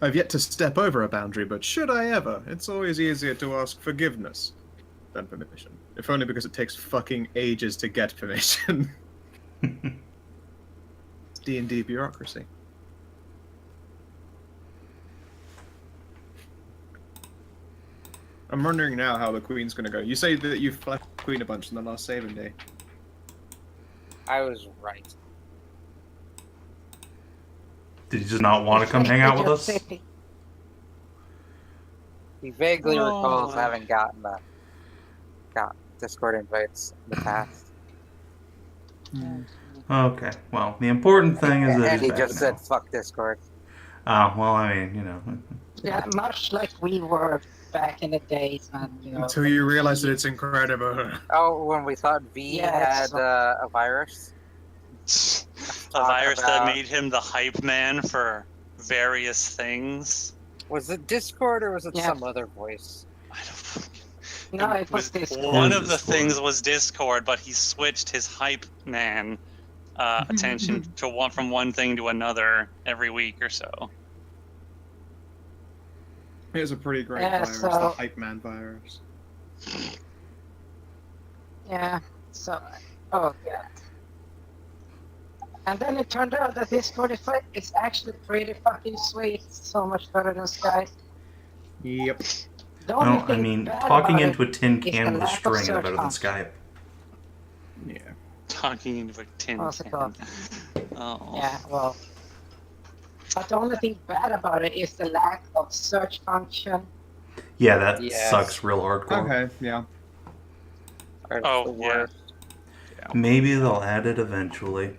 [SPEAKER 2] I've yet to step over a boundary, but should I ever, it's always easier to ask forgiveness than permission. If only because it takes fucking ages to get permission. It's D&D bureaucracy. I'm wondering now how the Queen's gonna go. You say that you've fleshed the Queen a bunch in the last saving day.
[SPEAKER 4] I was right.
[SPEAKER 5] did you just not want to come hang out with us?
[SPEAKER 4] He vaguely
[SPEAKER 1] Oh.
[SPEAKER 4] recalls having got Discord invites in the past.
[SPEAKER 5] Okay. Well, the important thing is that
[SPEAKER 4] And he
[SPEAKER 5] he's back
[SPEAKER 4] just
[SPEAKER 5] now.
[SPEAKER 4] said, fuck Discord.
[SPEAKER 5] Oh, well, I mean, you know.
[SPEAKER 3] Yeah, much like we were back in the days when, you know...
[SPEAKER 2] Until you realize that it's incredible.
[SPEAKER 4] Oh, when we thought V
[SPEAKER 3] Yeah,
[SPEAKER 4] had
[SPEAKER 3] so-
[SPEAKER 4] a virus?
[SPEAKER 1] A virus that
[SPEAKER 4] about-
[SPEAKER 1] made him the hype man for various things.
[SPEAKER 4] Was it Discord or was it
[SPEAKER 3] Yeah.
[SPEAKER 4] some other voice?
[SPEAKER 1] I don't fucking...
[SPEAKER 3] No, it was this.
[SPEAKER 1] One of the
[SPEAKER 5] Discord.
[SPEAKER 1] things was Discord, but he switched his hype man attention to from one thing to another every week or so.
[SPEAKER 2] It was a pretty great
[SPEAKER 3] Yeah,
[SPEAKER 2] virus,
[SPEAKER 3] so-
[SPEAKER 2] the Hype Man virus.
[SPEAKER 3] Yeah, so... Oh, yeah. And then it turned out that Discord is actually pretty fucking sweet. So much better than Skype.
[SPEAKER 2] Yep.
[SPEAKER 3] The only
[SPEAKER 5] Well, I
[SPEAKER 3] thing
[SPEAKER 5] mean,
[SPEAKER 3] bad
[SPEAKER 5] talking
[SPEAKER 3] about
[SPEAKER 5] into a tin
[SPEAKER 3] is the
[SPEAKER 5] can with a
[SPEAKER 3] lack of
[SPEAKER 5] string is
[SPEAKER 3] search
[SPEAKER 5] better than
[SPEAKER 3] function.
[SPEAKER 5] Skype.
[SPEAKER 2] Yeah.
[SPEAKER 1] Talking into a tin
[SPEAKER 3] What's it
[SPEAKER 1] can.
[SPEAKER 3] called?
[SPEAKER 1] Oh.
[SPEAKER 3] Yeah, well. But the only thing bad about it is the lack of search function.
[SPEAKER 5] Yeah, that
[SPEAKER 4] Yes.
[SPEAKER 5] sucks real hardcore.
[SPEAKER 2] Okay, yeah.
[SPEAKER 4] Or
[SPEAKER 1] Oh,
[SPEAKER 4] the
[SPEAKER 1] yeah.
[SPEAKER 4] worst.
[SPEAKER 5] Maybe they'll add it eventually.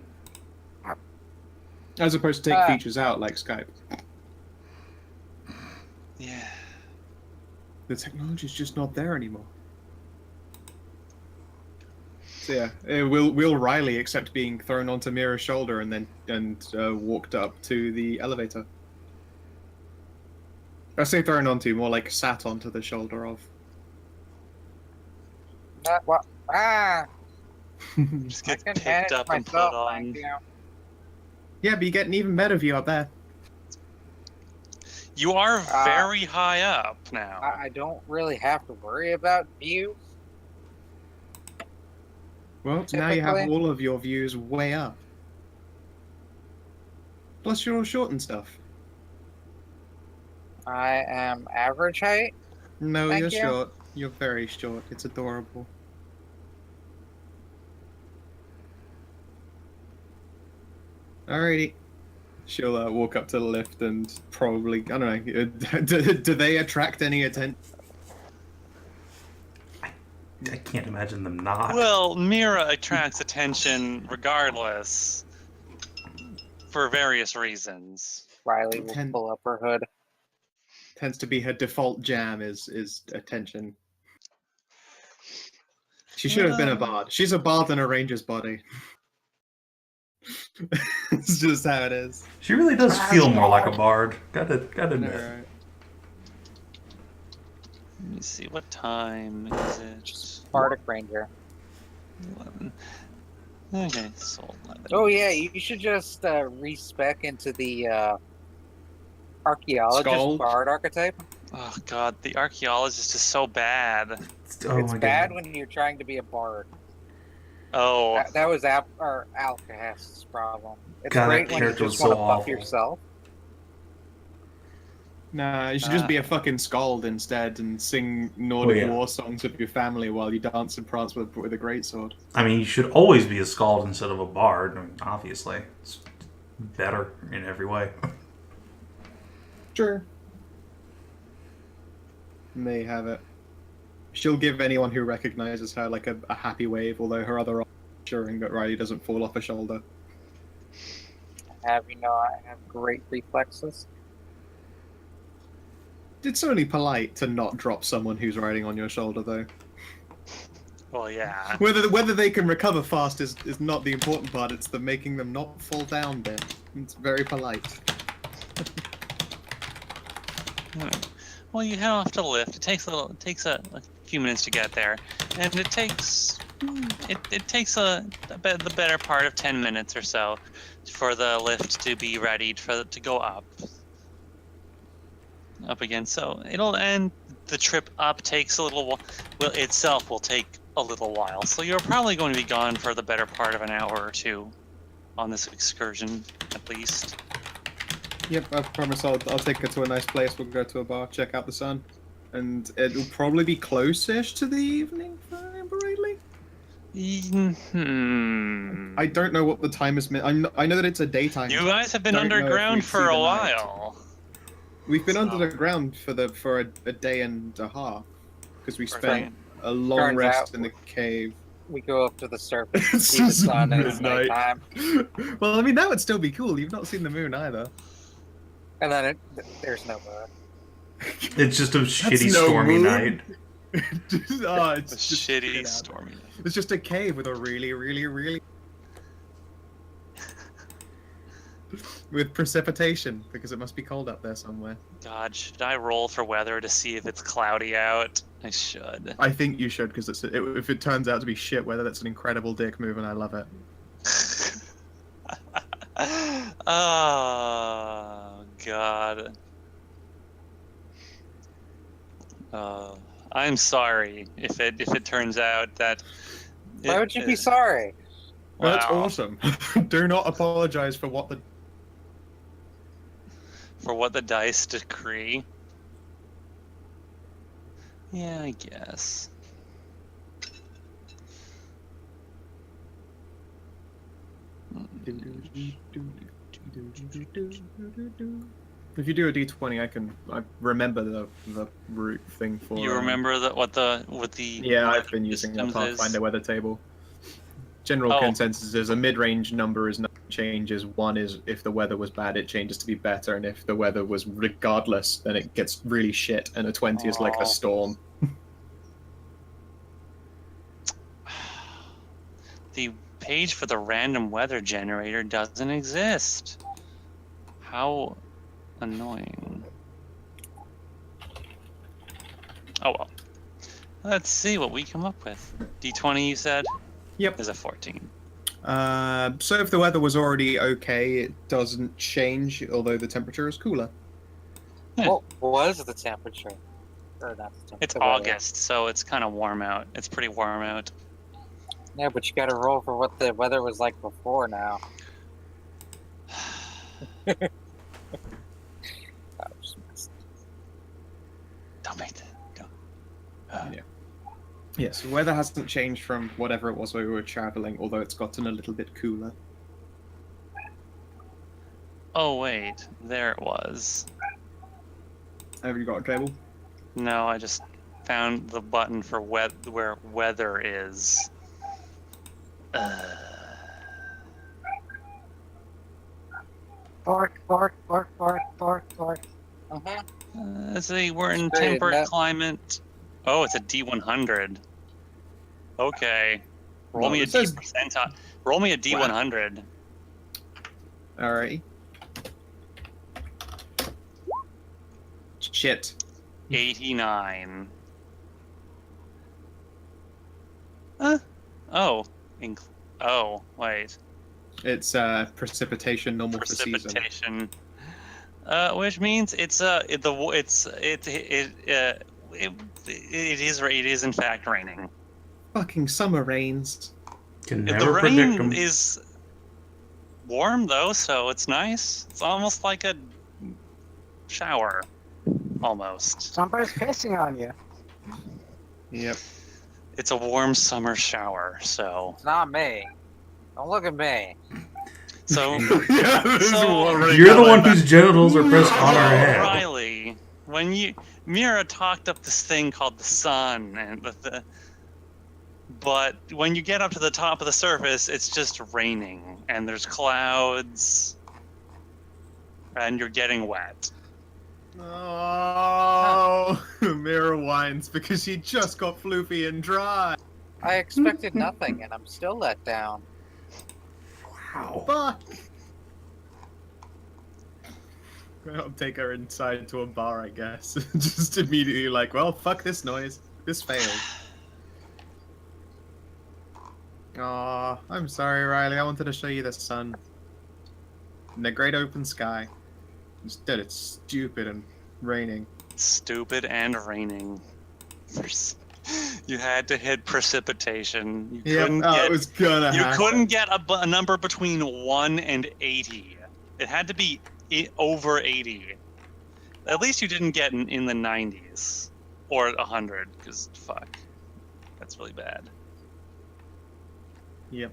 [SPEAKER 2] As opposed to take features out like Skype.
[SPEAKER 1] Yeah.
[SPEAKER 2] The technology's just not there anymore. So yeah, will Riley accept being thrown onto Mierah's shoulder and then walked up to the elevator? I say thrown onto, more like sat onto the shoulder of.
[SPEAKER 4] What? Ah!
[SPEAKER 1] Just
[SPEAKER 4] I
[SPEAKER 1] get
[SPEAKER 4] can
[SPEAKER 1] picked
[SPEAKER 4] manage
[SPEAKER 1] up and put
[SPEAKER 4] myself,
[SPEAKER 1] on.
[SPEAKER 4] thank you.
[SPEAKER 2] Yeah, but you get an even better view up there.
[SPEAKER 1] You are very high up now.
[SPEAKER 4] I don't really have to worry about views.
[SPEAKER 2] Well, now you have
[SPEAKER 4] Typically.
[SPEAKER 2] all of your views way up. Plus you're all short and stuff.
[SPEAKER 4] I am average height.
[SPEAKER 2] No,
[SPEAKER 4] Thank
[SPEAKER 2] you're
[SPEAKER 4] you.
[SPEAKER 2] short. You're very short. It's adorable. Alrighty. She'll walk up to the lift and probably, I don't know, do they attract any attention?
[SPEAKER 5] I can't imagine them not.
[SPEAKER 1] Well, Mierah attracts attention regardless for various reasons.
[SPEAKER 4] Riley will pull up her hood.
[SPEAKER 2] Tends to be her default jam is attention. She should have been a bard. She's a bard in a ranger's body. It's just how it is.
[SPEAKER 5] She really does feel more like a bard. Gotta admit.
[SPEAKER 2] Alright.
[SPEAKER 1] Let me see, what time is it?
[SPEAKER 4] Just Bardic Ranger.
[SPEAKER 1] 11. Okay, so 11.
[SPEAKER 4] Oh yeah, you should just respec into the archaeologist
[SPEAKER 2] Scald?
[SPEAKER 4] bard archetype.
[SPEAKER 1] Oh god, the archaeologist is so bad.
[SPEAKER 5] Oh
[SPEAKER 4] It's
[SPEAKER 5] my
[SPEAKER 4] bad
[SPEAKER 5] God.
[SPEAKER 4] when you're trying to be a bard.
[SPEAKER 1] Oh,
[SPEAKER 4] That was Alcahast's problem. It's
[SPEAKER 5] God,
[SPEAKER 4] great
[SPEAKER 5] that
[SPEAKER 4] when you
[SPEAKER 5] character was
[SPEAKER 4] just want
[SPEAKER 5] so
[SPEAKER 4] to buff
[SPEAKER 5] awful.
[SPEAKER 4] yourself.
[SPEAKER 2] Nah, you should just be a fucking skald instead and sing Nordic war songs with your family while you dance and prance with a greatsword.
[SPEAKER 5] I mean, you should always be a skald instead of a bard. I mean, obviously, it's better in every way.
[SPEAKER 2] Sure. May have it. She'll give anyone who recognizes her like a happy wave, although her other arm is ensuring that Riley doesn't fall off her shoulder.
[SPEAKER 4] I have great reflexes.
[SPEAKER 2] It's only polite to not drop someone who's riding on your shoulder, though.
[SPEAKER 1] well, yeah.
[SPEAKER 2] Whether they can recover fast is not the important part. It's the making them not fall down bit. It's very polite.
[SPEAKER 1] Well, you head off to the lift. It takes a few minutes to get there, and it takes the better part of 10 minutes or so for the lift to be ready to go up again. So it'll end. The trip up takes a little. Will take a little while. So you're probably going to be gone for the better part of an hour or two on this excursion, at least.
[SPEAKER 2] Yep, I promise I'll take her to a nice place. We'll go to a bar, check out the sun, and it'll probably be close-ish to the evening, if I remember rightly. I don't know what the time is. I know that it's a daytime.
[SPEAKER 1] You guys have been
[SPEAKER 2] Don't know if
[SPEAKER 1] underground
[SPEAKER 2] we'd
[SPEAKER 1] for
[SPEAKER 2] see
[SPEAKER 1] a
[SPEAKER 2] the night.
[SPEAKER 1] while.
[SPEAKER 2] We've been
[SPEAKER 1] So-
[SPEAKER 2] under the ground for a day and a half because we spent
[SPEAKER 1] Right.
[SPEAKER 2] a long
[SPEAKER 4] Turns
[SPEAKER 2] rest
[SPEAKER 4] out-
[SPEAKER 2] in the cave.
[SPEAKER 4] We go up to the surface,
[SPEAKER 2] It's
[SPEAKER 4] see the
[SPEAKER 2] just
[SPEAKER 4] sun, and it's
[SPEAKER 2] midnight.
[SPEAKER 4] nighttime.
[SPEAKER 2] Well, I mean that would still be cool. You've not seen the moon either.
[SPEAKER 4] And then there's no moon.
[SPEAKER 5] It's just a shitty
[SPEAKER 2] no
[SPEAKER 5] stormy
[SPEAKER 2] moon.
[SPEAKER 5] night.
[SPEAKER 2] Oh,
[SPEAKER 1] A
[SPEAKER 2] it's just
[SPEAKER 1] shitty
[SPEAKER 2] get out.
[SPEAKER 1] stormy.
[SPEAKER 2] It's just a cave with a really with precipitation because it must be cold up there somewhere.
[SPEAKER 1] God, should I roll for weather to see if it's cloudy out? I should.
[SPEAKER 2] I think you should because if it turns out to be shit weather, that's an incredible dick move and I love it.
[SPEAKER 1] Oh God. I'm sorry if it turns out that.
[SPEAKER 4] Why would you be sorry?
[SPEAKER 2] That's
[SPEAKER 1] Wow.
[SPEAKER 2] awesome. Do not apologize for what the
[SPEAKER 1] dice decree? Yeah, I guess.
[SPEAKER 2] If you do a d20, I remember the root thing for.
[SPEAKER 1] You remember what the
[SPEAKER 2] Yeah, I've been using the
[SPEAKER 1] systems is?
[SPEAKER 2] Pathfinder weather table. General
[SPEAKER 1] Oh.
[SPEAKER 2] consensus is a mid-range number is nothing changes. One is if the weather was bad, it changes to be better, and if the weather was regardless, then it gets really shit. And a 20 is like
[SPEAKER 1] Oh.
[SPEAKER 2] a storm.
[SPEAKER 1] The page for the random weather generator doesn't exist. How annoying. Oh well. Let's see what we come up with. D20 you said?
[SPEAKER 2] Yep.
[SPEAKER 1] Is a 14.
[SPEAKER 2] So if the weather was already okay, it doesn't change, although the temperature is cooler.
[SPEAKER 1] Yeah.
[SPEAKER 4] What was the temperature? Or not the temperature.
[SPEAKER 1] It's
[SPEAKER 4] the weather.
[SPEAKER 1] August, so it's kind of warm out. It's pretty warm out.
[SPEAKER 4] Yeah, but you gotta roll for what the weather was like before now. That was messed.
[SPEAKER 1] Don't make that. Don't.
[SPEAKER 2] Yeah. Yes, weather hasn't changed from whatever it was when we were traveling, although it's gotten a little bit cooler.
[SPEAKER 1] Oh wait, there it was.
[SPEAKER 2] Have you got a table?
[SPEAKER 1] No, I just found the button for where weather is.
[SPEAKER 3] Pork.
[SPEAKER 1] See, we're in
[SPEAKER 4] Straight
[SPEAKER 1] temperate
[SPEAKER 4] up.
[SPEAKER 1] climate. Oh, it's a D100. Okay. Roll
[SPEAKER 2] No,
[SPEAKER 1] me a
[SPEAKER 2] it says-
[SPEAKER 1] D percentile. Roll me a D100.
[SPEAKER 2] Alrighty. Shit.
[SPEAKER 1] 89. Oh. Oh, wait.
[SPEAKER 2] It's precipitation normal for season.
[SPEAKER 1] Precipitation. Which means it is in fact raining.
[SPEAKER 2] Fucking summer rains.
[SPEAKER 5] Can
[SPEAKER 1] The
[SPEAKER 5] never predict
[SPEAKER 1] rain
[SPEAKER 5] them.
[SPEAKER 1] is warm though, so it's nice. It's almost like a shower, almost.
[SPEAKER 3] Somebody's pissing on you.
[SPEAKER 2] Yep.
[SPEAKER 1] It's a warm summer shower, so
[SPEAKER 4] It's not me. Don't look at me.
[SPEAKER 1] so.
[SPEAKER 2] Yeah, this is
[SPEAKER 1] So-
[SPEAKER 2] what we're
[SPEAKER 5] You're the
[SPEAKER 2] going
[SPEAKER 5] one
[SPEAKER 2] back.
[SPEAKER 5] whose genitals are pressed on our head.
[SPEAKER 1] Riley, when Mierah talked up this thing called the sun, but when you get up to the top of the surface, it's just raining, and there's clouds, and you're getting wet.
[SPEAKER 2] Oh, Mierah whines because she just got floofy and dry.
[SPEAKER 4] I expected nothing, and I'm still let down.
[SPEAKER 5] Wow.
[SPEAKER 2] Fuck. I'll take her inside to a bar, I guess. Just immediately like, well, fuck this noise. This failed. Aw, I'm sorry, Riley. I wanted to show you the sun. In the great open sky. Instead, it's stupid and raining.
[SPEAKER 1] Stupid and raining. You had to hit precipitation. You couldn't
[SPEAKER 2] Yeah,
[SPEAKER 1] get.
[SPEAKER 2] it was gonna
[SPEAKER 1] You
[SPEAKER 2] happen.
[SPEAKER 1] couldn't get a number between 1 and 80. It had to be over 80. At least you didn't get in the 90s. Or 100, because fuck. That's really bad.
[SPEAKER 2] Yep.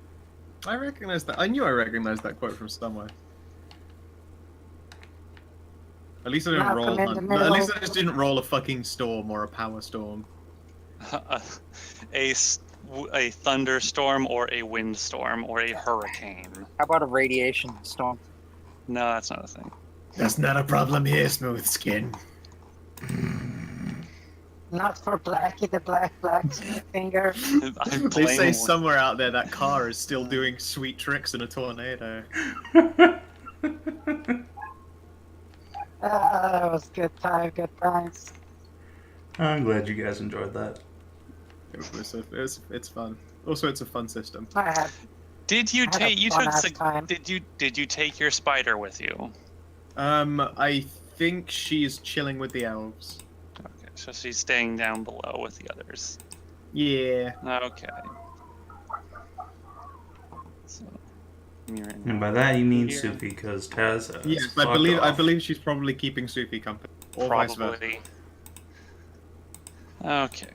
[SPEAKER 2] I recognize that. I knew I recognized that quote from somewhere. At least I didn't
[SPEAKER 3] Malcolm
[SPEAKER 2] roll.
[SPEAKER 3] in the
[SPEAKER 2] At
[SPEAKER 3] middle.
[SPEAKER 2] least I just didn't roll a fucking storm or a power storm.
[SPEAKER 1] a thunderstorm or a windstorm or a hurricane.
[SPEAKER 4] How about a radiation storm?
[SPEAKER 1] No, that's not a thing.
[SPEAKER 2] That's not a problem here, Smooth Skin.
[SPEAKER 3] Not for Blackie the blacksmith finger.
[SPEAKER 1] I'm
[SPEAKER 2] They say
[SPEAKER 1] blaming-
[SPEAKER 2] somewhere out there that car is still doing sweet tricks in a tornado.
[SPEAKER 3] That was good times.
[SPEAKER 5] I'm glad you guys enjoyed that.
[SPEAKER 2] It's fun. Also, it's a fun system.
[SPEAKER 3] I had
[SPEAKER 1] Did you
[SPEAKER 3] I had a
[SPEAKER 1] take? You
[SPEAKER 3] fun
[SPEAKER 1] took.
[SPEAKER 3] ass time.
[SPEAKER 1] Did you take your spider with you?
[SPEAKER 2] I think she's chilling with the elves.
[SPEAKER 1] Okay, so she's staying down below with the others.
[SPEAKER 2] Yeah.
[SPEAKER 1] Okay. So, Mierah
[SPEAKER 5] And by that you mean
[SPEAKER 1] Here.
[SPEAKER 5] Sophie, because Taz.
[SPEAKER 2] Yes,
[SPEAKER 5] fucked
[SPEAKER 2] I
[SPEAKER 5] off.
[SPEAKER 2] believe she's probably keeping Sophie company, or vice versa.
[SPEAKER 1] probably. Okay.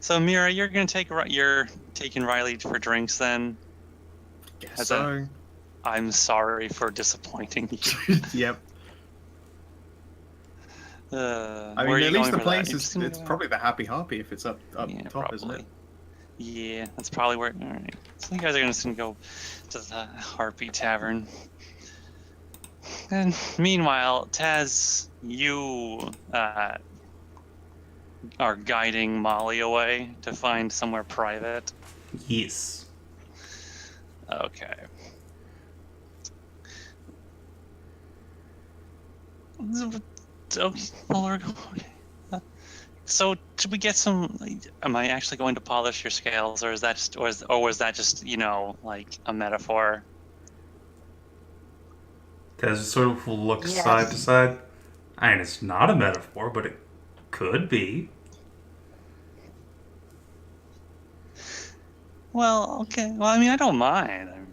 [SPEAKER 1] So Mierah, you're gonna you're taking Riley for drinks then.
[SPEAKER 2] Guess
[SPEAKER 1] Has
[SPEAKER 2] so.
[SPEAKER 1] I'm sorry for disappointing you.
[SPEAKER 2] Yep. I
[SPEAKER 1] Where are
[SPEAKER 2] mean,
[SPEAKER 1] you
[SPEAKER 2] at least
[SPEAKER 1] going
[SPEAKER 2] the
[SPEAKER 1] for that?
[SPEAKER 2] place
[SPEAKER 1] You
[SPEAKER 2] is
[SPEAKER 1] just gonna
[SPEAKER 2] it's
[SPEAKER 1] go-
[SPEAKER 2] probably the Happy Harpy if it's up
[SPEAKER 1] yeah,
[SPEAKER 2] top,
[SPEAKER 1] probably.
[SPEAKER 2] isn't it?
[SPEAKER 1] Yeah, that's probably where. All right. So you guys are just gonna go to the Harpy Tavern. And meanwhile, Taz, you are guiding Molly away to find somewhere private.
[SPEAKER 5] Yes.
[SPEAKER 1] Okay. Okay. So should we get some? Am I actually going to polish your scales, or is that just, or was that just like a metaphor?
[SPEAKER 5] Taz sort of looks
[SPEAKER 3] Yes.
[SPEAKER 5] side to side. I mean, it's not a metaphor, but it could be.
[SPEAKER 1] Well, okay. Well, I mean, I don't mind. I mean,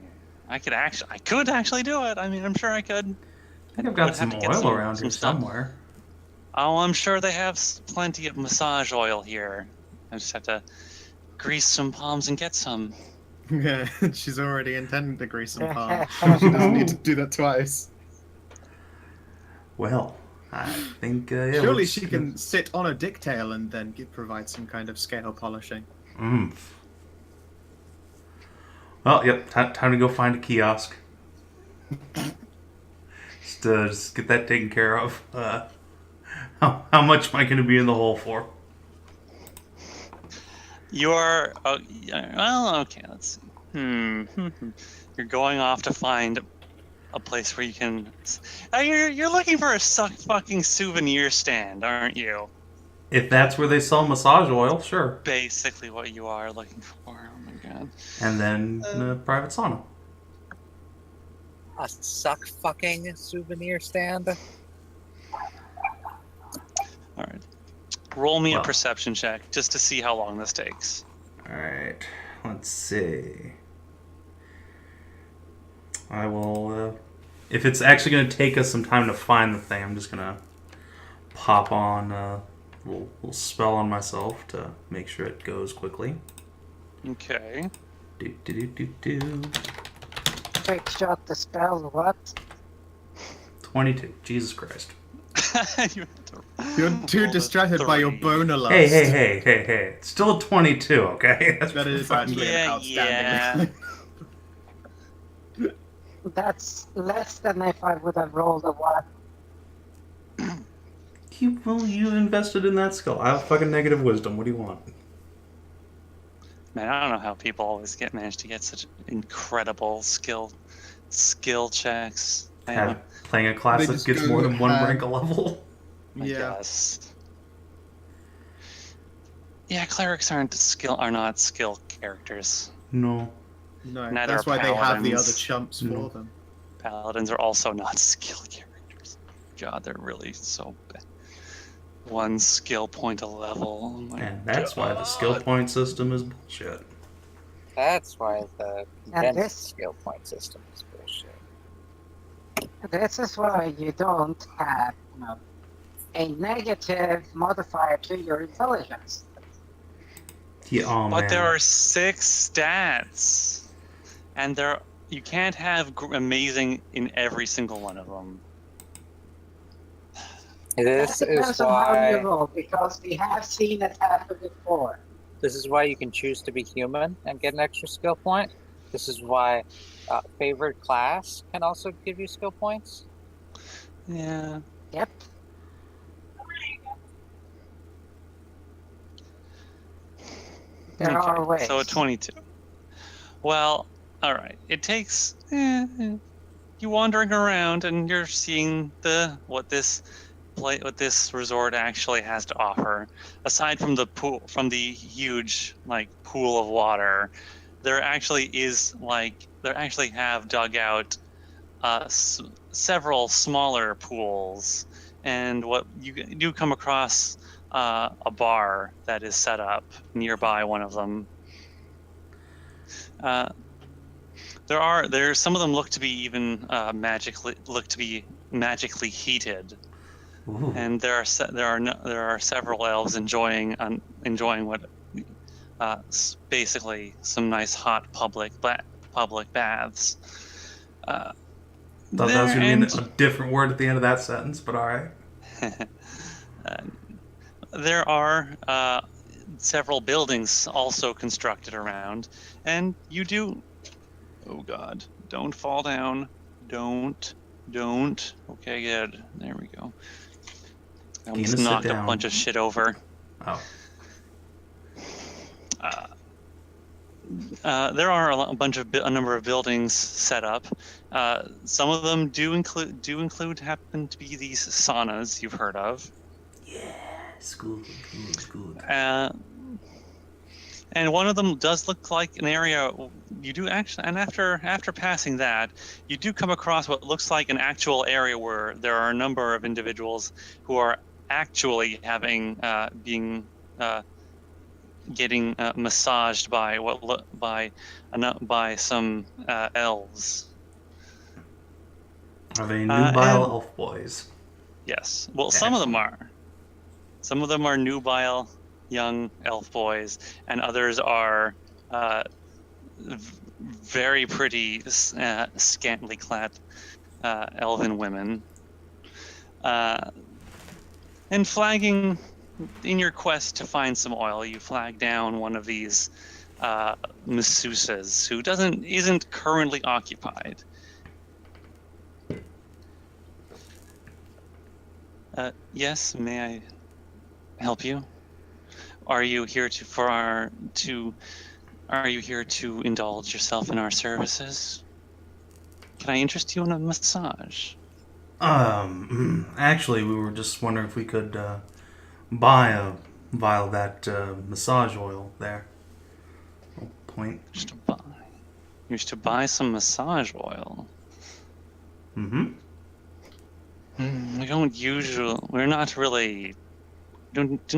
[SPEAKER 1] I could actually do it. I mean, I'm sure I could.
[SPEAKER 5] I think I've
[SPEAKER 1] Would
[SPEAKER 5] got
[SPEAKER 1] have
[SPEAKER 5] some
[SPEAKER 1] to get
[SPEAKER 5] oil
[SPEAKER 1] some-
[SPEAKER 5] around
[SPEAKER 1] some
[SPEAKER 5] here
[SPEAKER 1] stuff.
[SPEAKER 5] somewhere.
[SPEAKER 1] Oh, I'm sure they have plenty of massage oil here. I just have to grease some palms and get some.
[SPEAKER 2] Yeah, she's already intending to grease some palms. She doesn't need to do that twice.
[SPEAKER 5] Well, I think yeah.
[SPEAKER 2] Surely
[SPEAKER 5] let's-
[SPEAKER 2] she can sit on a dicktail and then provide some kind of scale polishing.
[SPEAKER 5] Well, yep. Time to go find a kiosk. Just get that taken care of. How much am I going to be in the hole for?
[SPEAKER 1] You're well, okay. Let's see. You're going off to find a place where you can. You're looking for a fucking souvenir stand, aren't you?
[SPEAKER 5] If that's where they sell massage oil, sure.
[SPEAKER 1] Basically, what you are looking for. Oh my god.
[SPEAKER 5] And then a private sauna.
[SPEAKER 4] A suck fucking souvenir stand.
[SPEAKER 1] All right. Roll me a perception check just to see how long this takes.
[SPEAKER 5] Alright, let's see. I will, if it's actually going to take us some time to find the thing, I'm just going to pop on a little spell on myself to make sure it goes quickly.
[SPEAKER 1] Okay.
[SPEAKER 5] Do.
[SPEAKER 3] Quick shot the spell, what?
[SPEAKER 5] 22. Jesus Christ.
[SPEAKER 2] You're too distracted by your boner lust.
[SPEAKER 5] Hey. It's still a 22, okay?
[SPEAKER 2] That is actually an outstanding.
[SPEAKER 3] That's less than if I would have rolled a 1.
[SPEAKER 5] You invested in that skill. I have fucking negative wisdom. What do you want?
[SPEAKER 1] Man, I don't know how people always manage to get such incredible skill checks.
[SPEAKER 5] Playing a class that gets more than one rank a level.
[SPEAKER 1] I guess. Yeah, clerics are not skill characters.
[SPEAKER 5] No.
[SPEAKER 2] No,
[SPEAKER 1] Neither
[SPEAKER 2] that's
[SPEAKER 1] are
[SPEAKER 2] why they have the
[SPEAKER 1] paladins.
[SPEAKER 2] other chumps for them.
[SPEAKER 1] Paladins are also not skill characters. God, they're really so bad. 1 skill point a level. Oh my
[SPEAKER 5] And that's why the skill point system is bullshit.
[SPEAKER 4] That's why the
[SPEAKER 3] And
[SPEAKER 4] condensed
[SPEAKER 3] this-
[SPEAKER 4] skill point system is bullshit.
[SPEAKER 3] This is why you don't have, a negative modifier to your intelligence.
[SPEAKER 5] Yeah, oh,
[SPEAKER 1] But
[SPEAKER 5] man.
[SPEAKER 1] there are 6 stats, and you can't have amazing in every single one of them.
[SPEAKER 4] This
[SPEAKER 3] That
[SPEAKER 4] is
[SPEAKER 3] depends on how you
[SPEAKER 4] why.
[SPEAKER 3] roll, because we have seen it happen before.
[SPEAKER 4] This is why you can choose to be human and get an extra skill point. This is why favorite class can also give you skill points.
[SPEAKER 1] Yeah.
[SPEAKER 3] Yep. There are ways.
[SPEAKER 1] So a 22. Well, all right. It takes you wandering around, and you're seeing what this resort actually has to offer. Aside from the pool, from the huge pool of water, there actually have dug out several smaller pools, and what you do come across a bar that is set up nearby one of them. Some of them look to be even magically heated.
[SPEAKER 5] Ooh.
[SPEAKER 1] And there are several elves enjoying what basically some nice hot public baths.
[SPEAKER 5] Thought that was going to be a different word at the end of that sentence, but alright.
[SPEAKER 1] There are several buildings also constructed around, and you do. Oh God! Don't fall down! Don't! Okay, good. There we go. I almost knocked a bunch of shit over.
[SPEAKER 5] Oh.
[SPEAKER 1] There are a number of buildings set up. Some of them happen to be these saunas you've heard of.
[SPEAKER 5] Yes, good.
[SPEAKER 1] And one of them does look like an area you do actually. And after passing that, you do come across what looks like an actual area where there are a number of individuals who are actually getting massaged by some elves.
[SPEAKER 5] Are they nubile elf boys?
[SPEAKER 1] Yes. Well, some of them are. Some of them are nubile young elf boys, and others are very pretty, scantily clad elven women. And flagging in your quest to find some oil, you flag down one of these masseuses who isn't currently occupied. Yes, may I help you? Are you here are you here to indulge yourself in our services? Can I interest you in a massage?
[SPEAKER 5] Actually, we were just wondering if we could buy a vial of that massage oil there. Point.
[SPEAKER 1] Just to buy. You to buy some massage oil.
[SPEAKER 5] Mm-hmm.
[SPEAKER 1] We do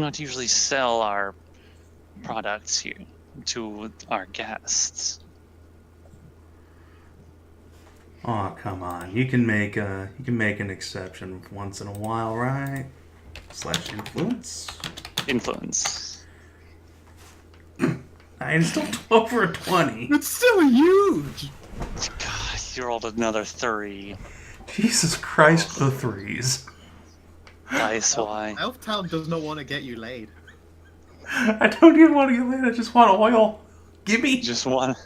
[SPEAKER 1] not usually sell our products here to our guests.
[SPEAKER 5] Oh, come on. You can make an exception once in a while, right? / influence.
[SPEAKER 1] Influence.
[SPEAKER 5] It's still 12 or a 20.
[SPEAKER 2] It's still huge!
[SPEAKER 1] God, you rolled another 3.
[SPEAKER 5] Jesus Christ, the threes.
[SPEAKER 1] Dice why?
[SPEAKER 2] Elftown does not want to get you laid.
[SPEAKER 5] I don't even want to get laid. I just want oil. Give me.
[SPEAKER 1] Just want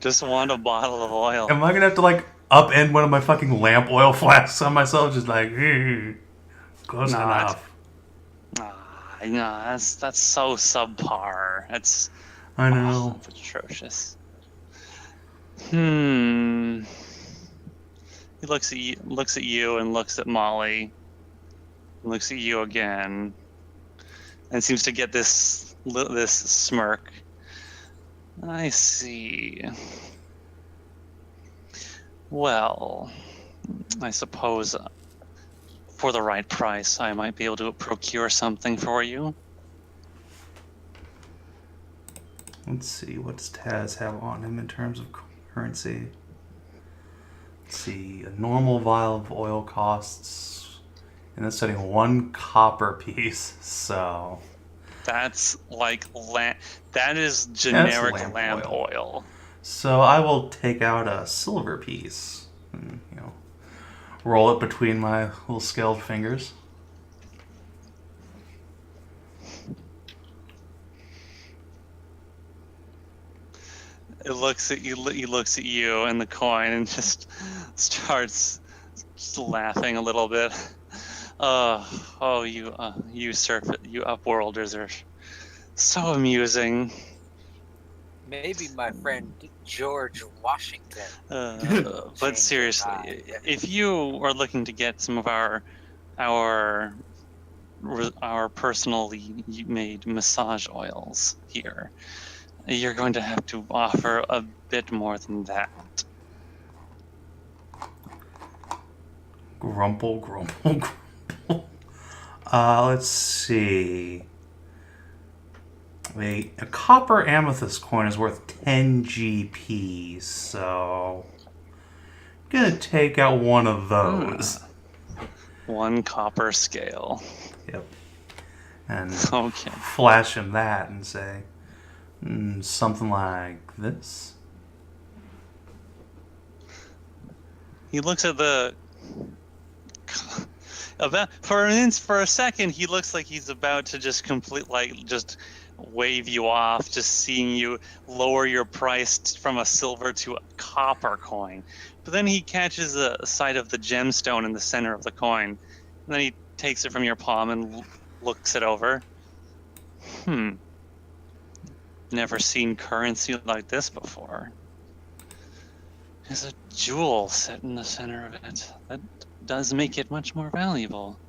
[SPEAKER 1] a bottle of oil.
[SPEAKER 5] Am I gonna have to like upend one of my fucking lamp oil flasks on myself? Just like, close enough.
[SPEAKER 1] No, that's so subpar.
[SPEAKER 5] I know.
[SPEAKER 1] That's atrocious. He looks at you and looks at Molly. Looks at you again, and seems to get this smirk. I see. Well, I suppose for the right price, I might be able to procure something for you.
[SPEAKER 5] Let's see, what does Taz have on him in terms of currency? Let's see, a normal vial of oil costs, in this setting, 1 copper piece, so...
[SPEAKER 1] That's like that is generic lamp oil.
[SPEAKER 5] So I will take out a silver piece and, roll it between my little scaled fingers.
[SPEAKER 1] It looks at you. He looks at you and the coin and just starts laughing a little bit. You upworlders are so amusing.
[SPEAKER 4] Maybe my friend George Washington.
[SPEAKER 1] But seriously, if you are looking to get some of our personally made massage oils here, you're going to have to offer a bit more than that.
[SPEAKER 5] Grumple, grumple, grumple. Let's see. A copper amethyst coin is worth 10 GP, so I'm gonna take out one of those.
[SPEAKER 1] 1 copper scale.
[SPEAKER 5] Yep. And
[SPEAKER 1] Okay.
[SPEAKER 5] flash him that and say, something like this.
[SPEAKER 1] He looks at the. For a second, he looks like he's about to just just wave you off, just seeing you lower your price from a silver to a copper coin. But then he catches a sight of the gemstone in the center of the coin, and then he takes it from your palm and looks it over. Never seen currency like this before. There's a jewel set in the center of it. That does make it much more valuable.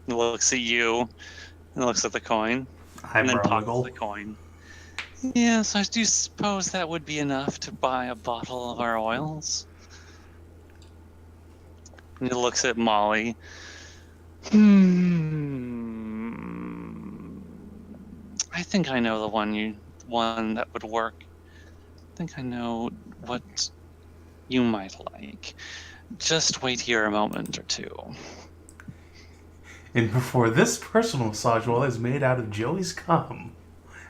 [SPEAKER 1] He looks at you and looks at the coin, and then pockets the coin. Yes, I do suppose that would be enough to buy a bottle of our oils. And he looks at Molly. I think I know the one that would work. I think I know what you might like. Just wait here a moment or two.
[SPEAKER 5] And before this personal massage oil is made out of Joey's cum.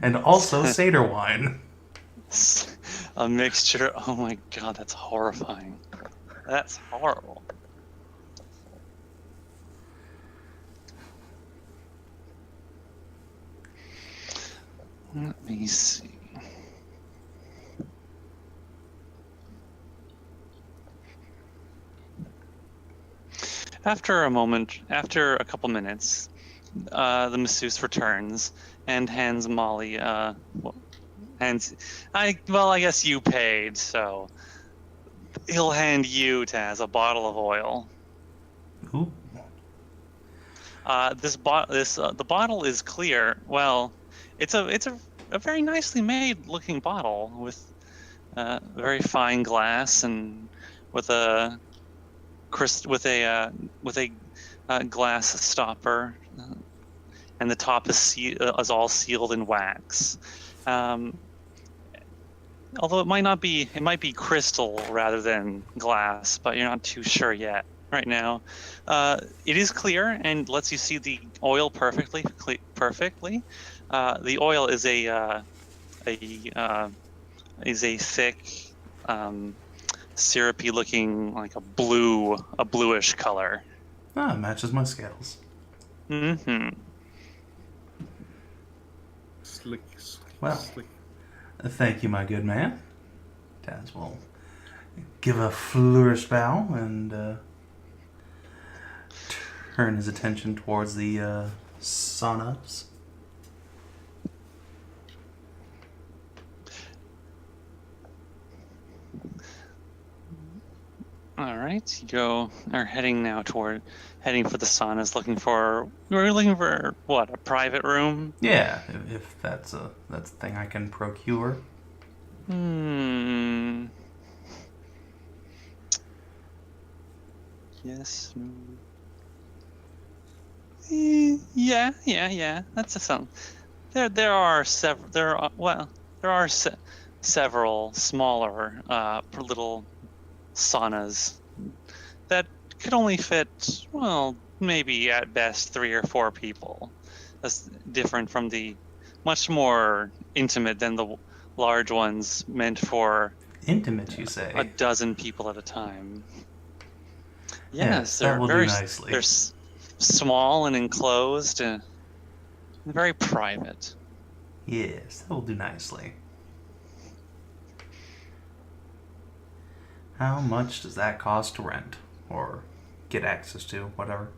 [SPEAKER 5] And also Seder wine.
[SPEAKER 1] A mixture. Oh my god, that's horrifying. That's horrible. Let me see. After a moment, after a couple minutes, the masseuse returns and hands Molly. I guess you paid, so he'll hand you, Taz, a bottle of oil.
[SPEAKER 5] Ooh.
[SPEAKER 1] The bottle is clear. Well, it's a very nicely made looking bottle with very fine glass and with a glass stopper, and the top is all sealed in wax. Although it might be crystal rather than glass, but you're not too sure yet. Right now, it is clear and lets you see the oil perfectly. The oil is a thick, syrupy-looking, like a bluish color.
[SPEAKER 5] Ah, it matches my scales.
[SPEAKER 1] Mm-hmm.
[SPEAKER 2] Slick.
[SPEAKER 5] Well.
[SPEAKER 2] Slick.
[SPEAKER 5] Thank you, my good man. Taz will give a flourish bow and turn his attention towards the saunas.
[SPEAKER 1] All right, you are heading for the saunas. We're looking for what, a private room?
[SPEAKER 5] Yeah, if that's a thing I can procure.
[SPEAKER 1] Yes. Yeah. That's a something. There are several smaller little saunas that could only fit, well, maybe at best 3 or 4 people. That's different from the much more intimate than the large ones meant for
[SPEAKER 5] Intimate, you say?
[SPEAKER 1] a dozen people at a time.
[SPEAKER 5] Yes,
[SPEAKER 1] they're
[SPEAKER 5] that will
[SPEAKER 1] very
[SPEAKER 5] do nicely.
[SPEAKER 1] They're small and enclosed and very private.
[SPEAKER 5] Yes, that will do nicely. How much does that cost to rent? Or get access to, whatever?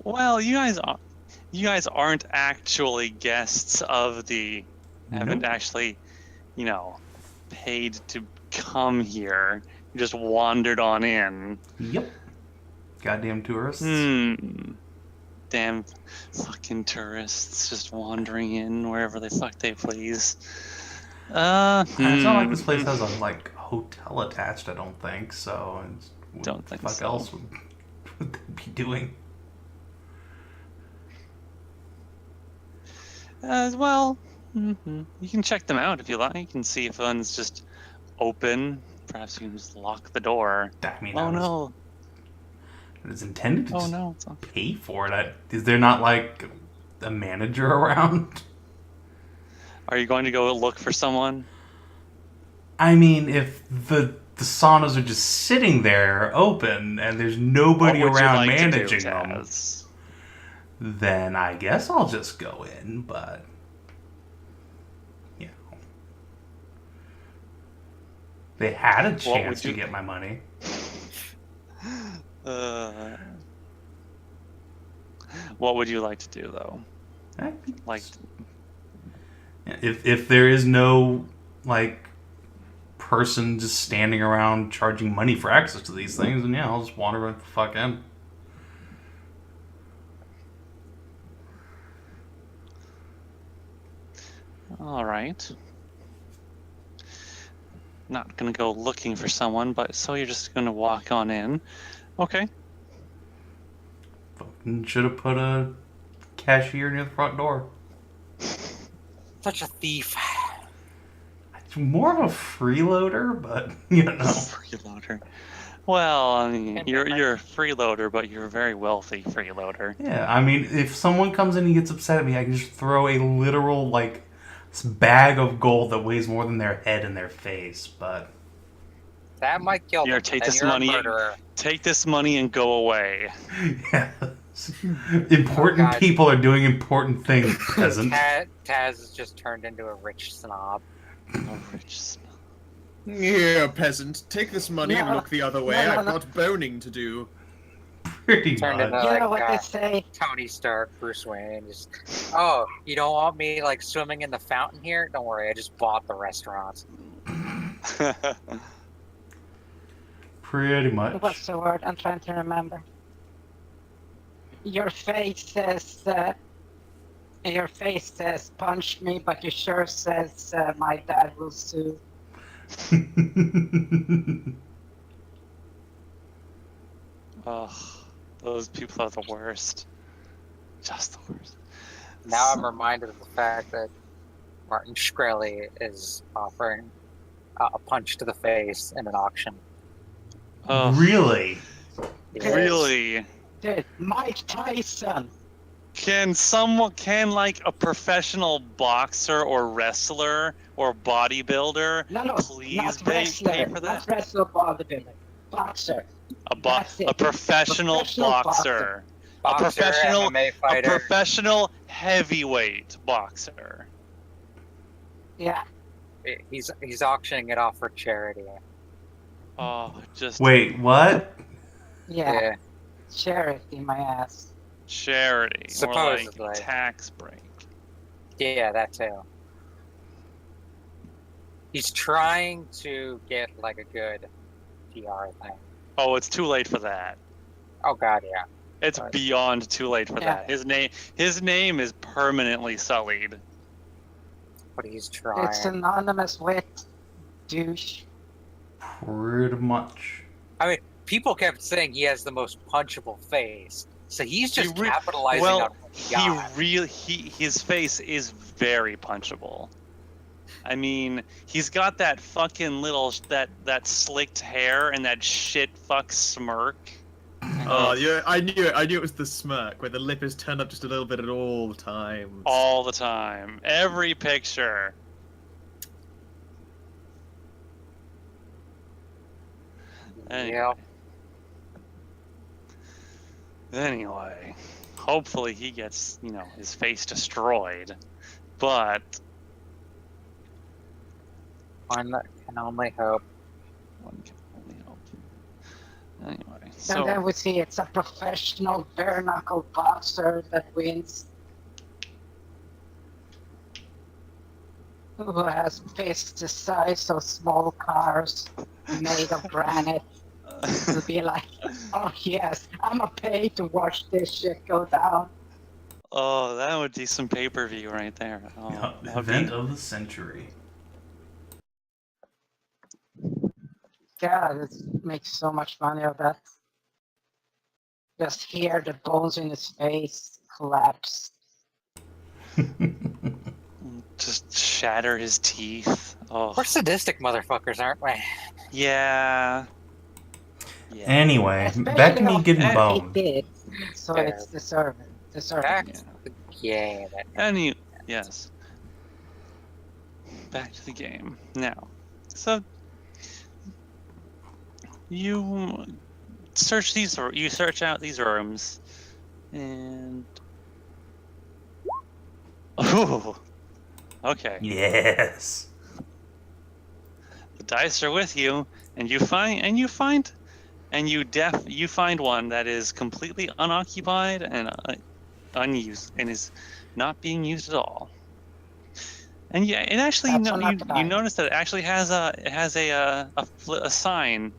[SPEAKER 1] Well, you guys aren't actually guests of the... Haven't actually, paid to come here. You just wandered on in.
[SPEAKER 5] Yep. Goddamn tourists.
[SPEAKER 1] Damn fucking tourists just wandering in wherever the fuck they please.
[SPEAKER 5] It's not like this place has a hotel attached, I don't think, so
[SPEAKER 1] Don't think
[SPEAKER 5] fuck
[SPEAKER 1] so.
[SPEAKER 5] else would they be doing?
[SPEAKER 1] Well, you can check them out if you like and see if one's just open. Perhaps you can just lock the door.
[SPEAKER 5] I mean,
[SPEAKER 1] No.
[SPEAKER 5] It's intended to just
[SPEAKER 1] No, it's not.
[SPEAKER 5] pay for it. Is there not a manager around?
[SPEAKER 1] Are you going to go look for someone?
[SPEAKER 5] I mean, if the saunas are just sitting there open and there's nobody
[SPEAKER 1] What would you
[SPEAKER 5] around
[SPEAKER 1] like to do,
[SPEAKER 5] managing them,
[SPEAKER 1] Taz?
[SPEAKER 5] then I guess I'll just go in, but they had a chance to get my money.
[SPEAKER 1] What would you like to do, though?
[SPEAKER 5] If there is no person just standing around charging money for access to these things, then I'll just wander the fuck in.
[SPEAKER 1] All right. Not gonna go looking for someone, but so you're just gonna walk on in. Okay.
[SPEAKER 5] Fucking should have put a cashier near the front door.
[SPEAKER 4] Such a thief.
[SPEAKER 5] It's more of a freeloader, but
[SPEAKER 1] Freeloader. Well, I mean, you're a freeloader, but you're a very wealthy freeloader.
[SPEAKER 5] Yeah, I mean, if someone comes in and gets upset at me, I can just throw a literal bag of gold that weighs more than their head in their face. But
[SPEAKER 4] That might kill them.
[SPEAKER 1] Take
[SPEAKER 4] then
[SPEAKER 1] this
[SPEAKER 4] you're a
[SPEAKER 1] money.
[SPEAKER 4] murderer.
[SPEAKER 1] Take this money and go away.
[SPEAKER 5] yes. Important people are doing important things, peasant.
[SPEAKER 4] Taz has just turned into a rich snob.
[SPEAKER 1] A rich snob.
[SPEAKER 2] Here, peasant, take this money and
[SPEAKER 3] No,
[SPEAKER 2] look the other way.
[SPEAKER 3] no,
[SPEAKER 2] I've
[SPEAKER 3] no.
[SPEAKER 2] got boning to do.
[SPEAKER 5] Pretty
[SPEAKER 4] Turned into
[SPEAKER 5] much.
[SPEAKER 3] You
[SPEAKER 4] like
[SPEAKER 3] know what they say?
[SPEAKER 4] Tony Stark, Bruce Wayne. Just, oh, you don't want me like swimming in the fountain here? Don't worry, I just bought the restaurant.
[SPEAKER 5] Pretty much.
[SPEAKER 3] What's the word? I'm trying to remember. Your face says punch me, but your shirt says my dad will sue.
[SPEAKER 1] Ugh, those people are the worst. Just the worst.
[SPEAKER 4] Now I'm reminded of the fact that Martin Shkreli is offering a punch to the face in an auction.
[SPEAKER 1] Oh,
[SPEAKER 5] Really?
[SPEAKER 4] Yes.
[SPEAKER 1] really?
[SPEAKER 3] Dude, Mike Tyson.
[SPEAKER 1] Can like a professional boxer or wrestler or bodybuilder
[SPEAKER 3] No,
[SPEAKER 1] please
[SPEAKER 3] not
[SPEAKER 1] pay
[SPEAKER 3] wrestler.
[SPEAKER 1] for that?
[SPEAKER 3] Not wrestler, bodybuilder. Boxer. That's it.
[SPEAKER 1] A professional
[SPEAKER 3] Professional
[SPEAKER 1] boxer.
[SPEAKER 4] Boxer, MMA
[SPEAKER 1] A
[SPEAKER 4] fighter.
[SPEAKER 1] professional heavyweight boxer.
[SPEAKER 3] Yeah.
[SPEAKER 4] He's auctioning it off for charity.
[SPEAKER 1] Oh, just
[SPEAKER 5] Wait, what?
[SPEAKER 3] Yeah. Charity, my ass.
[SPEAKER 1] charity. Or
[SPEAKER 4] Supposedly.
[SPEAKER 1] like tax break.
[SPEAKER 4] Yeah, that too. He's trying to get like a good PR thing.
[SPEAKER 1] Oh, it's too late for that.
[SPEAKER 4] Oh god, yeah.
[SPEAKER 1] It's
[SPEAKER 4] Right.
[SPEAKER 1] beyond too late for
[SPEAKER 3] Yeah.
[SPEAKER 1] that. His name is permanently sullied.
[SPEAKER 4] But he's trying.
[SPEAKER 3] It's synonymous with douche.
[SPEAKER 5] Pretty much.
[SPEAKER 4] I mean, people kept saying he has the most punchable face, so he's just
[SPEAKER 1] He re-
[SPEAKER 4] capitalizing on
[SPEAKER 1] Well,
[SPEAKER 4] what he got.
[SPEAKER 1] his face is very punchable. I mean, he's got that fucking little that slicked hair and that shit fuck smirk.
[SPEAKER 2] Oh, yeah, I knew it. I knew it was the smirk where the lip is turned up just a little bit at all times.
[SPEAKER 1] All the time, every picture.
[SPEAKER 4] Yeah.
[SPEAKER 1] Anyway, hopefully he gets, his face destroyed. But
[SPEAKER 4] One can only hope.
[SPEAKER 1] one can only hope. Anyway,
[SPEAKER 3] And
[SPEAKER 1] so
[SPEAKER 3] then we see it's a professional bare knuckle boxer that wins. Who has fists the size of small cars made of granite. To be like, oh yes, I'ma pay to watch this shit go down.
[SPEAKER 1] oh, that would be some pay-per-view right there. Oh,
[SPEAKER 5] Yeah,
[SPEAKER 1] that would
[SPEAKER 5] event
[SPEAKER 1] be-
[SPEAKER 5] of the century.
[SPEAKER 3] God, it makes so much money of that. Just hear the bones in his face collapse.
[SPEAKER 1] just shatter his teeth. Oh,
[SPEAKER 4] We're sadistic motherfuckers, aren't we?
[SPEAKER 1] yeah. Yeah.
[SPEAKER 5] Anyway,
[SPEAKER 3] Especially
[SPEAKER 5] back to me
[SPEAKER 3] after
[SPEAKER 5] getting
[SPEAKER 3] he
[SPEAKER 5] boned.
[SPEAKER 3] did, so
[SPEAKER 4] Yeah.
[SPEAKER 3] it's deserving.
[SPEAKER 4] Back
[SPEAKER 1] Yeah.
[SPEAKER 4] to the game.
[SPEAKER 1] Yes. Back to the game now. So you search out these rooms, and oh, okay.
[SPEAKER 5] Yes.
[SPEAKER 1] The dice are with you, and you find one that is completely unoccupied and unused and is not being used at all. And yeah, it actually
[SPEAKER 3] That's
[SPEAKER 1] you
[SPEAKER 3] unoccupied.
[SPEAKER 1] notice that it actually has a sign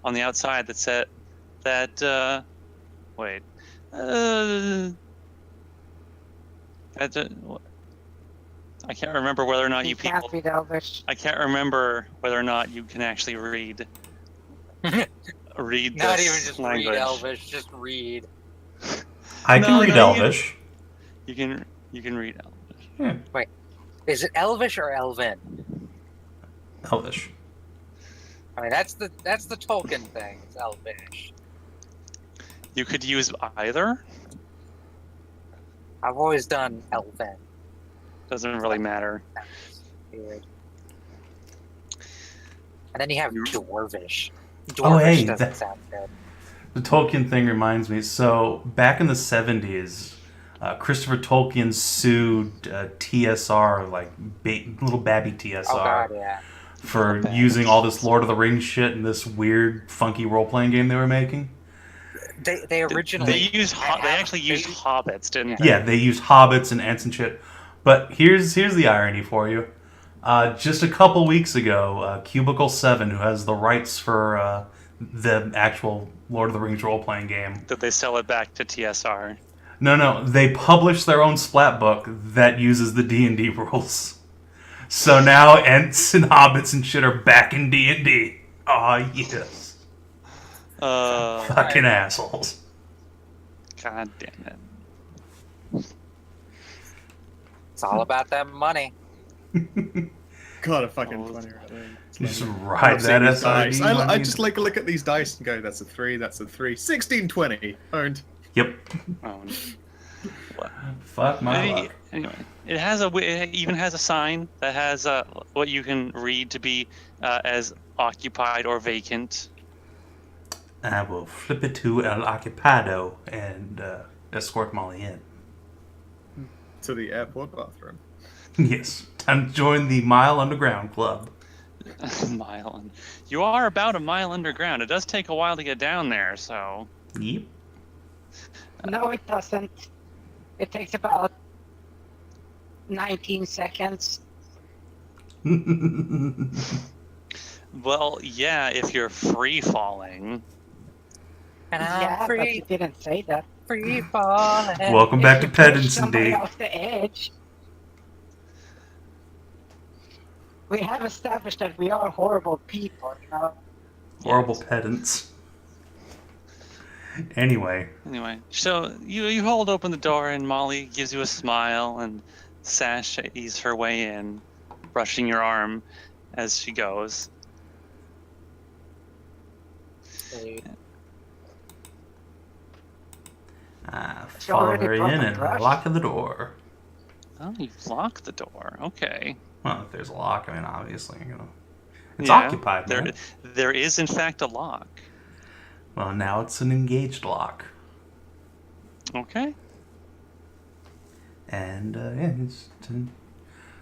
[SPEAKER 1] on the outside that said that wait I can't remember whether or not
[SPEAKER 3] He
[SPEAKER 1] you
[SPEAKER 3] can't
[SPEAKER 1] people.
[SPEAKER 3] read Elvish.
[SPEAKER 1] I can't remember whether or not you can actually read
[SPEAKER 4] Not
[SPEAKER 1] this
[SPEAKER 4] even just
[SPEAKER 1] language.
[SPEAKER 4] read Elvish, just read.
[SPEAKER 5] I can
[SPEAKER 1] No,
[SPEAKER 5] read
[SPEAKER 1] no, you-
[SPEAKER 5] Elvish.
[SPEAKER 1] You can read Elvish.
[SPEAKER 5] Yeah,
[SPEAKER 4] Is it Elvish or Elven?
[SPEAKER 5] Elvish.
[SPEAKER 4] I mean, that's the Tolkien thing. It's Elvish.
[SPEAKER 1] You could use either.
[SPEAKER 4] I've always done Elven.
[SPEAKER 1] Doesn't really matter.
[SPEAKER 4] Weird. And then you have Dwarvish. Dwarvish
[SPEAKER 5] Oh, hey,
[SPEAKER 4] doesn't
[SPEAKER 5] that-
[SPEAKER 4] sound good.
[SPEAKER 5] The Tolkien thing reminds me. So back in the 70s, Christopher Tolkien sued TSR, like little babby TSR,
[SPEAKER 4] Oh god, yeah.
[SPEAKER 5] for
[SPEAKER 1] Bad.
[SPEAKER 5] using all this Lord of the Rings shit in this weird, funky role-playing game they were making.
[SPEAKER 4] They originally
[SPEAKER 1] They actually used hobbits, didn't they?
[SPEAKER 5] Yeah, they used hobbits and ents and shit. But here's the irony for you. Just a couple weeks ago, Cubicle 7, who has the rights for the actual Lord of the Rings role-playing game.
[SPEAKER 1] Did they sell it back to TSR?
[SPEAKER 5] No, they published their own splat book that uses the D&D rules. So now Ents and Hobbits and shit are back in D&D. Aw, yes. Fucking assholes.
[SPEAKER 1] God damn it.
[SPEAKER 4] It's all about that money.
[SPEAKER 2] God, a fucking funny. Right?
[SPEAKER 5] Just ride that SRD.
[SPEAKER 2] I just like look at these dice and go, that's a 3, that's a 3. 16, 20. Owned.
[SPEAKER 5] Yep.
[SPEAKER 1] Oh,
[SPEAKER 5] Fuck my luck.
[SPEAKER 1] Anyway, it even has a sign that has what you can read to be as occupied or vacant.
[SPEAKER 5] I will flip it to El Occupado and escort Molly in.
[SPEAKER 2] To the airport bathroom.
[SPEAKER 5] Yes. Time to join the Mile Underground Club.
[SPEAKER 1] You are about a mile underground. It does take a while to get down there, so...
[SPEAKER 5] Yep.
[SPEAKER 3] No, it doesn't. It takes about 19 seconds.
[SPEAKER 1] Well, yeah, if you're free falling.
[SPEAKER 4] And I'm
[SPEAKER 3] Yeah, but you
[SPEAKER 4] free,
[SPEAKER 3] didn't say that.
[SPEAKER 4] free falling.
[SPEAKER 5] Welcome back to
[SPEAKER 3] If you push
[SPEAKER 5] Pedants and
[SPEAKER 3] somebody
[SPEAKER 5] D.
[SPEAKER 3] off the edge. We have established that we are horrible people, you know.
[SPEAKER 5] Horrible pedants. Anyway.
[SPEAKER 1] So you hold open the door and Molly gives you a smile and sashays her way in, brushing your arm as she goes.
[SPEAKER 5] Follow
[SPEAKER 3] already
[SPEAKER 5] her in
[SPEAKER 3] proper
[SPEAKER 5] and
[SPEAKER 3] brush.
[SPEAKER 5] lock the door.
[SPEAKER 1] Oh, you lock the door. Okay.
[SPEAKER 5] Well, if there's a lock, I mean, obviously, you know. It's
[SPEAKER 1] Yeah,
[SPEAKER 5] occupied, man.
[SPEAKER 1] There is, in fact, a lock.
[SPEAKER 5] Well, now it's an engaged lock.
[SPEAKER 1] Okay.
[SPEAKER 5] And, yeah, it's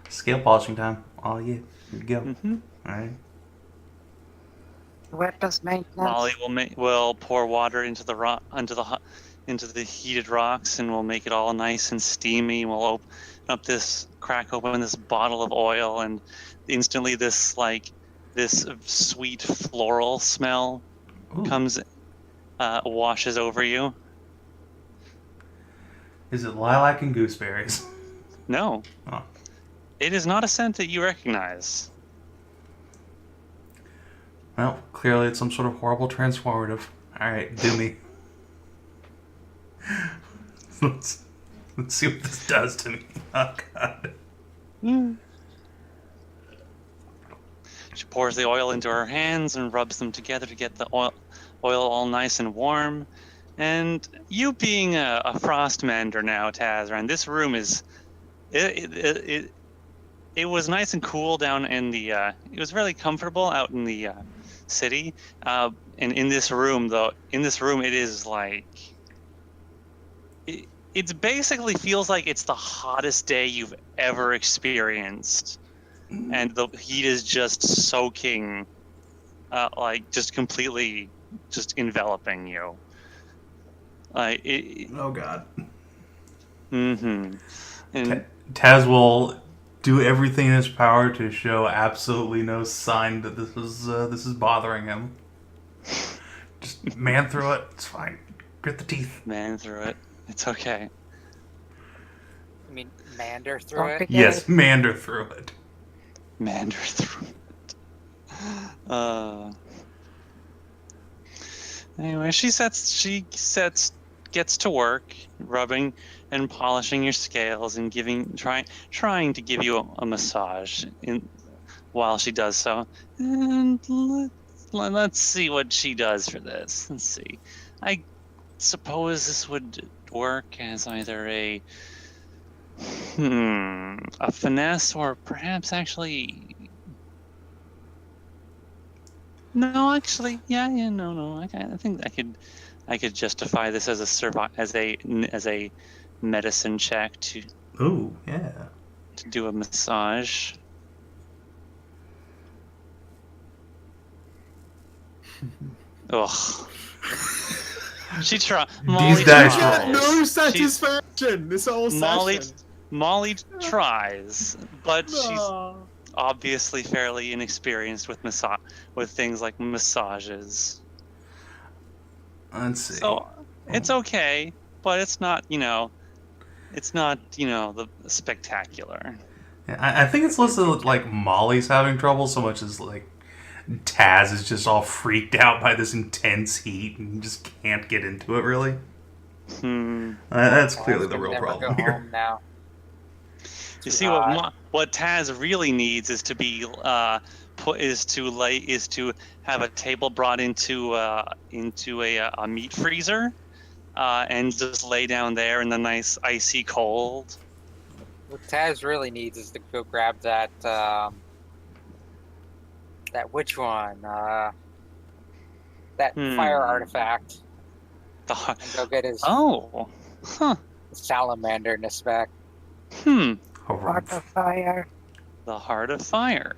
[SPEAKER 5] scale polishing time. Oh, yeah. Here we go.
[SPEAKER 1] Mm-hmm.
[SPEAKER 5] All right.
[SPEAKER 3] Weapons maintenance.
[SPEAKER 1] Molly will pour water into the into the heated rocks, and we'll make it all nice and steamy. We'll crack open this bottle of oil, and instantly this sweet floral smell
[SPEAKER 5] Ooh.
[SPEAKER 1] washes over you.
[SPEAKER 5] Is it lilac and gooseberries?
[SPEAKER 1] No.
[SPEAKER 5] Oh.
[SPEAKER 1] It is not a scent that you recognize.
[SPEAKER 5] Well, clearly it's some sort of horrible transformative. Alright, do me. Let's see what this does to me. Oh, God.
[SPEAKER 1] She pours the oil into her hands and rubs them together to get the oil all nice and warm. And you being a frostmender now, Tazran, this room is... It was nice and cool down in the... it was really comfortable out in the city. And in this room, it is like... It basically feels like it's the hottest day you've ever experienced. And the heat is just soaking, just completely just enveloping you.
[SPEAKER 5] Oh, God.
[SPEAKER 1] Mm-hmm. And
[SPEAKER 5] Taz will do everything in his power to show absolutely no sign that this is bothering him. Just man through it. It's fine. Grit the teeth.
[SPEAKER 1] man through it. It's okay.
[SPEAKER 4] I mean, mander through it.
[SPEAKER 5] Yes, mander through it.
[SPEAKER 1] Mander through it. Anyway, she gets to work, rubbing and polishing your scales and trying to give you a massage while she does so. And let's see what she does for this. Let's see. I suppose this would work as either a finesse or perhaps actually... No, actually, no. I think I could justify this as a medicine check to
[SPEAKER 5] Ooh, yeah.
[SPEAKER 1] do a massage. Ugh. She tried.
[SPEAKER 5] These dice
[SPEAKER 2] Get
[SPEAKER 5] rolls.
[SPEAKER 2] no satisfaction this whole session.
[SPEAKER 1] Molly tries, but she's
[SPEAKER 2] No.
[SPEAKER 1] obviously fairly inexperienced with things like massages.
[SPEAKER 5] Let's see.
[SPEAKER 1] So it's okay, but it's not, the spectacular.
[SPEAKER 5] I think it's less of like Molly's having trouble so much as like Taz is just all freaked out by this intense heat and just can't get into it really. That's clearly the real
[SPEAKER 4] never
[SPEAKER 5] problem
[SPEAKER 4] go
[SPEAKER 5] here.
[SPEAKER 4] home now.
[SPEAKER 1] You see, what Taz really needs is to be to have a table brought into a meat freezer, and just lay down there in the nice icy cold.
[SPEAKER 4] What Taz really needs is to go grab that which one? That fire artifact. And go get his salamander in his back.
[SPEAKER 3] Heart of fire.
[SPEAKER 1] The Heart of Fire.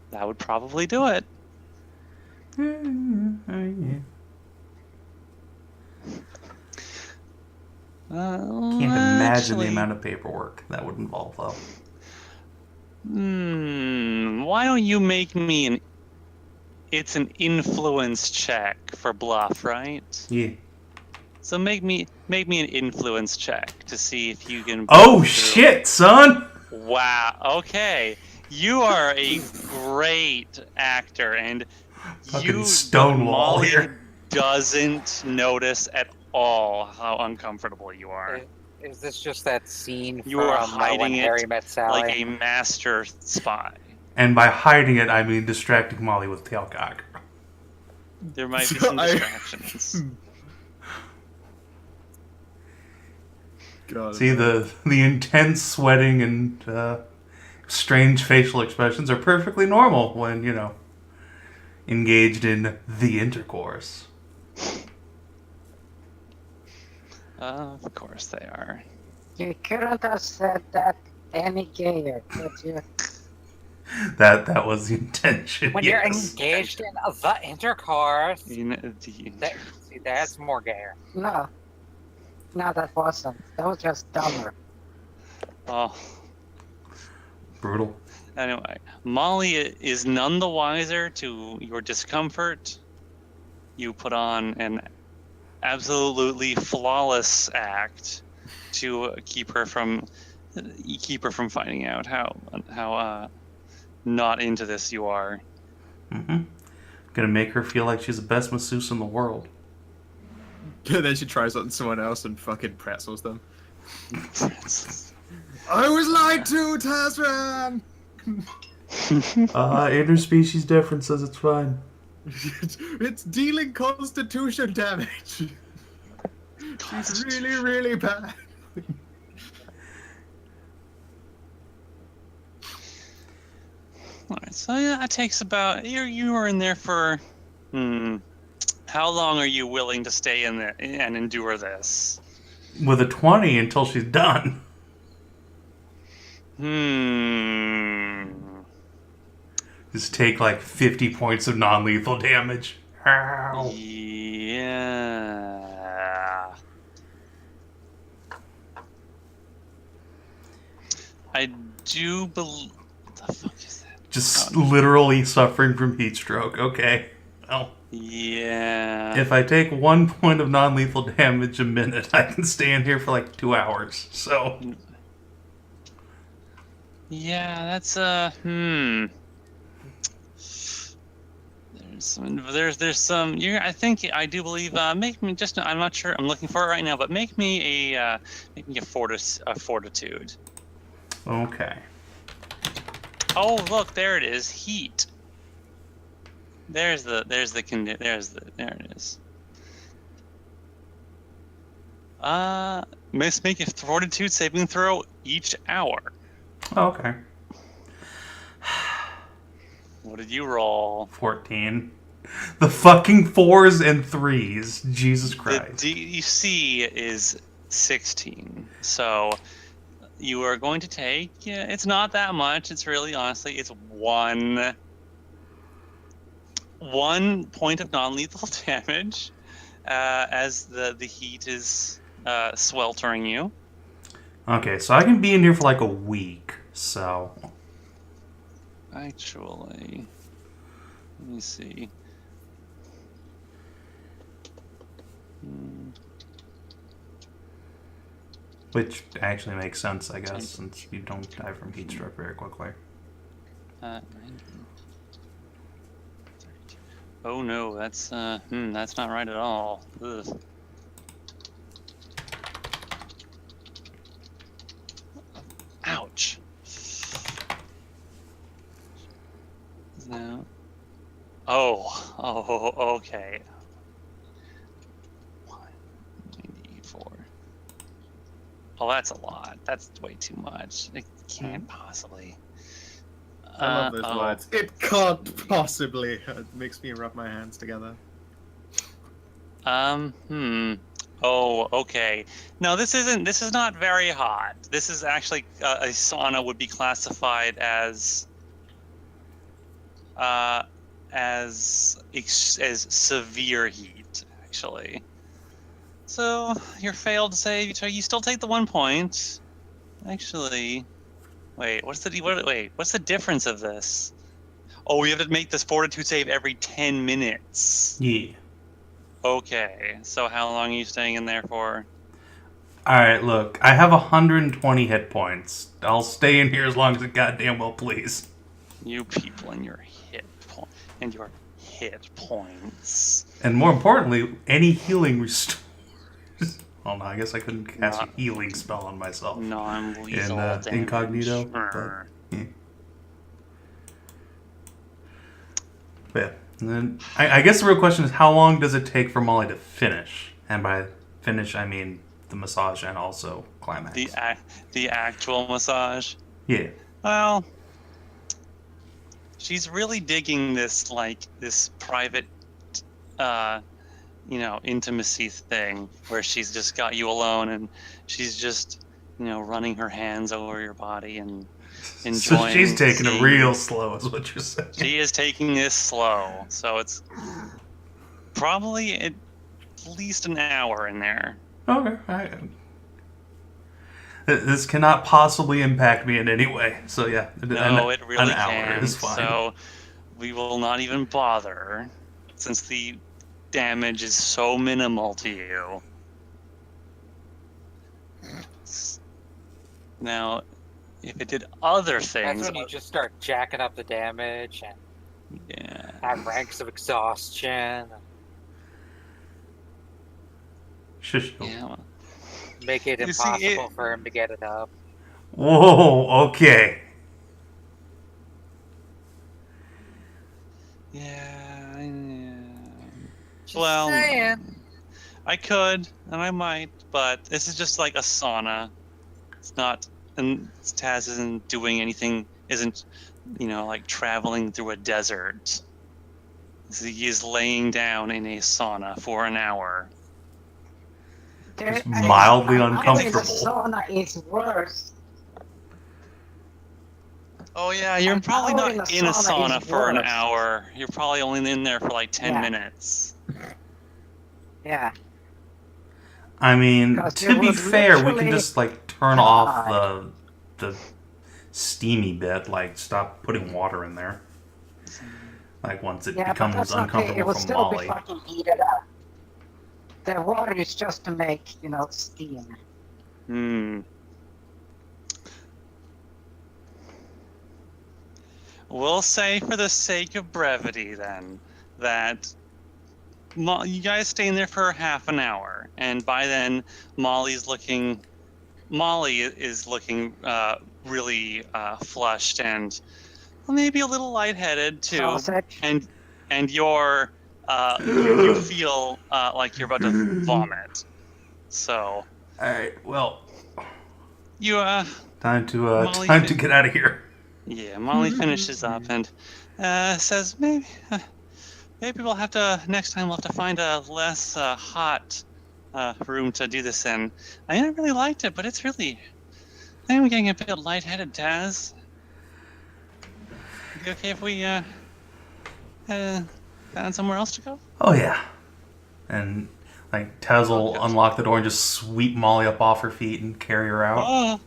[SPEAKER 1] That would probably do it.
[SPEAKER 5] Can't imagine the amount of paperwork that would involve, though.
[SPEAKER 1] Why don't you make me it's an influence check for bluff, right?
[SPEAKER 5] Yeah.
[SPEAKER 1] So make me an influence check to see if you can.
[SPEAKER 5] Oh shit, son!
[SPEAKER 1] Wow. Okay, you are a great actor, and
[SPEAKER 5] Fucking Stonewall
[SPEAKER 1] Molly
[SPEAKER 5] here.
[SPEAKER 1] doesn't notice at all how uncomfortable you are.
[SPEAKER 4] Is this just that scene
[SPEAKER 1] You
[SPEAKER 4] from
[SPEAKER 1] are
[SPEAKER 4] when
[SPEAKER 1] hiding
[SPEAKER 4] Harry
[SPEAKER 1] it
[SPEAKER 4] met Sally?
[SPEAKER 1] like a master spy.
[SPEAKER 5] And by hiding it, I mean distracting Molly with tailcock.
[SPEAKER 1] There might be some distractions.
[SPEAKER 2] God,
[SPEAKER 5] See, the intense sweating and strange facial expressions are perfectly normal when, engaged in the intercourse.
[SPEAKER 1] Of course they are.
[SPEAKER 3] You couldn't have said that any gayer, could you?
[SPEAKER 5] That was the intention.
[SPEAKER 4] When
[SPEAKER 5] yes.
[SPEAKER 4] you're engaged in the intercourse,
[SPEAKER 1] See,
[SPEAKER 4] that's more gayer.
[SPEAKER 3] No, that wasn't. That was just dumber.
[SPEAKER 1] Oh,
[SPEAKER 5] Brutal.
[SPEAKER 1] anyway, Molly is none the wiser to your discomfort. You put on an absolutely flawless act to keep her from finding out how not into this you are.
[SPEAKER 5] Gonna make her feel like she's the best masseuse in the world.
[SPEAKER 2] And then she tries on someone else and fucking pretzels them. I was lied to, Tazran!
[SPEAKER 5] Interspecies differences, it's fine.
[SPEAKER 2] It's dealing constitution damage. She's really, really bad.
[SPEAKER 1] Alright, so yeah, that takes about you were in there for how long are you willing to stay in there and endure this?
[SPEAKER 5] With a 20 until she's done. Just take like 50 points of non-lethal damage. Ow.
[SPEAKER 1] Yeah. I do believe. What the fuck is that?
[SPEAKER 5] Just literally suffering from heat stroke. Okay. Well,
[SPEAKER 1] Yeah.
[SPEAKER 5] if I take 1 point of non-lethal damage a minute, I can stay in here for like 2 hours. So.
[SPEAKER 1] Yeah, that's There's some. I think I do believe. Make me just. I'm not sure. I'm looking for it right now, but make me a fortitude.
[SPEAKER 5] Okay.
[SPEAKER 1] Oh, look, there it is. Heat. There it is. Must make a fortitude saving throw each hour.
[SPEAKER 5] Okay.
[SPEAKER 1] What did you roll?
[SPEAKER 5] 14. The fucking 4s and 3s. Jesus Christ.
[SPEAKER 1] The DC is 16. So you are going to take. Yeah, it's not that much. It's really honestly, it's 1 1 point of non-lethal damage as the heat is sweltering you.
[SPEAKER 5] Okay, so I can be in here for like a week, so...
[SPEAKER 1] Actually, let me see.
[SPEAKER 5] Which actually makes sense, I guess, since you don't die from heat stroke very quickly.
[SPEAKER 1] 90. Oh no, that's not right at all. Ugh. Ouch. No. Oh, okay. 194. Oh, that's a lot. That's way too much. It can't possibly.
[SPEAKER 2] I love those words. It can't possibly. It makes me rub my hands together.
[SPEAKER 1] Oh, okay. No, this is not very hot. This is actually a sauna would be classified as severe heat, actually. So your failed save. You still take the 1 point. Actually, wait. What's the difference of this? Oh, you have to make this fortitude save every 10 minutes.
[SPEAKER 5] Yeah.
[SPEAKER 1] Okay. So how long are you staying in there for?
[SPEAKER 5] Alright, look. I have 120 hit points. I'll stay in here as long as it goddamn well please.
[SPEAKER 1] You people and your hit points.
[SPEAKER 5] And more importantly, any healing restores. Oh no, I guess I couldn't cast a healing spell on myself.
[SPEAKER 1] Non-lethal
[SPEAKER 5] In
[SPEAKER 1] damage.
[SPEAKER 5] incognito. But yeah. And then I guess the real question is, how long does it take for Molly to finish? And by finish, I mean the massage and also climax.
[SPEAKER 1] The actual massage.
[SPEAKER 5] Yeah.
[SPEAKER 1] Well, she's really digging this private, intimacy thing where she's just got you alone and she's just, running her hands over your body and enjoying.
[SPEAKER 5] So she's taking it real slow, is what you're saying.
[SPEAKER 1] She is taking this slow, so it's probably at least an hour in there.
[SPEAKER 5] Okay. This cannot possibly impact me in any way. So yeah,
[SPEAKER 1] No, it really
[SPEAKER 5] an hour
[SPEAKER 1] can.
[SPEAKER 5] is fine.
[SPEAKER 1] So we will not even bother, since the damage is so minimal to you. Now, if it did other things,
[SPEAKER 4] That's when you just start jacking up the damage and have ranks of exhaustion.
[SPEAKER 5] Shush.
[SPEAKER 1] yeah,
[SPEAKER 4] Make it
[SPEAKER 1] You see,
[SPEAKER 4] impossible for him to get it up.
[SPEAKER 5] Whoa, okay.
[SPEAKER 4] Just
[SPEAKER 1] Well,
[SPEAKER 4] saying.
[SPEAKER 1] I could, and I might, but this is just like a sauna. It's not, and Taz isn't doing anything, isn't, like traveling through a desert. He is laying down in a sauna for an hour.
[SPEAKER 5] It's mildly
[SPEAKER 3] The
[SPEAKER 5] uncomfortable.
[SPEAKER 3] sauna is worse.
[SPEAKER 1] Oh yeah, you're
[SPEAKER 3] An
[SPEAKER 1] probably
[SPEAKER 3] hour
[SPEAKER 1] not
[SPEAKER 3] in
[SPEAKER 1] in
[SPEAKER 3] a
[SPEAKER 1] a
[SPEAKER 3] sauna
[SPEAKER 1] sauna
[SPEAKER 3] is
[SPEAKER 1] for an
[SPEAKER 3] worse.
[SPEAKER 1] hour. You're probably only in there for like 10
[SPEAKER 3] Yeah.
[SPEAKER 1] minutes.
[SPEAKER 3] Yeah.
[SPEAKER 5] I mean,
[SPEAKER 3] Because
[SPEAKER 5] to
[SPEAKER 3] you
[SPEAKER 5] be
[SPEAKER 3] would
[SPEAKER 5] fair, we can
[SPEAKER 3] literally
[SPEAKER 5] just turn off the steamy bit, stop putting water in there. Once it
[SPEAKER 3] Yeah, but
[SPEAKER 5] becomes
[SPEAKER 3] that's okay. It
[SPEAKER 5] uncomfortable
[SPEAKER 3] will
[SPEAKER 5] from
[SPEAKER 3] still be
[SPEAKER 5] Molly.
[SPEAKER 3] fucking heated up. The water is just to make, steam.
[SPEAKER 1] We'll say, for the sake of brevity, then, that you guys stay in there for half an hour, and by then, Molly is looking really flushed and maybe a little lightheaded too,
[SPEAKER 3] Sausage.
[SPEAKER 1] and you're you feel like you're about to vomit. So
[SPEAKER 5] All right, well,
[SPEAKER 1] you
[SPEAKER 5] time to
[SPEAKER 1] Molly
[SPEAKER 5] get out of here.
[SPEAKER 1] Yeah, Molly finishes up and says maybe we'll have to next time we'll have to find a less hot room to do this in. I really liked it, but it's really I'm getting a bit lightheaded, Taz. Is it okay if we Found somewhere else to go?
[SPEAKER 5] Oh yeah. And like Taz will
[SPEAKER 1] Okay.
[SPEAKER 5] unlock the door and just sweep Molly up off her feet and carry her out.
[SPEAKER 1] Oh,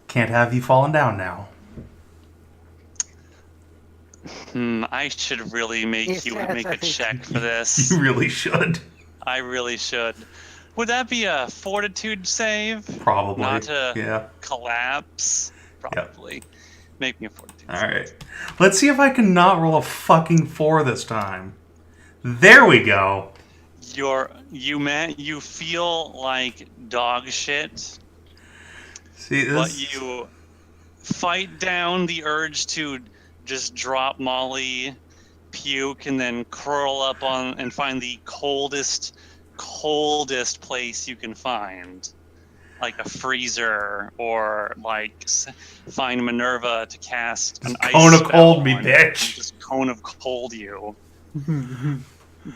[SPEAKER 5] Can't have you falling down now.
[SPEAKER 1] I should really make you
[SPEAKER 3] says
[SPEAKER 1] make a
[SPEAKER 3] that he-
[SPEAKER 1] check for this.
[SPEAKER 5] You really should.
[SPEAKER 1] I really should. Would that be a fortitude save?
[SPEAKER 5] Probably.
[SPEAKER 1] Not to
[SPEAKER 5] Yeah.
[SPEAKER 1] collapse? Probably. Make me a fortitude save.
[SPEAKER 5] Alright. Let's see if I can not roll a fucking 4 this time. There we go.
[SPEAKER 1] You feel like dog shit,
[SPEAKER 5] See this?
[SPEAKER 1] but you fight down the urge to just drop Molly, puke, and then curl up on and find the coldest place you can find, like a freezer, or like find Minerva to cast an ice
[SPEAKER 5] Cone of
[SPEAKER 1] spell
[SPEAKER 5] cold me,
[SPEAKER 1] on you,
[SPEAKER 5] bitch.
[SPEAKER 1] and just cone of cold you.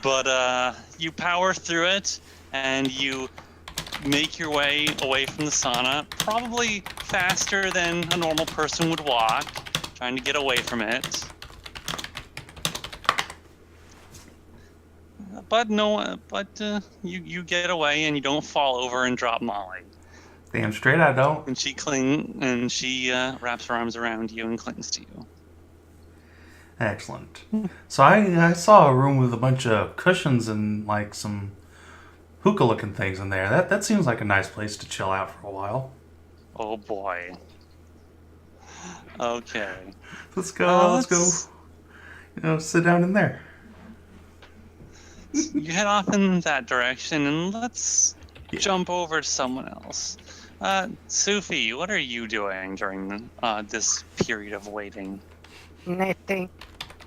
[SPEAKER 1] But you power through it, and you make your way away from the sauna, probably faster than a normal person would walk, trying to get away from it. But you get away, and you don't fall over and drop Molly.
[SPEAKER 5] Damn straight I don't.
[SPEAKER 1] And she wraps her arms around you and clings to you.
[SPEAKER 5] Excellent. So I saw a room with a bunch of cushions and like some hookah looking things in there. That seems like a nice place to chill out for a while.
[SPEAKER 1] Oh boy. Okay.
[SPEAKER 5] Let's go. Let's go. You know, sit down in there.
[SPEAKER 1] You head off in that direction, and let's jump over to someone else. Sophie, what are you doing during this period of waiting?
[SPEAKER 3] Knitting.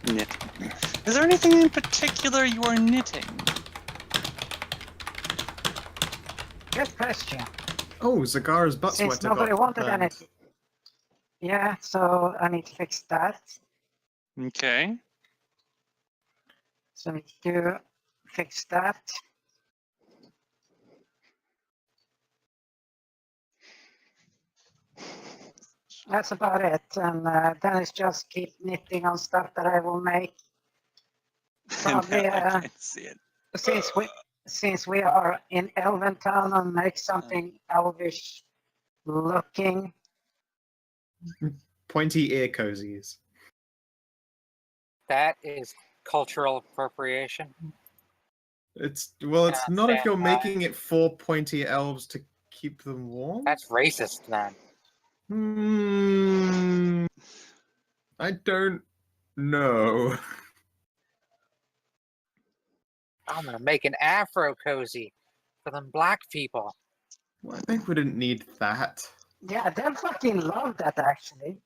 [SPEAKER 1] Knitting. Is there anything in particular you are knitting?
[SPEAKER 3] Good question.
[SPEAKER 2] Oh, Zagara's butt
[SPEAKER 3] Since
[SPEAKER 2] sweater
[SPEAKER 3] nobody
[SPEAKER 2] got
[SPEAKER 3] wanted
[SPEAKER 2] burned.
[SPEAKER 3] anything. Yeah, so I need to fix that.
[SPEAKER 1] Okay.
[SPEAKER 3] So I need to fix that. That's about it. And then it's just keep knitting on stuff that I will make. Probably,
[SPEAKER 1] Now I can't see it.
[SPEAKER 3] since we are in Elventown, I'll make something elvish looking.
[SPEAKER 2] Pointy ear cozies.
[SPEAKER 4] That is cultural appropriation.
[SPEAKER 2] It's
[SPEAKER 4] Yeah,
[SPEAKER 2] not if you're
[SPEAKER 4] stand by.
[SPEAKER 2] making it for pointy elves to keep them warm.
[SPEAKER 4] That's racist, man.
[SPEAKER 2] I don't know.
[SPEAKER 4] I'm gonna make an Afro cozy for them black people.
[SPEAKER 2] Well, I think we didn't need that.
[SPEAKER 3] Yeah, they'll fucking love that actually.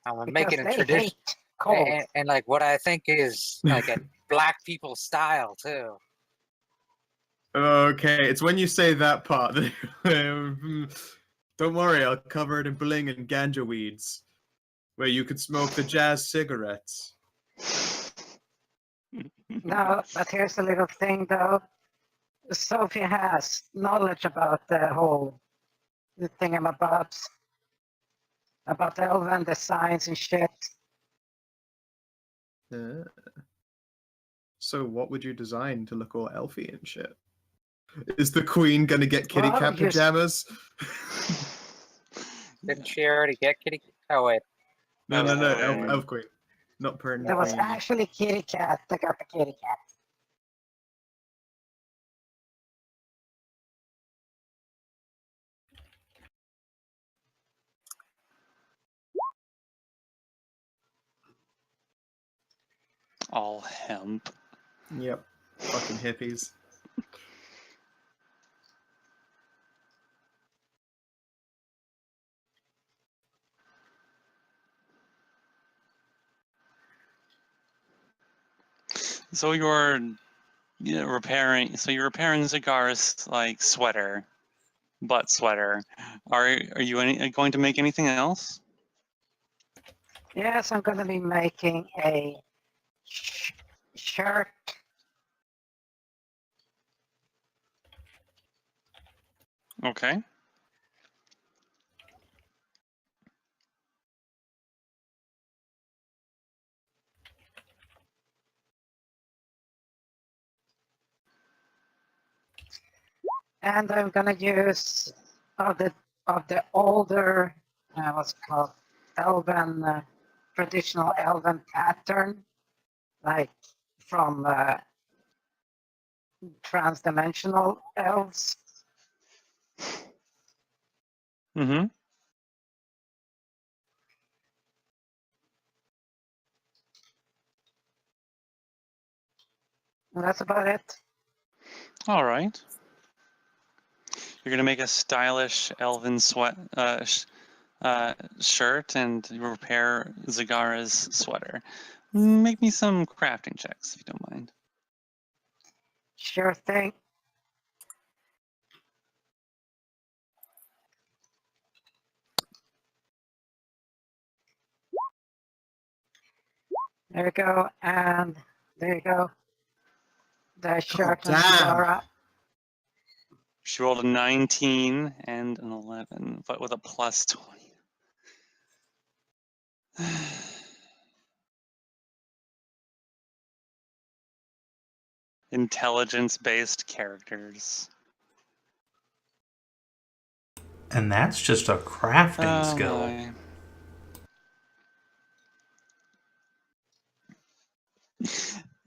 [SPEAKER 4] I'm gonna make it
[SPEAKER 3] Because
[SPEAKER 4] a
[SPEAKER 3] they
[SPEAKER 4] tradition,
[SPEAKER 3] hate cold.
[SPEAKER 4] and like what I think is like a black people style too.
[SPEAKER 2] Okay, it's when you say that part that don't worry, I'll cover it in bling and ganja weeds, where you could smoke the jazz cigarettes.
[SPEAKER 3] No, but here's a little thing though. Sophie has knowledge about the whole thingamabobs, about the elven designs and shit.
[SPEAKER 2] So what would you design to look all elfy and shit? Is the queen gonna get kitty
[SPEAKER 3] Well,
[SPEAKER 2] cat
[SPEAKER 3] you-
[SPEAKER 2] pajamas?
[SPEAKER 4] Didn't she already get kitty? Oh wait,
[SPEAKER 2] No,
[SPEAKER 1] Oh.
[SPEAKER 2] elf queen, not pern.
[SPEAKER 3] There was actually kitty cat that got the kitty cat.
[SPEAKER 1] All hemp.
[SPEAKER 2] Yep, fucking hippies.
[SPEAKER 1] So you're repairing. So you're repairing Zagara's like sweater, butt sweater. Are you going to make anything else?
[SPEAKER 3] Yes, I'm gonna be making a shirt.
[SPEAKER 1] Okay.
[SPEAKER 3] And I'm gonna use of the older what's it called elven traditional elven pattern, like from trans-dimensional elves.
[SPEAKER 1] Mm-hmm.
[SPEAKER 3] And that's about it.
[SPEAKER 1] All right. You're gonna make a stylish elven shirt and repair Zagara's sweater. Make me some crafting checks if you don't mind.
[SPEAKER 3] Sure thing. There you go, and there you go. The shirt and
[SPEAKER 2] damn.
[SPEAKER 3] Zagara.
[SPEAKER 1] She rolled a 19 and an 11, but with a plus 20. Intelligence-based characters.
[SPEAKER 5] And that's just a crafting
[SPEAKER 1] Oh
[SPEAKER 5] skill.
[SPEAKER 1] my.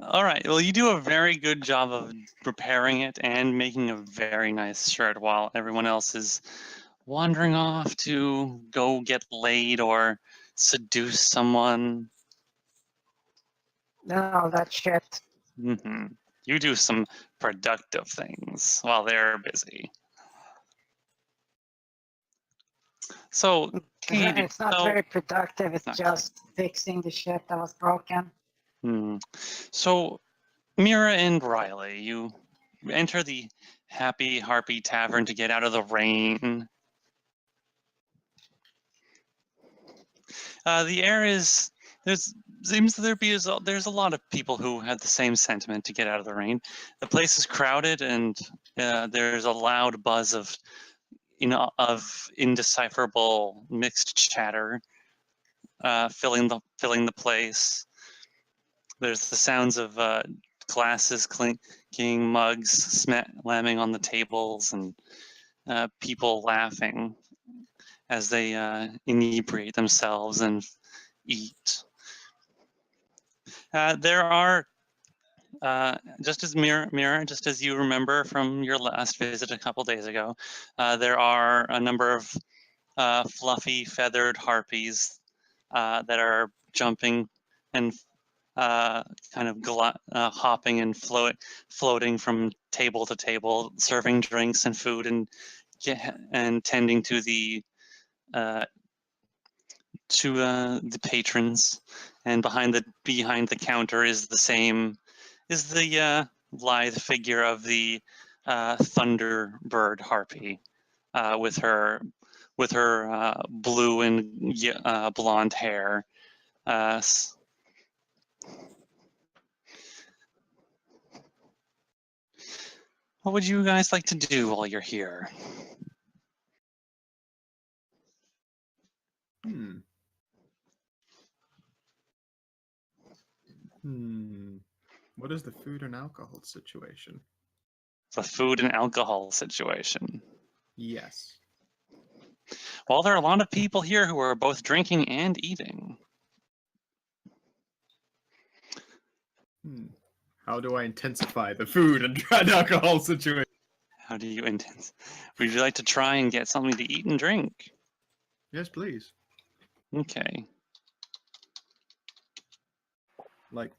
[SPEAKER 1] All right. Well, you do a very good job of preparing it and making a very nice shirt while everyone else is wandering off to go get laid or seduce someone.
[SPEAKER 3] No, that shit.
[SPEAKER 1] Hmm. You do some productive things while they're busy. So, Katie,
[SPEAKER 3] It's not very productive. It's just fixing the shit that was broken.
[SPEAKER 1] So, Mierah and Riley, you enter the Happy Harpy Tavern to get out of the rain. The air is there's there's a lot of people who had the same sentiment to get out of the rain. The place is crowded and there's a loud buzz of of indecipherable mixed chatter filling the place. There's the sounds of glasses clinking, mugs slamming on the tables, and people laughing as they inebriate themselves and eat. There are, just as Mierah, just as you remember from your last visit a couple days ago, there are a number of fluffy feathered harpies that are jumping and kind of hopping and floating from table to table, serving drinks and food and tending to the patrons. And behind the counter is the lithe figure of the Thunderbird harpy with her blue and blonde hair. What would you guys like to do while you're here?
[SPEAKER 2] What is the food and alcohol situation?
[SPEAKER 1] The food and alcohol situation.
[SPEAKER 2] Yes.
[SPEAKER 1] Well, there are a lot of people here who are both drinking and eating.
[SPEAKER 2] How do I intensify the food and alcohol situation?
[SPEAKER 1] How do you intensify? Would you like to try and get something to eat and drink?
[SPEAKER 2] Yes, please.
[SPEAKER 1] Okay.
[SPEAKER 2] Like,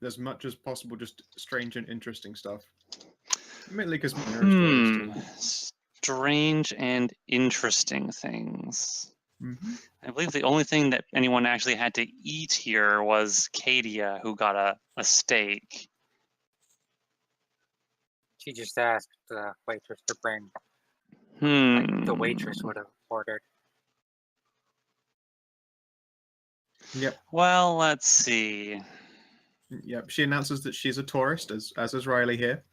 [SPEAKER 2] as much as possible, just strange and interesting stuff. Mainly because
[SPEAKER 1] strange and interesting things.
[SPEAKER 2] Mm-hmm.
[SPEAKER 1] I believe the only thing that anyone actually had to eat here was Kadia, who got a steak.
[SPEAKER 4] She just asked the waitress to bring. Like the waitress would have ordered.
[SPEAKER 2] Yep.
[SPEAKER 1] Well, let's see.
[SPEAKER 2] Yep. She announces that she's a tourist, as is Riley here.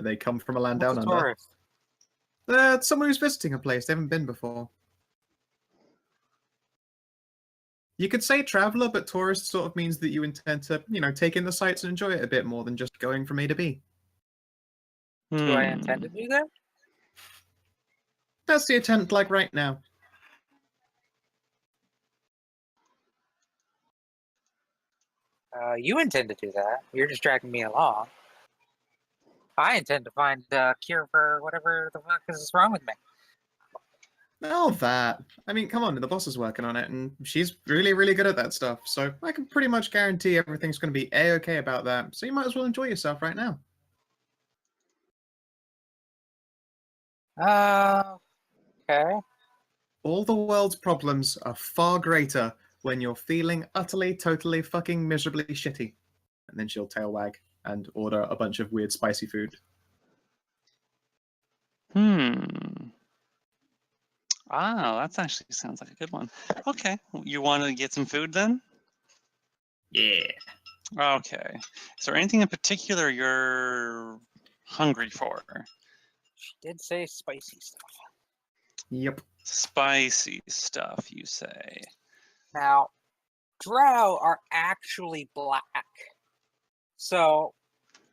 [SPEAKER 2] They come from a land down under. Tourist? Someone who's visiting a place they haven't been before. You could say traveler, but tourist sort of means that you intend to, take in the sights and enjoy it a bit more than just going from A to B.
[SPEAKER 4] Do I intend to do that?
[SPEAKER 2] That's the attempt, like right now.
[SPEAKER 4] You intend to do that. You're just dragging me along. I intend to find a cure for whatever the fuck is wrong with me.
[SPEAKER 2] Oh, that. I mean, come on, the boss is working on it, and she's really, really good at that stuff. So I can pretty much guarantee everything's going to be A-okay about that. So you might as well enjoy yourself right now.
[SPEAKER 4] Okay.
[SPEAKER 2] All the world's problems are far greater when you're feeling utterly, totally, fucking miserably shitty. And then she'll tail wag and order a bunch of weird spicy food.
[SPEAKER 1] Ah, that actually sounds like a good one. Okay, you want to get some food then?
[SPEAKER 2] Yeah.
[SPEAKER 1] Okay. Is there anything in particular you're hungry for?
[SPEAKER 4] She did say spicy stuff.
[SPEAKER 2] Yep.
[SPEAKER 1] Spicy stuff, you say?
[SPEAKER 4] Now, drow are actually black. So,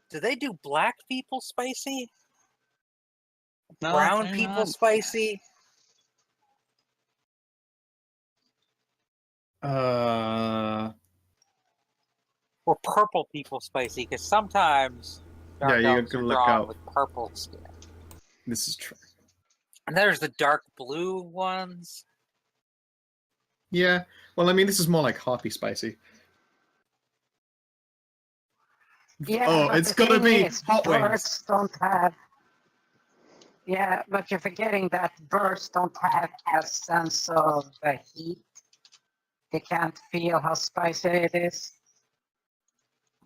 [SPEAKER 4] do they do black people spicy?
[SPEAKER 1] No,
[SPEAKER 4] Brown
[SPEAKER 1] they're
[SPEAKER 4] people
[SPEAKER 1] not.
[SPEAKER 4] spicy?
[SPEAKER 2] Uh.
[SPEAKER 4] Or purple people spicy? Because sometimes dark
[SPEAKER 2] Yeah, you
[SPEAKER 4] elves
[SPEAKER 2] can
[SPEAKER 4] are
[SPEAKER 2] look
[SPEAKER 4] drawn
[SPEAKER 2] up.
[SPEAKER 4] with purple skin.
[SPEAKER 2] This is true.
[SPEAKER 4] And there's the dark blue ones.
[SPEAKER 2] Yeah. Well, I mean, this is more like harpy spicy.
[SPEAKER 3] Yeah,
[SPEAKER 2] Oh,
[SPEAKER 3] but
[SPEAKER 2] it's
[SPEAKER 3] the
[SPEAKER 2] gonna
[SPEAKER 3] thing
[SPEAKER 2] be
[SPEAKER 3] is,
[SPEAKER 2] hot wings.
[SPEAKER 3] birds don't have. Yeah, but you're forgetting that birds don't have a sense of heat. They can't feel how spicy it is.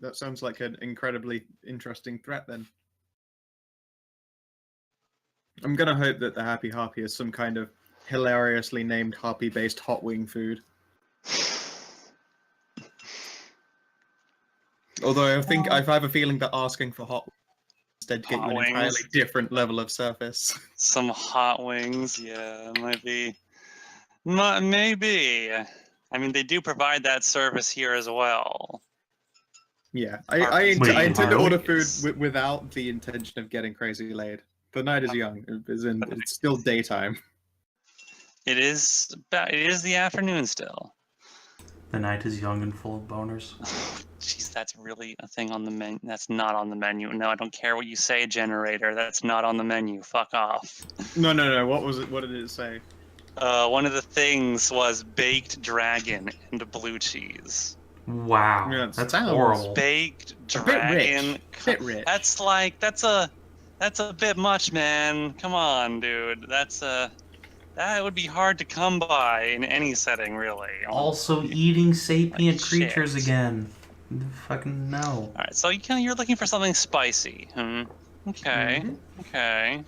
[SPEAKER 2] That sounds like an incredibly interesting threat, then. I'm gonna hope that the Happy Harpy is some kind of hilariously named harpy-based hot wing food. Although I think I have a feeling that asking for hot wings instead get
[SPEAKER 1] Hot
[SPEAKER 2] you an entirely
[SPEAKER 1] wings?
[SPEAKER 2] different level of surface.
[SPEAKER 1] Some hot wings, yeah, might be. Maybe. I mean, they do provide that service here as well.
[SPEAKER 2] Yeah,
[SPEAKER 1] Wait,
[SPEAKER 2] I intend to order food
[SPEAKER 1] Harpies.
[SPEAKER 2] without the intention of getting crazy laid. The night is young, it's still daytime.
[SPEAKER 1] It is the afternoon still.
[SPEAKER 5] The night is young and full of boners.
[SPEAKER 1] Jeez, that's really a thing on the menu. That's not on the menu. No, I don't care what you say, generator. That's not on the menu. Fuck off.
[SPEAKER 2] No. What was it? What did it say?
[SPEAKER 1] One of the things was baked dragon and blue cheese.
[SPEAKER 5] Wow,
[SPEAKER 2] Yeah, it
[SPEAKER 5] that's
[SPEAKER 2] sounds
[SPEAKER 5] horrible.
[SPEAKER 1] Baked
[SPEAKER 2] A bit
[SPEAKER 1] dragon.
[SPEAKER 2] rich. Bit rich.
[SPEAKER 1] That's a bit much, man. Come on, dude. That would be hard to come by in any setting, really.
[SPEAKER 5] Also eating sapient
[SPEAKER 1] Like
[SPEAKER 5] creatures
[SPEAKER 1] shit.
[SPEAKER 5] again. Fucking no.
[SPEAKER 1] All right, so you're looking for something spicy. Okay. Okay.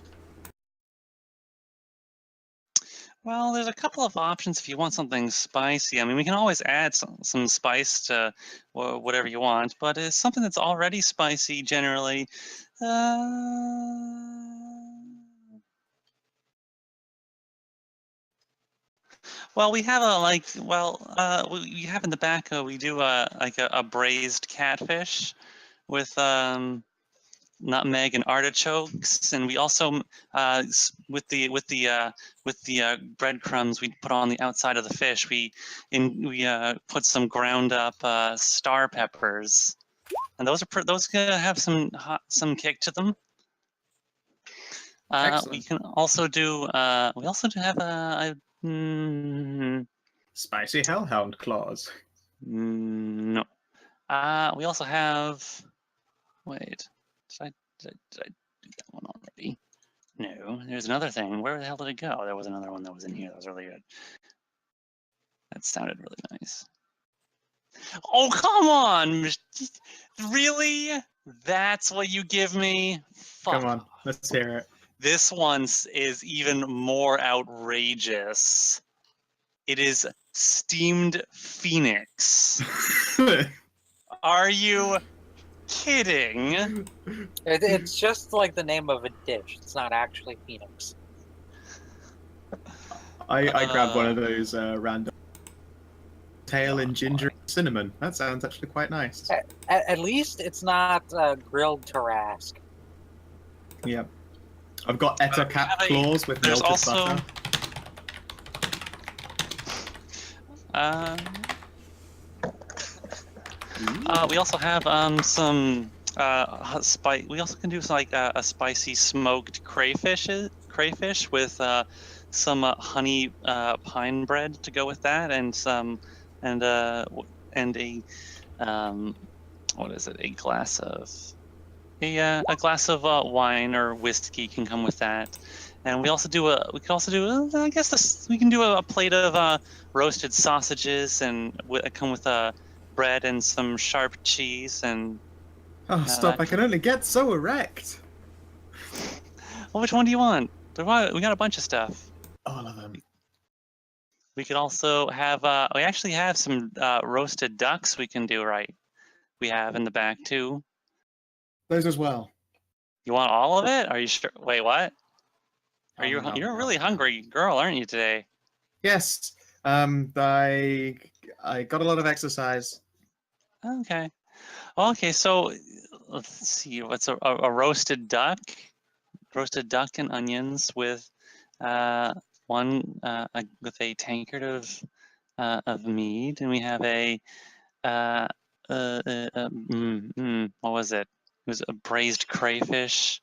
[SPEAKER 1] Well, there's a couple of options if you want something spicy. I mean, we can always add some spice to whatever you want, but it's something that's already spicy generally. Well, we have we have in the back. We do a braised catfish with nutmeg and artichokes, and we also with the breadcrumbs we put on the outside of the fish, we put some ground up star peppers, and those have some kick to them. We
[SPEAKER 2] Excellent.
[SPEAKER 1] can also do have
[SPEAKER 2] Spicy hellhound claws.
[SPEAKER 1] no. We also have. Wait, did I do that one already? No, there's another thing. Where the hell did it go? There was another one that was in here. That was really good. That sounded really nice. Oh, come on! Really? That's what you give me? Fuck.
[SPEAKER 2] Come on, let's hear it.
[SPEAKER 1] This one is even more outrageous. It is steamed phoenix. Are you kidding?
[SPEAKER 4] It's just like the name of a dish. It's not actually Phoenix.
[SPEAKER 2] I grabbed one of those random tail and ginger and cinnamon. That sounds actually quite nice.
[SPEAKER 4] At least it's not grilled Tarrasque.
[SPEAKER 2] Yep. I've got Ettercap
[SPEAKER 1] have
[SPEAKER 2] claws with
[SPEAKER 1] there's
[SPEAKER 2] melted
[SPEAKER 1] also
[SPEAKER 2] butter.
[SPEAKER 1] we also have some we also can do some, like a spicy smoked crayfish with some honey pine bread to go with that, and some and a what is it, a glass of wine or whiskey can come with that. And we could also do I guess we can do a plate of roasted sausages and come with bread and some sharp cheese and.
[SPEAKER 2] Oh, stop! I can only get so erect.
[SPEAKER 1] Well, which one do you want? We got a bunch of stuff.
[SPEAKER 2] All of them.
[SPEAKER 1] We could also have we actually have some roasted ducks we can do, right? We have in the back too.
[SPEAKER 2] Those as well.
[SPEAKER 1] You want all of it? Are you sure? Wait, what? You're
[SPEAKER 2] No.
[SPEAKER 1] really hungry girl, aren't you today?
[SPEAKER 2] Yes. I got a lot of exercise.
[SPEAKER 1] Okay. Okay, so let's see. What's a roasted duck? Roasted duck and onions with one with a tankard of mead, and we have a what was it? It was a braised crayfish.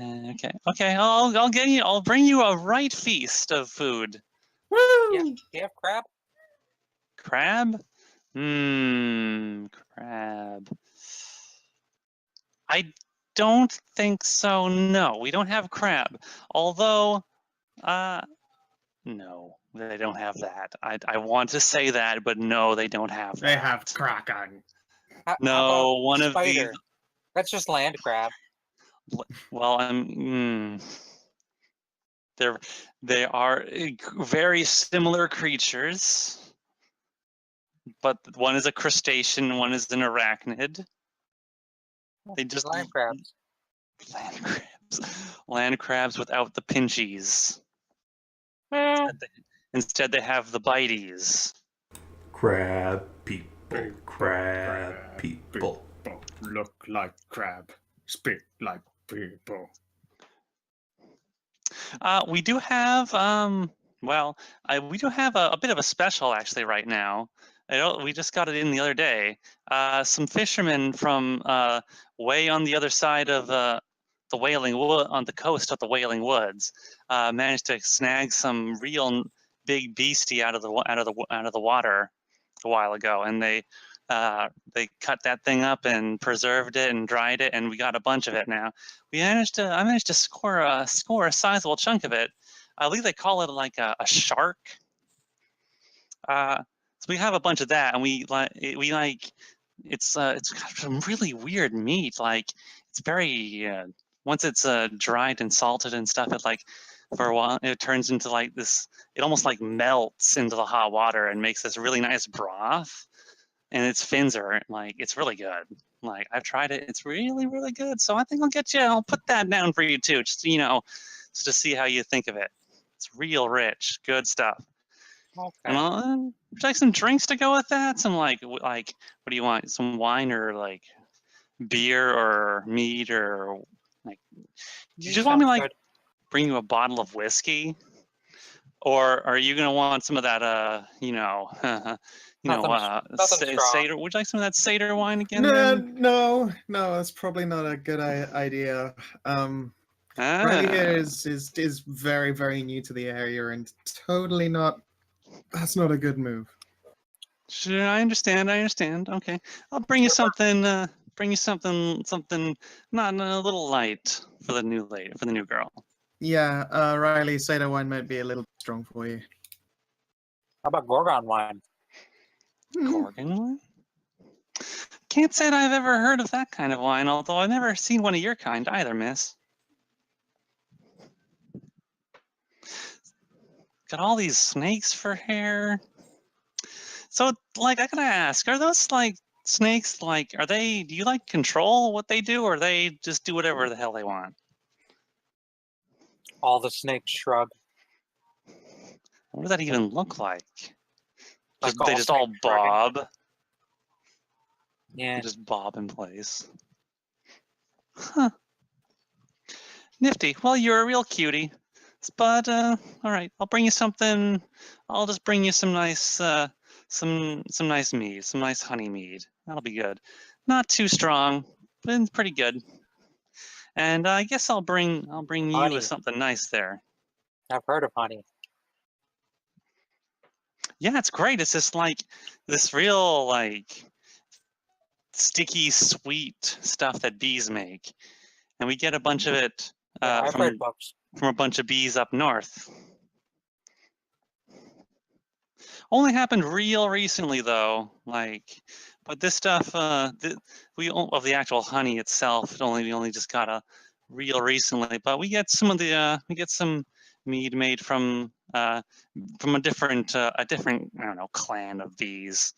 [SPEAKER 1] Okay. I'll bring you a right feast of food.
[SPEAKER 2] Woo!
[SPEAKER 4] Yeah. Do you have crab?
[SPEAKER 1] Crab? Crab. I don't think so. No, we don't have crab. Although, no, they don't have that. I want to say that, but no, they don't have that.
[SPEAKER 2] They have Kraken.
[SPEAKER 4] How
[SPEAKER 1] No,
[SPEAKER 4] about
[SPEAKER 1] one of
[SPEAKER 4] spider?
[SPEAKER 1] these.
[SPEAKER 4] That's just land crab.
[SPEAKER 1] Well, they are very similar creatures, but one is a crustacean, one is an arachnid. They just
[SPEAKER 4] land crabs.
[SPEAKER 1] Land crabs without the pinchies.
[SPEAKER 4] Well,
[SPEAKER 1] Instead, they have the bites.
[SPEAKER 5] Crab people, crab people.
[SPEAKER 2] Look like crab, speak like people.
[SPEAKER 1] We do have we do have a bit of a special actually right now. We just got it in the other day. Some fishermen from way on the other side of the Wailing Wood, on the coast of the Wailing Woods, managed to snag some real big beastie out of the water a while ago, and they cut that thing up and preserved it and dried it, and we got a bunch of it now. I managed to score a sizable chunk of it. I believe they call it like a shark. So we have a bunch of that, and it's got some really weird meat. Like it's very once it's dried and salted and stuff, it like for a while it turns into like this. It almost like melts into the hot water and makes this really nice broth. And its fins are like, it's really good. Like I've tried it, it's really, really good. So I think I'll put that down for you too, just just to see how you think of it. It's real rich, good stuff.
[SPEAKER 4] okay.
[SPEAKER 1] And would you like some drinks to go with that? Some like what do you want? Some wine or like beer or mead or like? Do you just want me like bring you a bottle of whiskey, or are you gonna want some of that?
[SPEAKER 4] Nothing
[SPEAKER 1] Seder. Would you like some of that Seder wine again?
[SPEAKER 2] No, that's probably not a good idea. Riley here is very, very new to the area and totally not. That's not a good move.
[SPEAKER 1] Sure, I understand. Okay, I'll bring you something. Something not a little light for the new lady, for the new girl.
[SPEAKER 2] Yeah, Riley, cider wine might be a little strong for you.
[SPEAKER 4] How about Gorgon wine?
[SPEAKER 1] Gorgon wine? Can't say that I've ever heard of that kind of wine, although I've never seen one of your kind either, miss. Got all these snakes for hair. So, like, I gotta ask, are those, like, snakes, like, do you, like, control what they do, or they just do whatever the hell they want?
[SPEAKER 4] All the snakes shrug.
[SPEAKER 1] What does that even look like?
[SPEAKER 4] Like
[SPEAKER 1] They just all bob.
[SPEAKER 4] Yeah.
[SPEAKER 1] They just bob in place. Huh. Nifty. Well, you're a real cutie. But all right, I'll bring you something. I'll just bring you some nice some nice mead, some nice honey mead. That'll be good. Not too strong, but it's pretty good. And I guess I'll bring you
[SPEAKER 4] Honey.
[SPEAKER 1] something nice there.
[SPEAKER 4] I've heard of honey.
[SPEAKER 1] Yeah, it's great. It's just like this real like sticky sweet stuff that bees make, and we get a bunch of it
[SPEAKER 4] Yeah, I've heard books.
[SPEAKER 1] from a bunch of bees up north. Only happened real recently though, like, but this stuff, of the actual honey itself, we only just got a real recently. But we get some of the we get some mead made from a different I don't know, clan of bees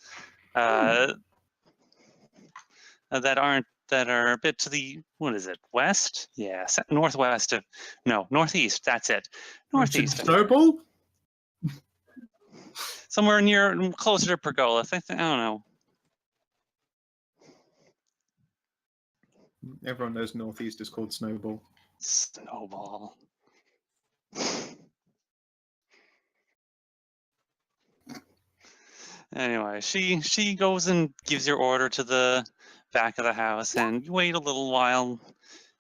[SPEAKER 1] that are a bit to the, what is it, west? Yeah, northwest of, no, northeast. That's it, northeast.
[SPEAKER 2] Snowball?
[SPEAKER 1] Somewhere closer to Pergola. I don't know.
[SPEAKER 2] Everyone knows northeast is called Snowball.
[SPEAKER 1] Snowball. Anyway, she goes and gives your order to the back of the house, and you wait a little while,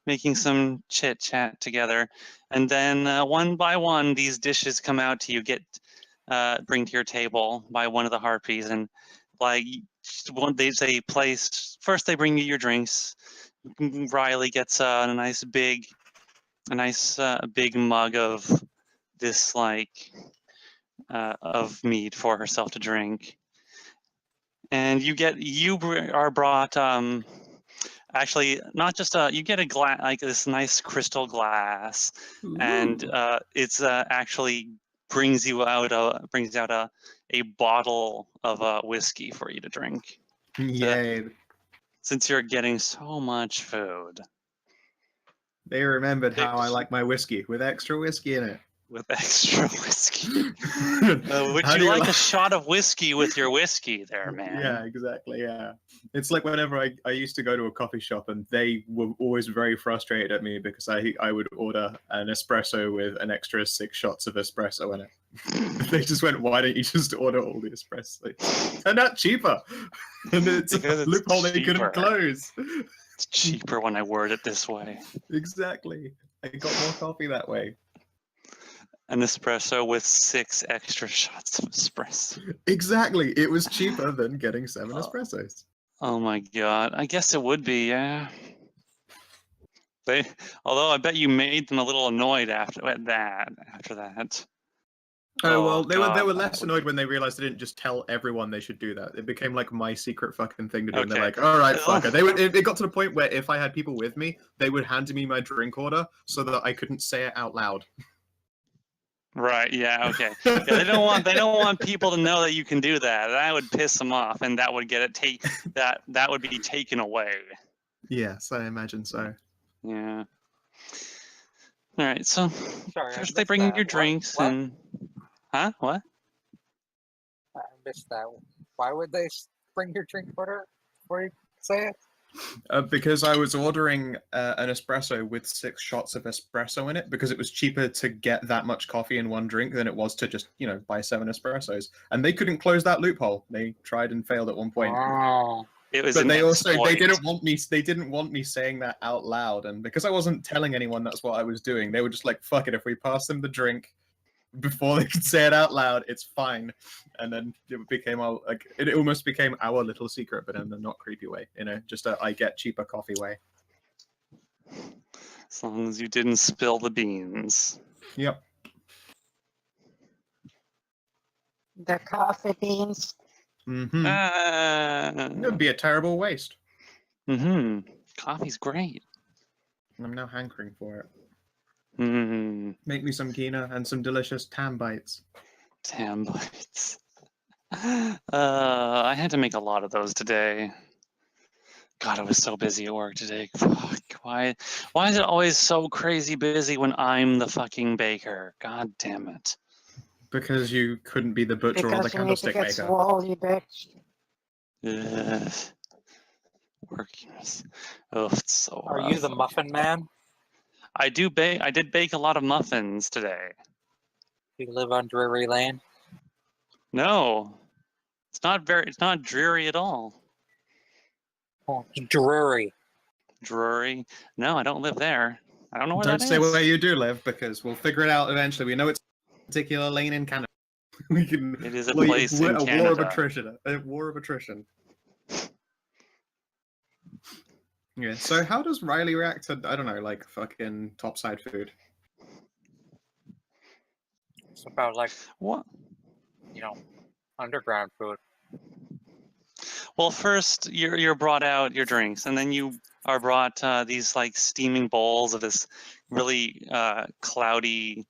[SPEAKER 1] making some chit chat together, and then one by one, these dishes come out to you, bring to your table by one of the harpies, and like they place first. They bring you your drinks. Riley gets a nice big mug of this of mead for herself to drink. And you are brought actually not just you get a glass, like this nice crystal glass. Ooh. And it's actually brings out a bottle of whiskey for you to drink.
[SPEAKER 2] Yay.
[SPEAKER 1] Since you're getting so much food.
[SPEAKER 2] They remembered how I like my whiskey, with extra whiskey in it.
[SPEAKER 1] With extra whiskey. Would you like a shot of whiskey with your whiskey there, man?
[SPEAKER 2] Yeah, exactly, yeah. It's like whenever I used to go to a coffee shop, and they were always very frustrated at me because I would order an espresso with an extra 6 shots of espresso in it. They just went, why don't you just order all the espresso? Turned out cheaper. And it's a loophole they couldn't close.
[SPEAKER 1] It's cheaper when I word it this way.
[SPEAKER 2] Exactly. I got more coffee that way.
[SPEAKER 1] An espresso with 6 extra shots of espresso.
[SPEAKER 2] Exactly. It was cheaper than getting 7 espressos.
[SPEAKER 1] Oh my god. I guess it would be, yeah. Although I bet you made them a little annoyed after that.
[SPEAKER 2] Oh well, they were less annoyed when they realized they didn't just tell everyone they should do that. It became like my secret fucking thing to do. Okay. And they're like, all right, fucker. It got to the point where if I had people with me, they would hand me my drink order so that I couldn't say it out loud.
[SPEAKER 1] Right. Yeah. Okay. Yeah, they don't want people to know that you can do that. That would piss them off, and that would get it that would be taken away.
[SPEAKER 2] Yes, I imagine so.
[SPEAKER 1] Yeah. All right. So
[SPEAKER 4] Sorry,
[SPEAKER 1] first they bring you your drinks
[SPEAKER 4] what?
[SPEAKER 1] and. Huh? What?
[SPEAKER 4] I missed that. Why would they bring your drink order before you say it?
[SPEAKER 2] Because I was ordering an espresso with 6 shots of espresso in it, because it was cheaper to get that much coffee in one drink than it was to just, buy 7 espressos. And they couldn't close that loophole. They tried and failed at one point.
[SPEAKER 4] Oh.
[SPEAKER 1] It was
[SPEAKER 2] but they didn't want me saying that out loud, and because I wasn't telling anyone that's what I was doing, they were just like, fuck it, if we pass them the drink before they could say it out loud, it's fine. And then it became it almost became our little secret, but in a not creepy way, just a I get cheaper coffee way.
[SPEAKER 1] As long as you didn't spill the beans.
[SPEAKER 2] Yep.
[SPEAKER 3] The coffee beans.
[SPEAKER 2] Mm-hmm. It would be a terrible waste.
[SPEAKER 1] Mm-hmm. Coffee's great.
[SPEAKER 2] I'm now hankering for it.
[SPEAKER 1] Mm-hmm.
[SPEAKER 2] Make me some Kina and some delicious tam bites.
[SPEAKER 1] Tam bites. I had to make a lot of those today. God, I was so busy at work today. Fuck. Why is it always so crazy busy when I'm the fucking baker? God damn it.
[SPEAKER 2] Because you couldn't be the butcher or the candlestick maker.
[SPEAKER 3] Swole, you bitch.
[SPEAKER 1] Working. Oh, it's so
[SPEAKER 4] Are you the muffin man?
[SPEAKER 1] I did bake a lot of muffins today.
[SPEAKER 4] Do you live on Drury Lane?
[SPEAKER 1] No, it's not dreary at all.
[SPEAKER 4] Oh, Drury.
[SPEAKER 1] Drury? No, I don't live there. I don't know where
[SPEAKER 2] Don't
[SPEAKER 1] that
[SPEAKER 2] say
[SPEAKER 1] is.
[SPEAKER 2] where you do live, because we'll figure it out eventually. We know it's a particular lane in Canada. We can.
[SPEAKER 1] It is a place in
[SPEAKER 2] War of
[SPEAKER 1] Canada.
[SPEAKER 2] attrition. A war of attrition. Yeah. So how does Riley react to, I don't know, like fucking topside food?
[SPEAKER 4] It's about like,
[SPEAKER 1] What?
[SPEAKER 4] underground food.
[SPEAKER 1] Well, first you're brought out your drinks, and then you are brought these like steaming bowls of this really cloudy,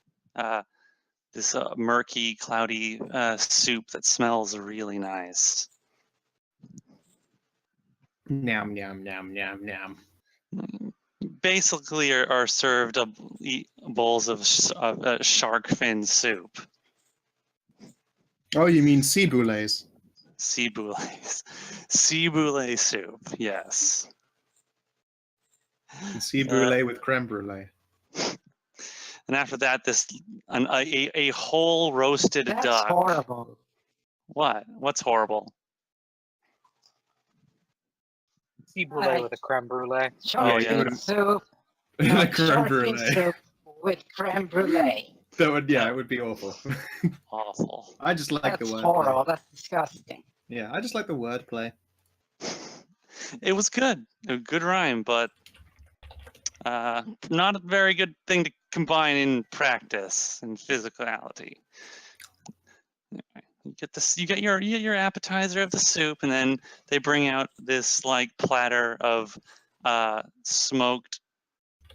[SPEAKER 1] this murky, cloudy soup that smells really nice.
[SPEAKER 2] Yum yum yum yum yum.
[SPEAKER 1] Basically, are served bowls of shark fin soup.
[SPEAKER 2] Oh, you mean ciboulets?
[SPEAKER 1] Ciboulets. Ciboulais soup, yes.
[SPEAKER 2] Ciboulets with creme brulee.
[SPEAKER 1] And after that, a whole roasted
[SPEAKER 3] That's
[SPEAKER 1] duck.
[SPEAKER 3] horrible.
[SPEAKER 1] What? What's horrible?
[SPEAKER 4] Sea brulee with a creme brulee.
[SPEAKER 3] Shark
[SPEAKER 1] yeah.
[SPEAKER 3] fin soup.
[SPEAKER 2] The creme
[SPEAKER 3] Shark fin
[SPEAKER 2] brulee.
[SPEAKER 3] soup with creme brulee.
[SPEAKER 2] That would, yeah, it would be awful.
[SPEAKER 1] Awful.
[SPEAKER 2] I just like
[SPEAKER 3] That's
[SPEAKER 2] the wordplay.
[SPEAKER 3] horrible. That's disgusting.
[SPEAKER 2] Yeah, I just like the wordplay.
[SPEAKER 1] It was good. A good rhyme, but not a very good thing to combine in practice and physicality. Anyway, you get your appetizer of the soup, and then they bring out this like platter of smoked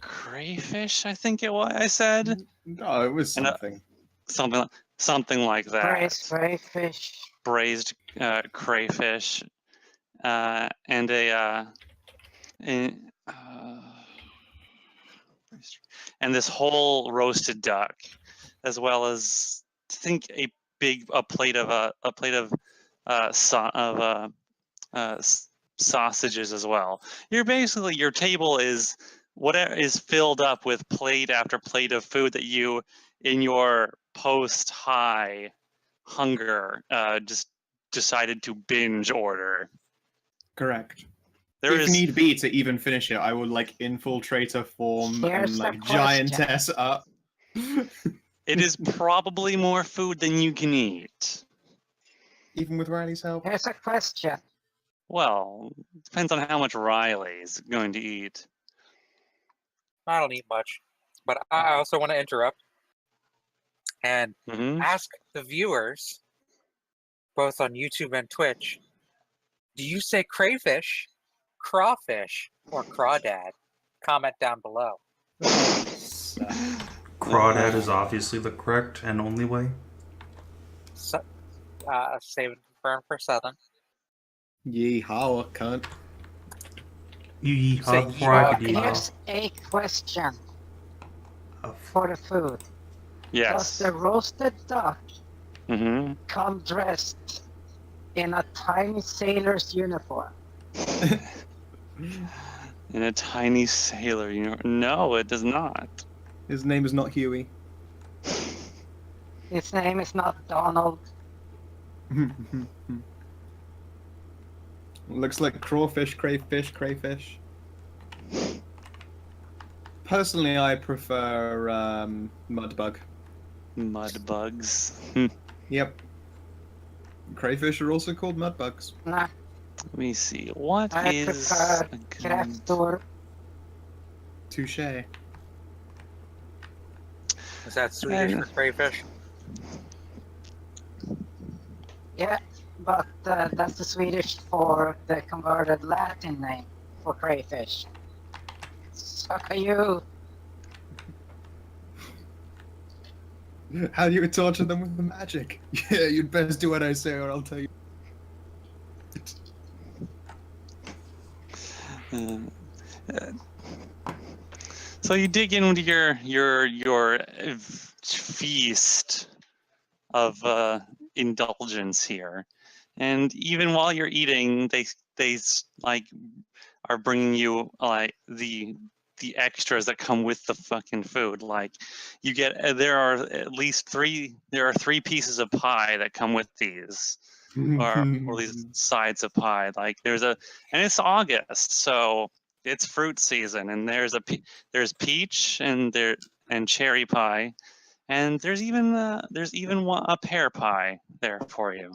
[SPEAKER 1] crayfish. I think it was. I said
[SPEAKER 2] Oh, it was
[SPEAKER 1] And, something like that.
[SPEAKER 3] Braised crayfish.
[SPEAKER 1] Braised crayfish, and and this whole roasted duck, as well as I think a plate of sausages as well. Your table is whatever is filled up with plate after plate of food that you, in your post-high hunger, just decided to binge order.
[SPEAKER 2] Correct.
[SPEAKER 1] There
[SPEAKER 2] If
[SPEAKER 1] is
[SPEAKER 2] need be to even finish it, I would like infiltrator form
[SPEAKER 3] Here's
[SPEAKER 2] and
[SPEAKER 3] the
[SPEAKER 2] like
[SPEAKER 3] question.
[SPEAKER 2] giantess up.
[SPEAKER 1] it is probably more food than you can eat.
[SPEAKER 2] Even with Riley's help.
[SPEAKER 3] Here's a question.
[SPEAKER 1] Well, depends on how much Riley's going to eat.
[SPEAKER 4] I don't eat much, but I also want to interrupt and
[SPEAKER 1] Hmm.
[SPEAKER 4] ask the viewers, both on YouTube and Twitch, do you say crayfish, crawfish, or crawdad? Comment down below.
[SPEAKER 5] Crawdad is obviously the correct and only way.
[SPEAKER 4] So, save and confirm for Southern.
[SPEAKER 2] Yeehaw, cunt.
[SPEAKER 5] You
[SPEAKER 4] Say
[SPEAKER 5] yeehaw before I could
[SPEAKER 3] Here's
[SPEAKER 5] yeehaw.
[SPEAKER 3] a question
[SPEAKER 5] Oh,
[SPEAKER 3] for the food. Does
[SPEAKER 1] Yes.
[SPEAKER 3] the roasted duck
[SPEAKER 1] Hmm.
[SPEAKER 3] come dressed in a tiny sailor's uniform?
[SPEAKER 1] In a tiny sailor uniform. No, it does not.
[SPEAKER 2] His name is not Huey.
[SPEAKER 3] His name is not Donald.
[SPEAKER 2] Looks like crawfish, crayfish, crayfish. Personally, I prefer mudbug.
[SPEAKER 1] Mud bugs.
[SPEAKER 2] Yep. Crayfish are also called mudbugs.
[SPEAKER 3] Nah,
[SPEAKER 1] Let me see. What
[SPEAKER 3] I
[SPEAKER 1] is
[SPEAKER 3] prefer
[SPEAKER 1] a good...
[SPEAKER 3] Craftor.
[SPEAKER 2] Touche.
[SPEAKER 4] Is that Swedish for crayfish?
[SPEAKER 3] Yeah, but that's the Swedish for the converted Latin name for crayfish. Suck you.
[SPEAKER 2] How do you torture them with the magic? Yeah, you'd best do what I say, or I'll tell you.
[SPEAKER 1] So you dig into your feast of indulgence here, and even while you're eating, they like are bringing you like the the extras that come with the fucking food. Like you get there are at least three pieces of pie that come with these. or these sides of pie. Like and it's August, so it's fruit season, and there's peach and cherry pie, and there's even a pear pie there for you.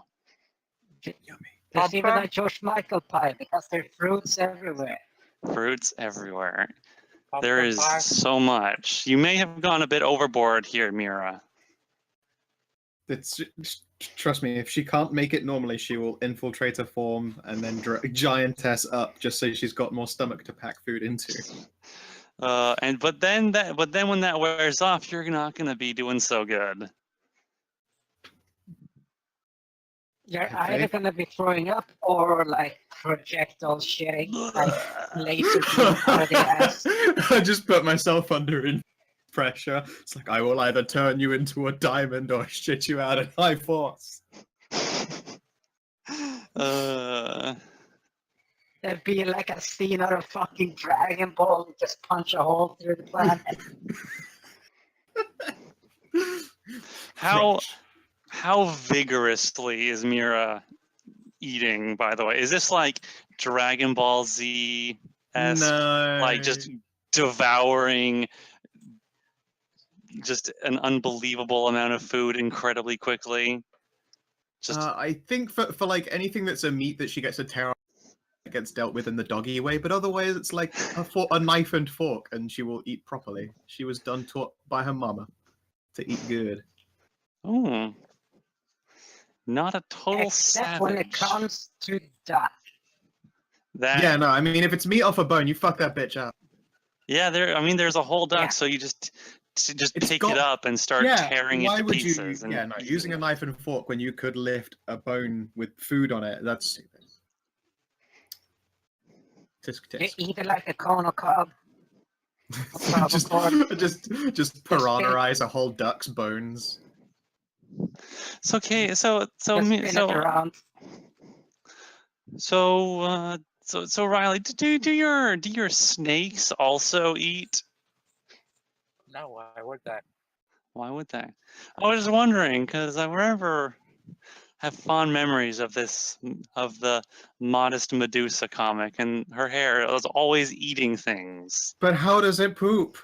[SPEAKER 3] There's even a George Michael pie because there's fruits everywhere.
[SPEAKER 1] Fruits everywhere.
[SPEAKER 4] Pumpkin
[SPEAKER 1] There is
[SPEAKER 4] pie.
[SPEAKER 1] so much. You may have gone a bit overboard here, Mierah.
[SPEAKER 2] It's trust me, if she can't make it normally, she will infiltrate her form and then giantess up just so she's got more stomach to pack food into.
[SPEAKER 1] But then when that wears off, you're not gonna be doing so good.
[SPEAKER 3] You're
[SPEAKER 2] Okay.
[SPEAKER 3] either gonna be throwing up or like projectile shitting, like laser beam out of the ass.
[SPEAKER 2] I just put myself under pressure. It's like I will either turn you into a diamond or shit you out at high force.
[SPEAKER 3] There'd be like a scene out of fucking Dragon Ball, just punch a hole through the planet.
[SPEAKER 1] How vigorously is Mierah eating, by the way? Is this like Dragon Ball Z-esque,
[SPEAKER 2] No.
[SPEAKER 1] like just devouring just an unbelievable amount of food incredibly quickly?
[SPEAKER 2] I think for like anything that's a meat that she gets to tear off, it gets dealt with in the doggy way, but otherwise it's like a knife and fork, and she will eat properly. She was taught by her mama to eat good.
[SPEAKER 1] Oh, not a total
[SPEAKER 3] Except
[SPEAKER 1] savage.
[SPEAKER 3] when it comes to duck.
[SPEAKER 2] Yeah, no, I mean if it's meat off a bone, you fuck that bitch up.
[SPEAKER 1] Yeah, there's a whole duck,
[SPEAKER 3] Yeah.
[SPEAKER 1] so you just
[SPEAKER 2] It's
[SPEAKER 1] pick
[SPEAKER 2] got-
[SPEAKER 1] it up and start tearing it
[SPEAKER 2] why
[SPEAKER 1] to
[SPEAKER 2] would
[SPEAKER 1] pieces.
[SPEAKER 2] you? Yeah, no, using a knife and fork when you could lift a bone with food on it, that's stupid. Tisk
[SPEAKER 3] You
[SPEAKER 2] tisk.
[SPEAKER 3] eat it like a corn or cob.
[SPEAKER 2] just piranhaize a whole duck's bones.
[SPEAKER 1] It's okay. So
[SPEAKER 3] Just spin it around.
[SPEAKER 1] So Riley, do your snakes also eat?
[SPEAKER 4] No, why would that?
[SPEAKER 1] Why would they? I was just wondering because I have fond memories of the Modest Medusa comic, and her hair was always eating things.
[SPEAKER 2] But how does it poop?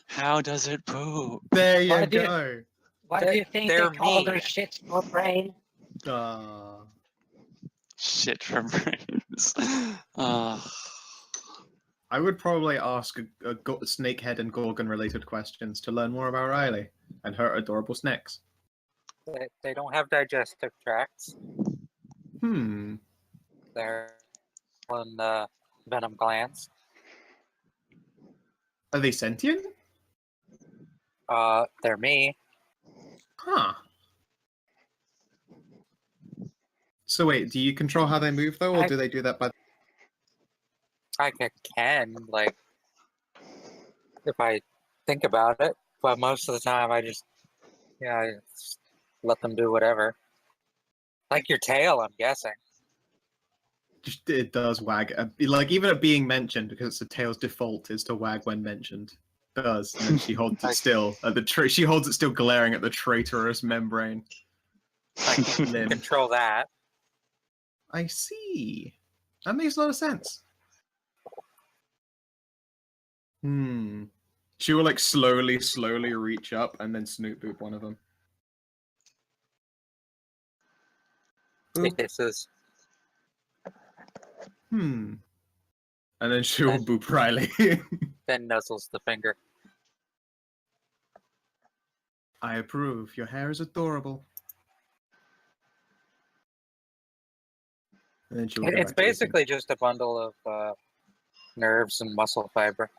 [SPEAKER 1] How does it poop?
[SPEAKER 2] There you
[SPEAKER 3] Why do you-
[SPEAKER 2] go.
[SPEAKER 3] Why do you think
[SPEAKER 4] They're
[SPEAKER 3] they call their
[SPEAKER 4] mean.
[SPEAKER 3] shit for brain?
[SPEAKER 1] Shit for brains.
[SPEAKER 2] I would probably ask a snakehead and Gorgon related questions to learn more about Riley and her adorable snakes.
[SPEAKER 4] They don't have digestive tracts. They're on venom glands.
[SPEAKER 2] Are they sentient?
[SPEAKER 4] They're me.
[SPEAKER 2] Huh. So wait, do you control how they move though, or do they do that by?
[SPEAKER 4] I can, like, if I think about it, but most of the time I just let them do whatever. Like your tail, I'm guessing.
[SPEAKER 2] It does wag. Like even at being mentioned, because it's the tail's default is to wag when mentioned. It does, and then she holds it still at the she holds it still glaring at the traitorous membrane.
[SPEAKER 4] I can
[SPEAKER 2] Limb.
[SPEAKER 4] control that.
[SPEAKER 2] I see. That makes a lot of sense. She will like slowly reach up and then snoop boop one of them.
[SPEAKER 4] It kisses.
[SPEAKER 2] And then she will boop Riley.
[SPEAKER 4] Then nuzzles the finger.
[SPEAKER 2] I approve. Your hair is adorable. And then she will go
[SPEAKER 4] It's
[SPEAKER 2] back to eating.
[SPEAKER 4] basically just a bundle of nerves and muscle fiber.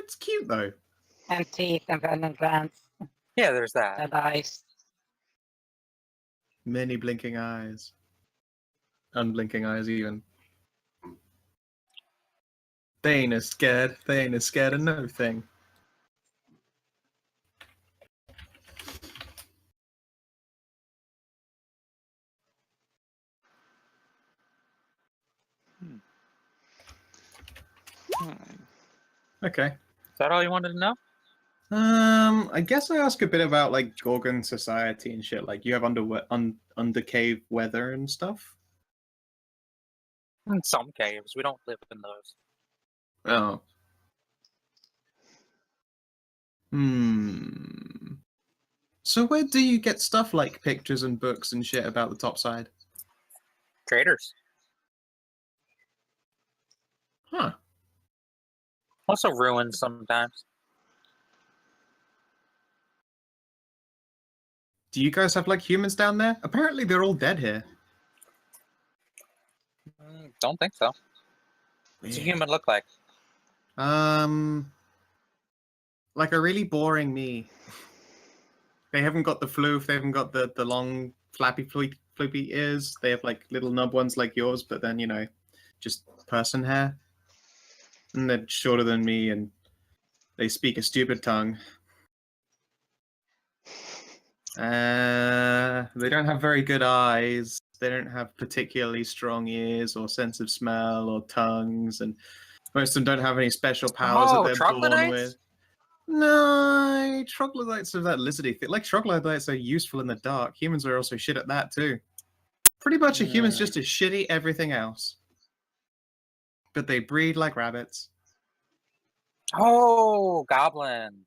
[SPEAKER 2] It's cute though.
[SPEAKER 3] And teeth and venom glands
[SPEAKER 4] Yeah, there's that.
[SPEAKER 3] and eyes.
[SPEAKER 2] Many blinking eyes. Unblinking eyes even. They ain't as scared. They ain't as scared of no thing. Okay.
[SPEAKER 4] Is that all you wanted to know?
[SPEAKER 2] I guess I ask a bit about like Gorgon society and shit. Like, you have under cave weather and stuff.
[SPEAKER 4] In some caves, we don't live in those.
[SPEAKER 2] Oh. Hmm. So where do you get stuff like pictures and books and shit about the top side?
[SPEAKER 4] Traders.
[SPEAKER 2] Huh.
[SPEAKER 4] Also ruins sometimes.
[SPEAKER 2] Do you guys have like humans down there? Apparently they're all dead here.
[SPEAKER 4] Don't think so. What's a human look like?
[SPEAKER 2] Like a really boring me. They haven't got the floof, they haven't got the long flappy floopy ears. They have like little nub ones like yours, but then, you know, just person hair. And they're shorter than me and they speak a stupid tongue. They don't have very good eyes. They don't have particularly strong ears or sense of smell or tongues, and most of them don't have any special powers that they're born
[SPEAKER 4] troglodytes?
[SPEAKER 2] with. No, troglodytes have that lizardy thing. Like, troglodytes are useful in the dark. Humans are also shit at that too. Pretty much a human's just as shitty everything else. But they breed like rabbits.
[SPEAKER 4] Oh, goblins.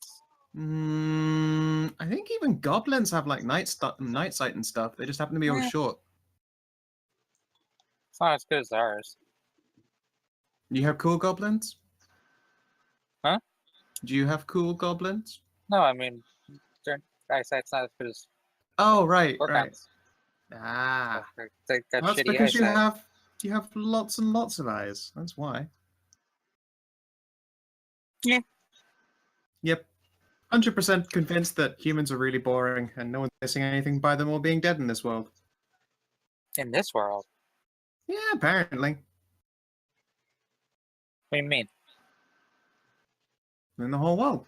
[SPEAKER 2] I think even goblins have like night sight and stuff. They just happen to be all short.
[SPEAKER 4] It's not as good as ours.
[SPEAKER 2] You have cool goblins?
[SPEAKER 4] Huh?
[SPEAKER 2] Do you have cool goblins?
[SPEAKER 4] No, I mean, their eyesight's not as good as
[SPEAKER 2] Oh, right, right.
[SPEAKER 4] Gorgons.
[SPEAKER 2] Ah,
[SPEAKER 4] They got
[SPEAKER 2] that's
[SPEAKER 4] shitty
[SPEAKER 2] because
[SPEAKER 4] eyesight.
[SPEAKER 2] you have lots and lots of eyes. That's why.
[SPEAKER 4] Yeah.
[SPEAKER 2] Yep. 100% convinced that humans are really boring and no one's missing anything by them all being dead in this world.
[SPEAKER 4] In this world.
[SPEAKER 2] Yeah, apparently.
[SPEAKER 4] What do you mean?
[SPEAKER 2] In the whole world.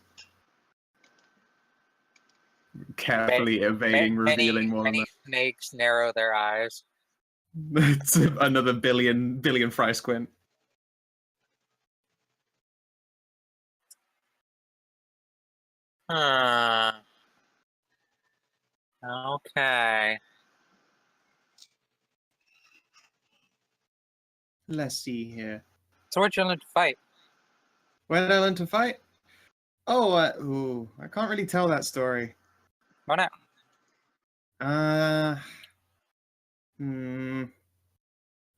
[SPEAKER 2] Carefully evading revealing more on
[SPEAKER 4] many snakes narrow their eyes.
[SPEAKER 2] that. It's another billion fry squint.
[SPEAKER 4] Okay.
[SPEAKER 2] Let's see here.
[SPEAKER 4] So where'd you learn to fight?
[SPEAKER 2] Where did I learn to fight? Oh, I can't really tell that story.
[SPEAKER 4] Why not?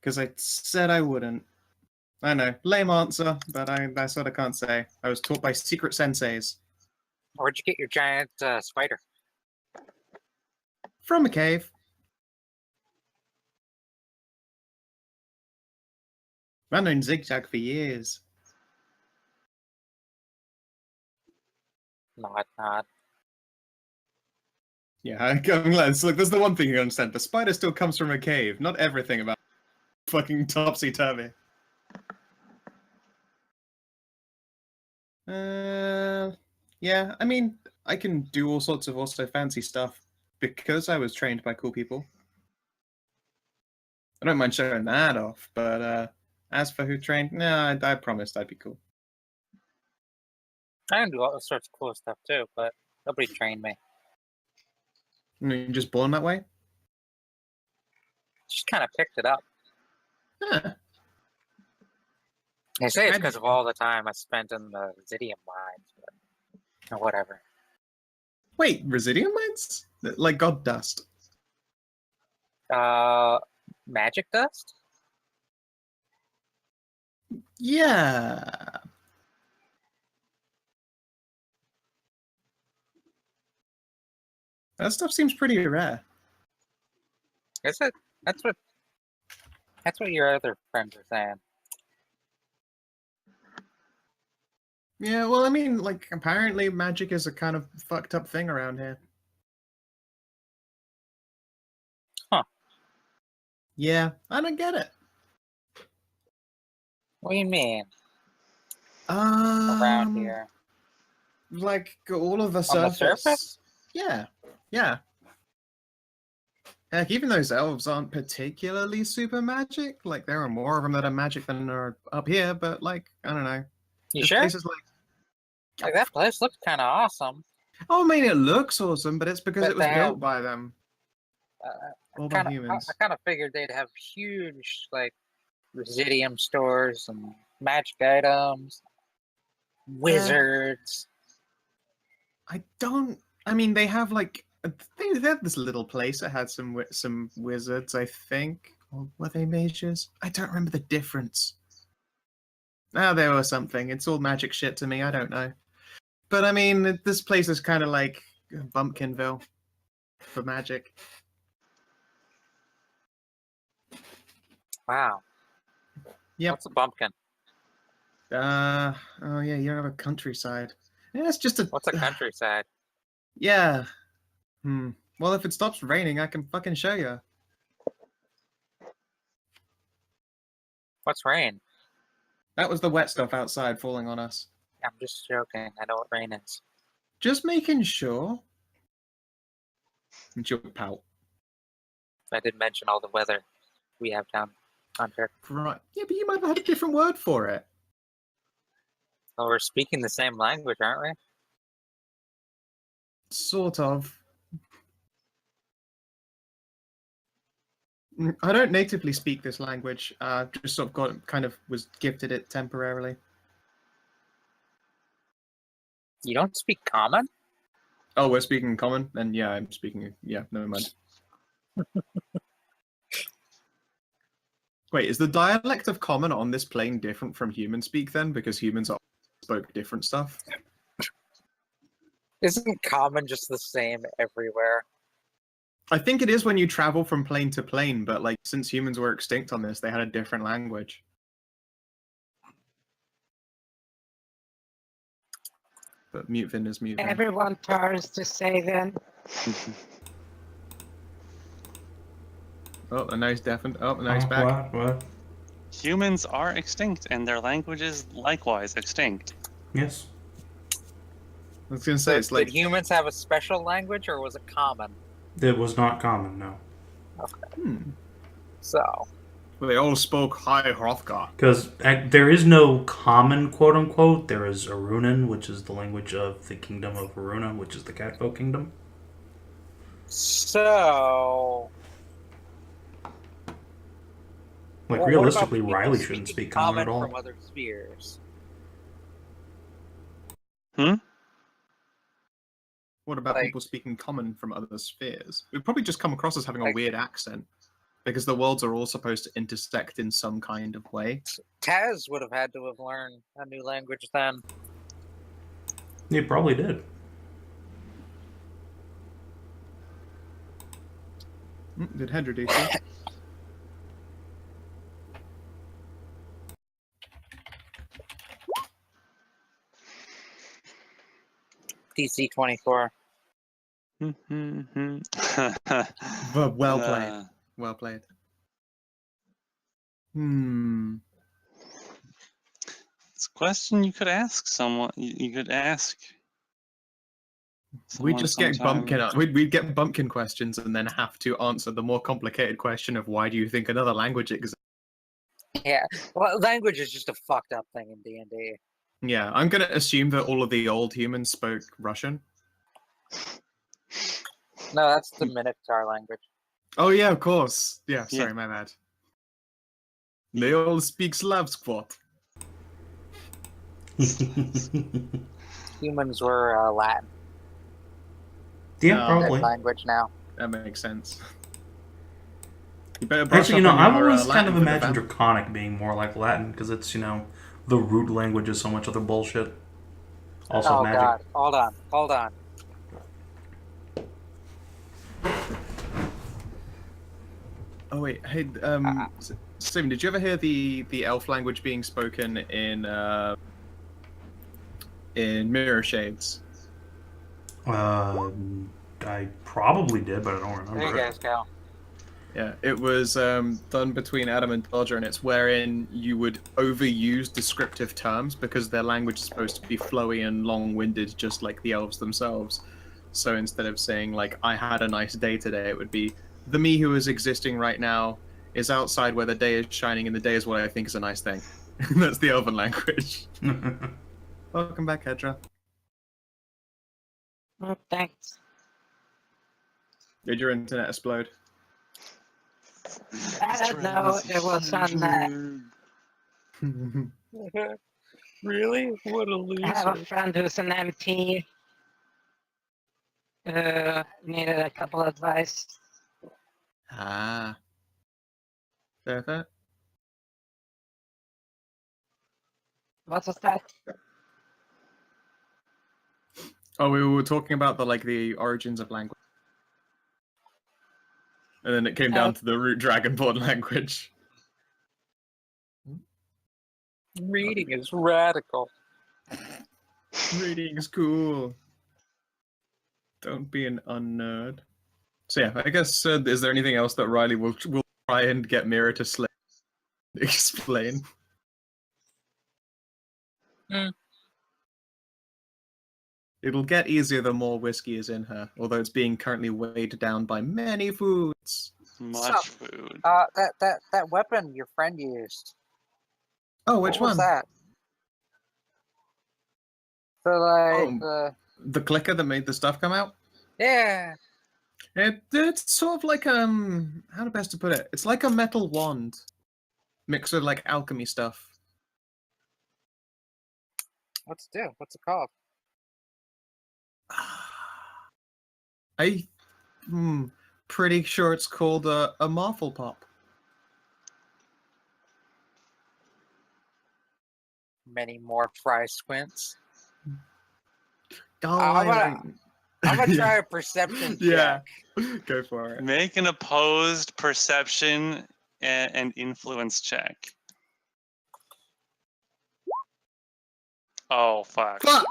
[SPEAKER 2] Because I said I wouldn't. I know, lame answer, but I sort of can't say. I was taught by secret senseis.
[SPEAKER 4] Where'd you get your giant spider?
[SPEAKER 2] From a cave. I've known Zigzag for years.
[SPEAKER 4] Not.
[SPEAKER 2] Yeah, I'm glad. So, look, there's the one thing you understand. The spider still comes from a cave. Not everything about fucking topsy-turvy. Yeah, I mean, I can do all sorts of also fancy stuff because I was trained by cool people. I don't mind showing that off, but as for who trained, no, I promised I'd be cool.
[SPEAKER 4] I can do all sorts of cool stuff too, but nobody trained me.
[SPEAKER 2] You're just born that way?
[SPEAKER 4] Just kind of picked it up.
[SPEAKER 2] Huh.
[SPEAKER 4] They say it's because of all the time I spent in the Residium mines, but whatever.
[SPEAKER 2] Wait, Residium mines? Like god dust?
[SPEAKER 4] Magic dust?
[SPEAKER 2] Yeah. That stuff seems pretty rare.
[SPEAKER 4] Is it? That's what your other friends are saying.
[SPEAKER 2] Yeah, well, I mean, like, apparently magic is a kind of fucked up thing around here.
[SPEAKER 4] Huh.
[SPEAKER 2] Yeah, I don't get it.
[SPEAKER 4] What do you mean? Around here?
[SPEAKER 2] Like, all of the
[SPEAKER 4] On
[SPEAKER 2] surface.
[SPEAKER 4] the surface?
[SPEAKER 2] Yeah, yeah. Heck, even those elves aren't particularly super magic. Like, there are more of them that are magic than are up here, but, like, I don't know.
[SPEAKER 4] You
[SPEAKER 2] This
[SPEAKER 4] sure?
[SPEAKER 2] place is
[SPEAKER 4] Like that place looks kind of awesome.
[SPEAKER 2] Oh, I mean, it looks awesome, but it's because
[SPEAKER 4] But
[SPEAKER 2] it was
[SPEAKER 4] they
[SPEAKER 2] built
[SPEAKER 4] have-
[SPEAKER 2] by them. All the
[SPEAKER 4] I
[SPEAKER 2] humans.
[SPEAKER 4] kind of figured they'd have huge like residium stores and magic items, wizards.
[SPEAKER 2] I don't. I mean, they have like they had this little place that had some wizards, I think. Or were they mages? I don't remember the difference. Ah, there was something. It's all magic shit to me. I don't know. But I mean, this place is kind of like Bumpkinville for magic.
[SPEAKER 4] Wow.
[SPEAKER 2] Yep.
[SPEAKER 4] What's a bumpkin?
[SPEAKER 2] Oh yeah, you have a countryside. Yeah, it's just a.
[SPEAKER 4] What's a countryside?
[SPEAKER 2] Yeah. Well, if it stops raining, I can fucking show you.
[SPEAKER 4] What's rain?
[SPEAKER 2] That was the wet stuff outside falling on us.
[SPEAKER 4] I'm just joking. I know what rain is.
[SPEAKER 2] Just making sure. And she'll pout.
[SPEAKER 4] I did mention all the weather we have down under.
[SPEAKER 2] Right. Yeah, but you might have had a different word for it.
[SPEAKER 4] Well, we're speaking the same language, aren't we?
[SPEAKER 2] Sort of. I don't natively speak this language. Just sort of was gifted it temporarily.
[SPEAKER 4] You don't speak common?
[SPEAKER 2] Oh, we're speaking common? Then yeah, I'm speaking. Yeah, never mind. Wait, is the dialect of common on this plane different from human speak then? Because humans spoke different stuff?
[SPEAKER 4] Isn't common just the same everywhere?
[SPEAKER 2] I think it is when you travel from plane to plane, but like since humans were extinct on this, they had a different language. But Mutevin is Mutevin.
[SPEAKER 3] Everyone turns to Savin.
[SPEAKER 2] Oh, a nice deafened. Oh, a nice back.
[SPEAKER 5] What?
[SPEAKER 1] Humans are extinct, and their languages likewise extinct.
[SPEAKER 5] Yes.
[SPEAKER 2] I was gonna say it's
[SPEAKER 4] Did
[SPEAKER 2] like
[SPEAKER 4] humans have a special language, or was it common?
[SPEAKER 5] It was not common, no.
[SPEAKER 4] So,
[SPEAKER 2] they all spoke High Hrothgar.
[SPEAKER 5] Because there is no common, quote-unquote. There is Arunan, which is the language of the kingdom of Aruna, which is the Catfolk kingdom.
[SPEAKER 4] So...
[SPEAKER 5] Like,
[SPEAKER 4] Well,
[SPEAKER 5] realistically,
[SPEAKER 4] what about
[SPEAKER 5] Riley
[SPEAKER 4] people
[SPEAKER 5] shouldn't
[SPEAKER 4] speaking
[SPEAKER 5] speak common at all.
[SPEAKER 4] from other spheres?
[SPEAKER 2] What about
[SPEAKER 4] Like-
[SPEAKER 2] people speaking common from other spheres? We'd probably just come across as having a
[SPEAKER 4] Like-
[SPEAKER 2] weird accent. Because the worlds are all supposed to intersect in some kind of way.
[SPEAKER 4] Taz would have had to have learned a new language then.
[SPEAKER 5] He probably did.
[SPEAKER 2] Did Hedrah do so?
[SPEAKER 4] DC 24.
[SPEAKER 2] Well played. Well played.
[SPEAKER 1] It's a question you could ask someone. You could ask.
[SPEAKER 2] We'd
[SPEAKER 1] someone
[SPEAKER 2] just get
[SPEAKER 1] sometime.
[SPEAKER 2] bumpkin. We'd get bumpkin questions and then have to answer the more complicated question of why do you think another language exists?
[SPEAKER 4] Yeah, well, language is just a fucked up thing in D&D.
[SPEAKER 2] Yeah, I'm gonna assume that all of the old humans spoke Russian.
[SPEAKER 4] No, that's the Minotaur language.
[SPEAKER 2] Oh yeah, of course. Yeah,
[SPEAKER 1] Yeah.
[SPEAKER 2] sorry, my bad. They all speak Slavskvot.
[SPEAKER 4] Humans were Latin.
[SPEAKER 5] Yeah,
[SPEAKER 2] No.
[SPEAKER 4] Dead
[SPEAKER 5] probably.
[SPEAKER 4] language now.
[SPEAKER 2] That makes sense. You better brush
[SPEAKER 5] Actually,
[SPEAKER 2] up on
[SPEAKER 5] I've
[SPEAKER 2] your,
[SPEAKER 5] always kind
[SPEAKER 2] Latin
[SPEAKER 5] of
[SPEAKER 2] for the
[SPEAKER 5] imagined
[SPEAKER 2] vamp-
[SPEAKER 5] Draconic being more like Latin, because it's, the root language is so much other bullshit. Also
[SPEAKER 4] Oh
[SPEAKER 5] magic.
[SPEAKER 4] god, hold on.
[SPEAKER 2] Oh wait, hey, Savin, did you ever hear the elf language being spoken in Mirror Shades?
[SPEAKER 5] I probably did, but I don't
[SPEAKER 4] There
[SPEAKER 5] remember
[SPEAKER 4] you
[SPEAKER 5] it.
[SPEAKER 4] guys go.
[SPEAKER 2] Yeah, it was done between Adam and Tazran, and it's wherein you would overuse descriptive terms because their language is supposed to be flowy and long-winded, just like the elves themselves. So instead of saying, like, I had a nice day today, it would be, the me who is existing right now is outside where the day is shining, and the day is what I think is a nice thing. That's the elven language. Welcome back, Hedrah.
[SPEAKER 3] Oh, thanks.
[SPEAKER 2] Did your internet explode?
[SPEAKER 3] No, it was on.
[SPEAKER 4] Really? What a
[SPEAKER 3] I have a
[SPEAKER 4] loser.
[SPEAKER 3] friend who's an MT. Needed a couple of advice.
[SPEAKER 2] Ah. Fair.
[SPEAKER 3] What was that?
[SPEAKER 2] Oh, we were talking about the origins of language. And then it came down to the root Dragonborn language.
[SPEAKER 4] Reading is radical.
[SPEAKER 2] Reading's cool. Don't be an unnerd. So yeah, I guess, is there anything else that Riley will try and get Mierah to explain? It'll get easier the more whiskey is in her, although it's being currently weighed down by many foods.
[SPEAKER 1] Much food.
[SPEAKER 4] That weapon your friend used.
[SPEAKER 2] Oh, which
[SPEAKER 4] What was
[SPEAKER 2] one?
[SPEAKER 4] that?
[SPEAKER 2] The clicker that made the stuff come out?
[SPEAKER 4] Yeah.
[SPEAKER 2] It's sort of like how to best to put it? It's like a metal wand mixed with like alchemy stuff.
[SPEAKER 4] What's it do? What's it called?
[SPEAKER 2] I'm pretty sure it's called a Marvel Pop.
[SPEAKER 4] Many more fry squints.
[SPEAKER 2] Oh,
[SPEAKER 4] I'm gonna try a perception check.
[SPEAKER 2] Yeah, go for it.
[SPEAKER 1] Make an opposed perception and influence check. Oh, fuck.
[SPEAKER 2] Fuck!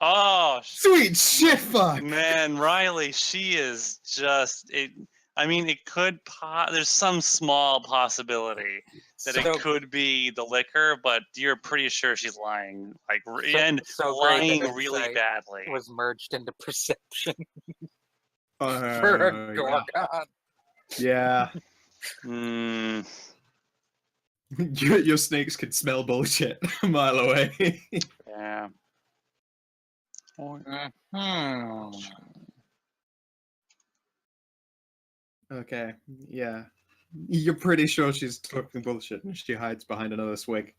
[SPEAKER 1] Oh,
[SPEAKER 2] Sweet shit, fuck!
[SPEAKER 1] man, Riley, she is just... I mean, it could... There's some small possibility that it could be the liquor, but you're pretty sure she's lying. Lying really badly.
[SPEAKER 4] Was merged into perception
[SPEAKER 2] For
[SPEAKER 4] for a Gorgon.
[SPEAKER 2] Yeah.
[SPEAKER 1] Mm,
[SPEAKER 2] Your snakes could smell bullshit a mile away.
[SPEAKER 1] yeah.
[SPEAKER 2] Okay, yeah. You're pretty sure she's talking bullshit and she hides behind another swig.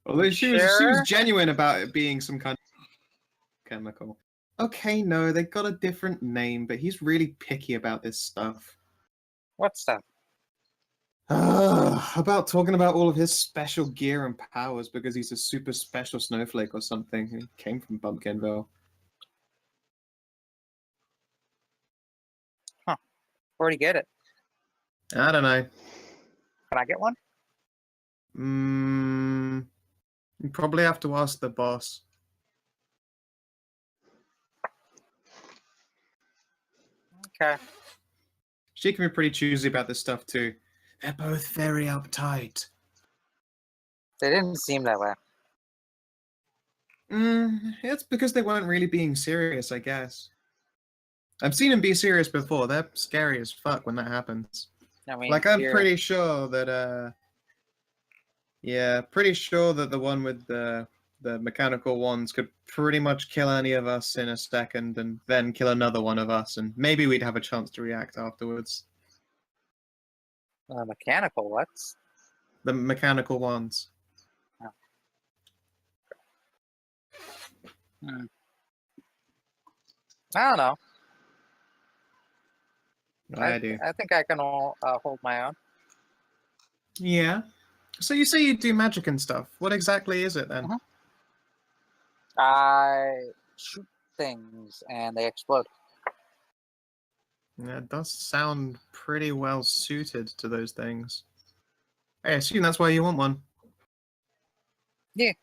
[SPEAKER 2] Although she was genuine about it being some kind of chemical. Okay, no, they got a different name, but he's really picky about this stuff.
[SPEAKER 4] What stuff?
[SPEAKER 2] About talking about all of his special gear and powers because he's a super special snowflake or something. He came from Bumpkinville.
[SPEAKER 4] Where'd he get it?
[SPEAKER 2] I don't know.
[SPEAKER 4] Can I get one?
[SPEAKER 2] You probably have to ask the boss.
[SPEAKER 4] Okay.
[SPEAKER 2] She can be pretty choosy about this stuff too. They're both very uptight.
[SPEAKER 4] They didn't seem that way.
[SPEAKER 2] It's because they weren't really being serious, I guess. I've seen them be serious before. They're scary as fuck when that happens.
[SPEAKER 4] I mean,
[SPEAKER 2] I'm pretty sure that, pretty sure that the one with the mechanical ones could pretty much kill any of us in a second and then kill another one of us, and maybe we'd have a chance to react afterwards.
[SPEAKER 4] Mechanical what's?
[SPEAKER 2] The mechanical ones.
[SPEAKER 4] Oh. I don't know.
[SPEAKER 2] I do.
[SPEAKER 4] I think I can hold my own.
[SPEAKER 2] Yeah. So you say you do magic and stuff. What exactly is it then?
[SPEAKER 4] I shoot things and they explode.
[SPEAKER 2] Yeah, it does sound pretty well suited to those things. I assume that's why you want one.
[SPEAKER 4] Yeah.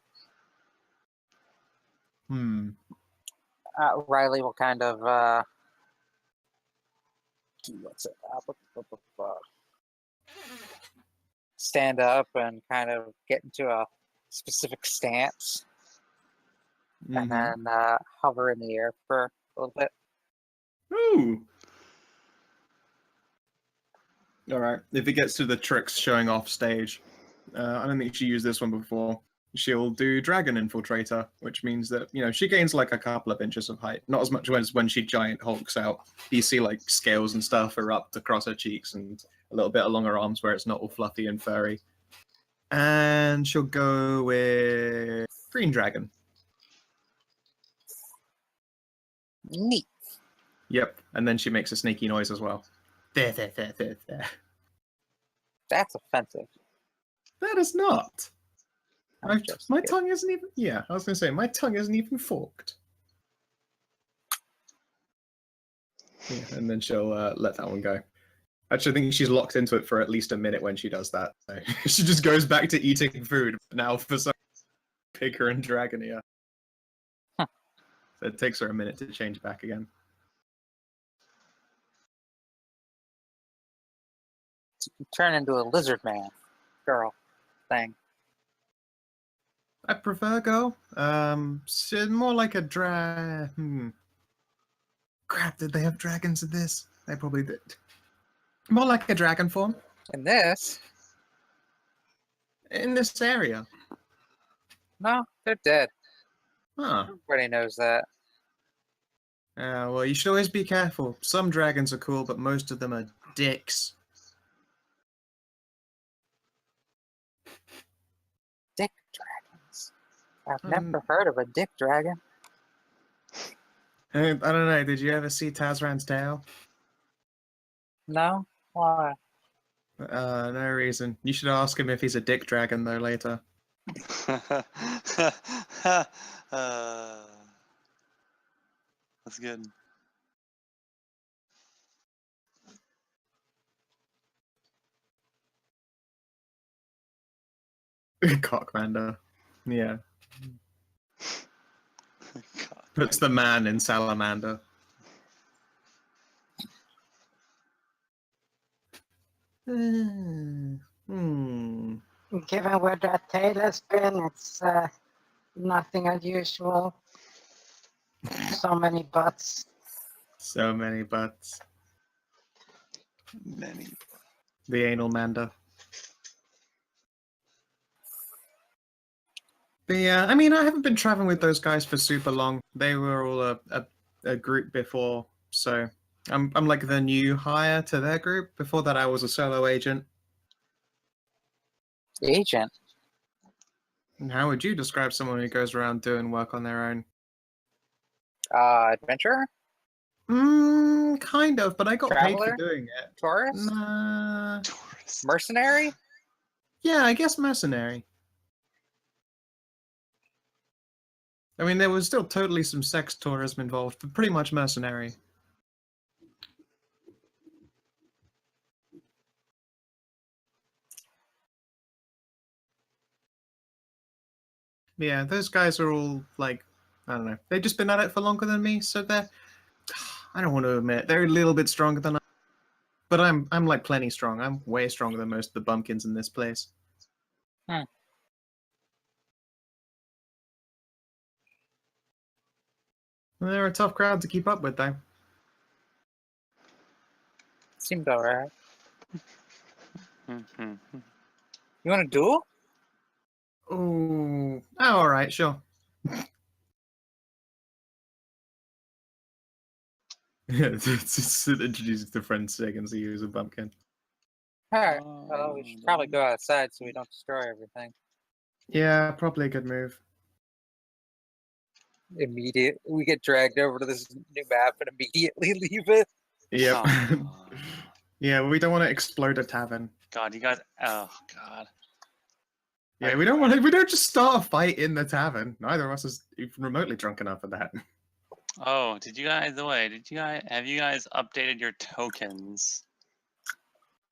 [SPEAKER 4] Riley will kind of stand up and kind of get into a specific stance, and then hover in the air for a little bit.
[SPEAKER 2] Ooh. All right. If it gets to the tricks showing off stage, I don't think she used this one before. She'll do Dragon Infiltrator, which means that, she gains like a couple of inches of height. Not as much as when she giant hulks out. You see like scales and stuff erupt across her cheeks and a little bit along her arms where it's not all fluffy and furry. And she'll go with Green Dragon.
[SPEAKER 4] Neat.
[SPEAKER 2] Yep, and then she makes a sneaky noise as well. There.
[SPEAKER 4] That's offensive.
[SPEAKER 2] That is not.
[SPEAKER 4] I'm just
[SPEAKER 2] My
[SPEAKER 4] kidding.
[SPEAKER 2] tongue isn't even... Yeah, I was going to say, my tongue isn't even forked. Yeah, and then she'll let that one go. Actually, I think she's locked into it for at least a minute when she does that. So she just goes back to eating food, but now for some bigger and dragonier.
[SPEAKER 4] Huh.
[SPEAKER 2] So it takes her a minute to change back again.
[SPEAKER 4] Turn into a lizard man girl thing.
[SPEAKER 2] I prefer girl. More like a Crap, did they have dragons in this? They probably did. More like a dragon form.
[SPEAKER 4] In this,
[SPEAKER 2] In this area.
[SPEAKER 4] no, they're dead.
[SPEAKER 2] Huh.
[SPEAKER 4] Everybody knows that.
[SPEAKER 2] Well, you should always be careful. Some dragons are cool, but most of them are dicks.
[SPEAKER 4] Dick dragons. I've never heard of a dick dragon.
[SPEAKER 2] I don't know, did you ever see Tazran's tail?
[SPEAKER 4] No? Why?
[SPEAKER 2] No reason. You should ask him if he's a dick dragon, though, later.
[SPEAKER 1] That's good.
[SPEAKER 2] Cockmander. Yeah.
[SPEAKER 1] God.
[SPEAKER 2] Puts the man in Salamander. Hmm.
[SPEAKER 3] Given where that tail has been, it's nothing unusual. So many butts.
[SPEAKER 2] So many butts.
[SPEAKER 1] Many.
[SPEAKER 2] The anal mander. But yeah, I mean, I haven't been traveling with those guys for super long. They were all a group before, so I'm like the new hire to their group. Before that, I was a solo agent.
[SPEAKER 4] Agent.
[SPEAKER 2] And how would you describe someone who goes around doing work on their own?
[SPEAKER 4] Adventurer?
[SPEAKER 2] Kind of, but I got paid
[SPEAKER 4] Traveler?
[SPEAKER 2] for doing it.
[SPEAKER 4] Tourist?
[SPEAKER 2] Nah.
[SPEAKER 1] Tourist.
[SPEAKER 4] Mercenary?
[SPEAKER 2] Yeah, I guess mercenary. I mean, there was still totally some sex tourism involved, but pretty much mercenary. Yeah, those guys are all, like, I don't know. They've just been at it for longer than me, so they're... I don't want to admit, they're a little bit stronger than I... But I'm like, plenty strong. I'm way stronger than most of the bumpkins in this place.
[SPEAKER 4] Hmm.
[SPEAKER 2] They're a tough crowd to keep up with, though.
[SPEAKER 4] Seemed alright.
[SPEAKER 1] Mhm.
[SPEAKER 4] You want to duel?
[SPEAKER 2] Oh, all right, sure. It's introduced to friend Sig and see who's a bumpkin.
[SPEAKER 4] Alright. Well, we should probably go outside so we don't destroy everything.
[SPEAKER 2] Yeah, probably a good move.
[SPEAKER 4] We get dragged over to this new map and immediately leave it.
[SPEAKER 2] Yep.
[SPEAKER 1] Aw.
[SPEAKER 2] Yeah, we don't want to explode a tavern.
[SPEAKER 1] God, you guys. Oh, God.
[SPEAKER 2] Yeah, we don't want to. We don't just start a fight in the tavern. Neither of us is even remotely drunk enough for that.
[SPEAKER 1] Oh, did you guys, have you guys updated your tokens?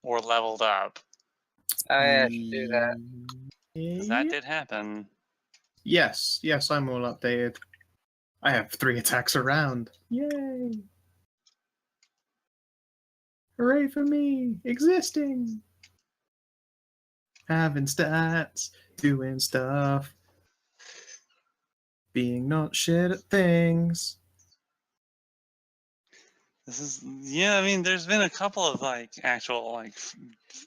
[SPEAKER 1] Or leveled up?
[SPEAKER 4] I should do that.
[SPEAKER 1] 'Cause that did happen.
[SPEAKER 2] Yes, I'm all updated. I have 3 attacks around. Yay! Hooray for me! Existing! Having stats, doing stuff, being not shit at things.
[SPEAKER 1] This is, yeah, I mean, there's been a couple of, like, actual, like,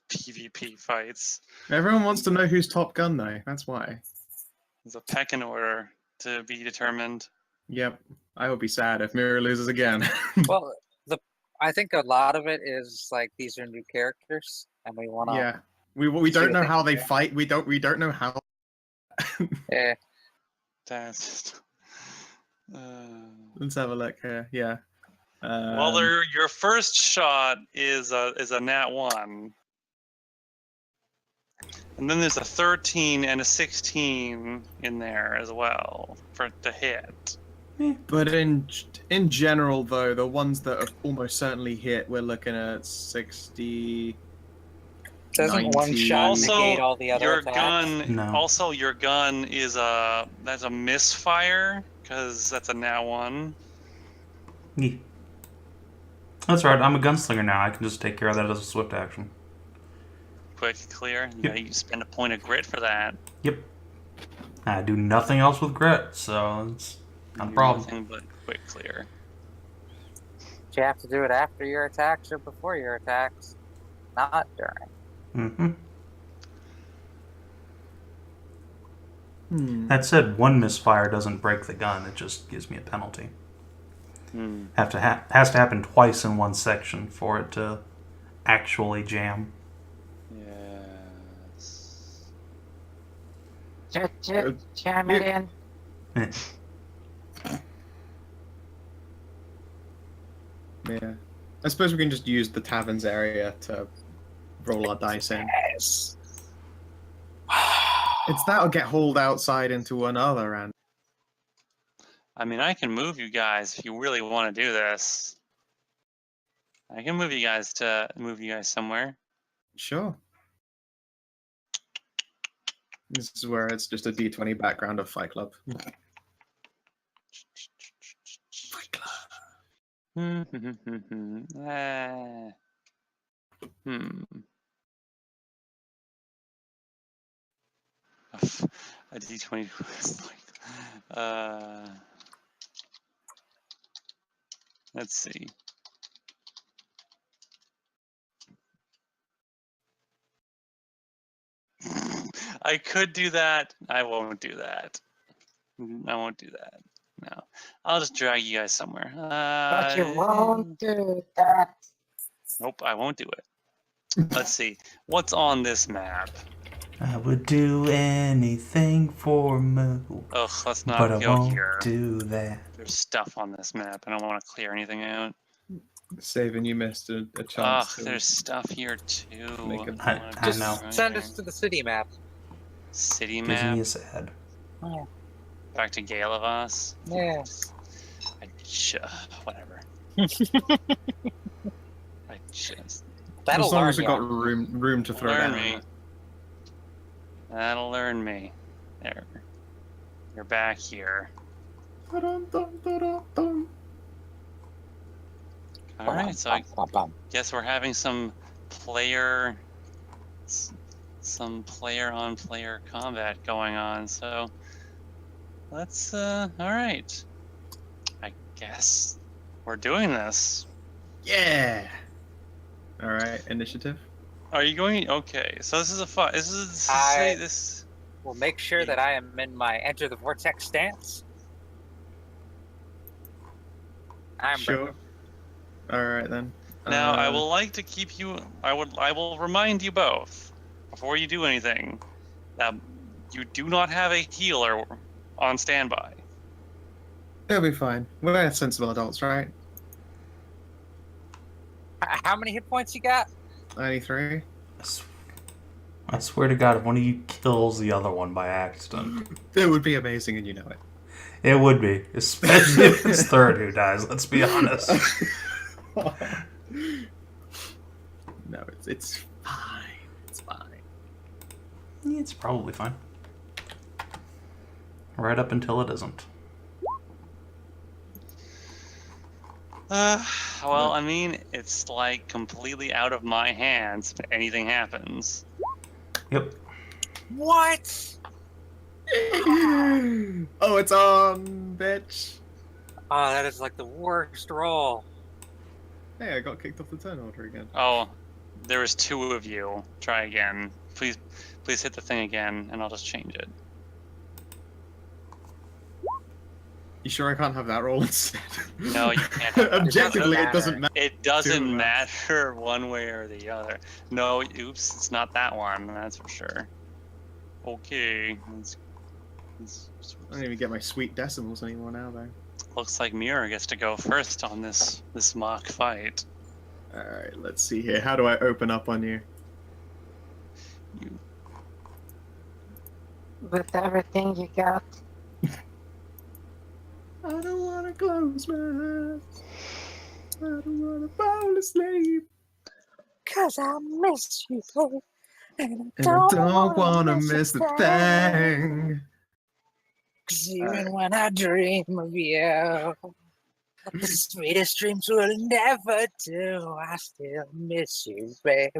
[SPEAKER 1] PvP fights.
[SPEAKER 2] Everyone wants to know who's Top Gun, though. That's why.
[SPEAKER 1] There's a pecking order to be determined.
[SPEAKER 2] Yep. I will be sad if Mierah loses again.
[SPEAKER 4] Well, I think a lot of it is like these are new characters, and we want to.
[SPEAKER 2] Yeah. We don't know
[SPEAKER 4] thing.
[SPEAKER 2] how they fight. We don't know how.
[SPEAKER 4] Yeah.
[SPEAKER 1] That's.
[SPEAKER 2] Let's have a look here. Yeah.
[SPEAKER 1] Well, your first shot is a nat 1. And then there's a 13 and a 16 in there as well to hit.
[SPEAKER 2] But in general, though, the ones that have almost certainly hit, we're looking at 60.
[SPEAKER 4] Doesn't one
[SPEAKER 2] 90.
[SPEAKER 4] shot
[SPEAKER 1] Also,
[SPEAKER 4] negate all the other
[SPEAKER 1] your
[SPEAKER 4] attacks?
[SPEAKER 1] gun.
[SPEAKER 5] No.
[SPEAKER 1] Also, your gun is that's a misfire because that's a nat 1.
[SPEAKER 5] Yeah. That's right. I'm a gunslinger now. I can just take care of that as a swift action.
[SPEAKER 1] Quick clear.
[SPEAKER 5] Yep.
[SPEAKER 1] Yeah, you spend a point of grit for that.
[SPEAKER 5] Yep. I do nothing else with grit, so it's not a problem.
[SPEAKER 1] Nothing but quick clear.
[SPEAKER 4] Do you have to do it after your attacks or before your attacks? Not during.
[SPEAKER 5] That said, one misfire doesn't break the gun. It just gives me a penalty. Has to happen twice in one section for it to actually jam.
[SPEAKER 1] Yes.
[SPEAKER 3] Jam it in.
[SPEAKER 2] Yeah. I suppose we can just use the taverns area to roll our dice in.
[SPEAKER 4] Yes.
[SPEAKER 2] It's that or get hauled outside into another round.
[SPEAKER 1] I mean, I can move you guys if you really want to do this. I can move you guys somewhere.
[SPEAKER 2] Sure. This is where it's just a D20 background of Fight Club. Fight Club.
[SPEAKER 1] A D20. Let's see. I could do that. I won't do that. I won't do that. No. I'll just drag you guys somewhere.
[SPEAKER 3] But you won't do that.
[SPEAKER 1] Nope, I won't do it. Let's see. What's on this map?
[SPEAKER 5] I would do anything for Moo,
[SPEAKER 1] Ugh, let's
[SPEAKER 5] but
[SPEAKER 1] not
[SPEAKER 5] I
[SPEAKER 1] go
[SPEAKER 5] won't
[SPEAKER 1] here.
[SPEAKER 5] do that.
[SPEAKER 1] There's stuff on this map. I don't want to clear anything out.
[SPEAKER 2] Savin, you missed a
[SPEAKER 1] Ugh,
[SPEAKER 2] chance. to-
[SPEAKER 1] there's stuff here too.
[SPEAKER 2] Make a-
[SPEAKER 1] I wanna
[SPEAKER 5] I
[SPEAKER 1] go
[SPEAKER 5] know.
[SPEAKER 1] right
[SPEAKER 4] Send
[SPEAKER 1] here.
[SPEAKER 4] us to the city map.
[SPEAKER 1] City
[SPEAKER 5] Gives
[SPEAKER 1] map.
[SPEAKER 5] me a sad.
[SPEAKER 1] Back to Galavas.
[SPEAKER 4] Yeah.
[SPEAKER 1] Whatever. I just
[SPEAKER 4] That'll
[SPEAKER 2] as long
[SPEAKER 4] learn
[SPEAKER 2] as we
[SPEAKER 4] you.
[SPEAKER 2] got room to throw
[SPEAKER 1] learn
[SPEAKER 2] down.
[SPEAKER 1] me. That'll learn me. There. You're back here.
[SPEAKER 2] Dun-dun-dun-dun-dun.
[SPEAKER 1] All right, so I guess we're having some player on player combat going on. So let's all right. I guess we're doing this.
[SPEAKER 2] Yeah. All right, initiative.
[SPEAKER 1] Are you going? Okay, so this is a fun. This.
[SPEAKER 4] We'll make sure that I am in my enter the vortex stance. I'm
[SPEAKER 2] Sure.
[SPEAKER 4] ready.
[SPEAKER 2] All right then.
[SPEAKER 1] Now, I will like to keep you. I will remind you both before you do anything that you do not have a healer on standby.
[SPEAKER 2] It'll be fine. We're sensible adults, right?
[SPEAKER 4] How many hit points you got?
[SPEAKER 2] 93.
[SPEAKER 5] I swear to God, if one of you kills the other one by accident,
[SPEAKER 2] It would be amazing, and you know it.
[SPEAKER 5] it would be. Especially if it's third who dies, let's be honest.
[SPEAKER 2] No, it's fine. It's fine.
[SPEAKER 5] Yeah, it's probably fine. Right up until it isn't.
[SPEAKER 1] Well, I mean, it's like completely out of my hands if anything happens.
[SPEAKER 5] Yep.
[SPEAKER 4] What?
[SPEAKER 2] Oh, it's on, bitch.
[SPEAKER 4] Oh, that is like the worst roll.
[SPEAKER 2] Hey, I got kicked off the turn order again.
[SPEAKER 1] Oh, there was 2 of you. Try again. Please hit the thing again, and I'll just change it.
[SPEAKER 2] You sure I can't have that roll instead?
[SPEAKER 1] No, you can't have that.
[SPEAKER 2] Objectively, it doesn't matter.
[SPEAKER 1] It doesn't matter one way or the other. No, oops, it's not that one. That's for sure. Okay.
[SPEAKER 2] I don't even get my sweet decimals anymore now, though.
[SPEAKER 1] Looks like Mierah gets to go first on this mock fight.
[SPEAKER 2] Alright, let's see here. How do I open up on you?
[SPEAKER 3] With everything you got.
[SPEAKER 2] I don't want to close my eyes. I don't want to fall asleep.
[SPEAKER 4] 'Cause I miss you, babe. And
[SPEAKER 2] And I don't want to miss a thing.
[SPEAKER 4] 'Cause even when I dream of you, the sweetest dreams will never do. I still miss you, babe.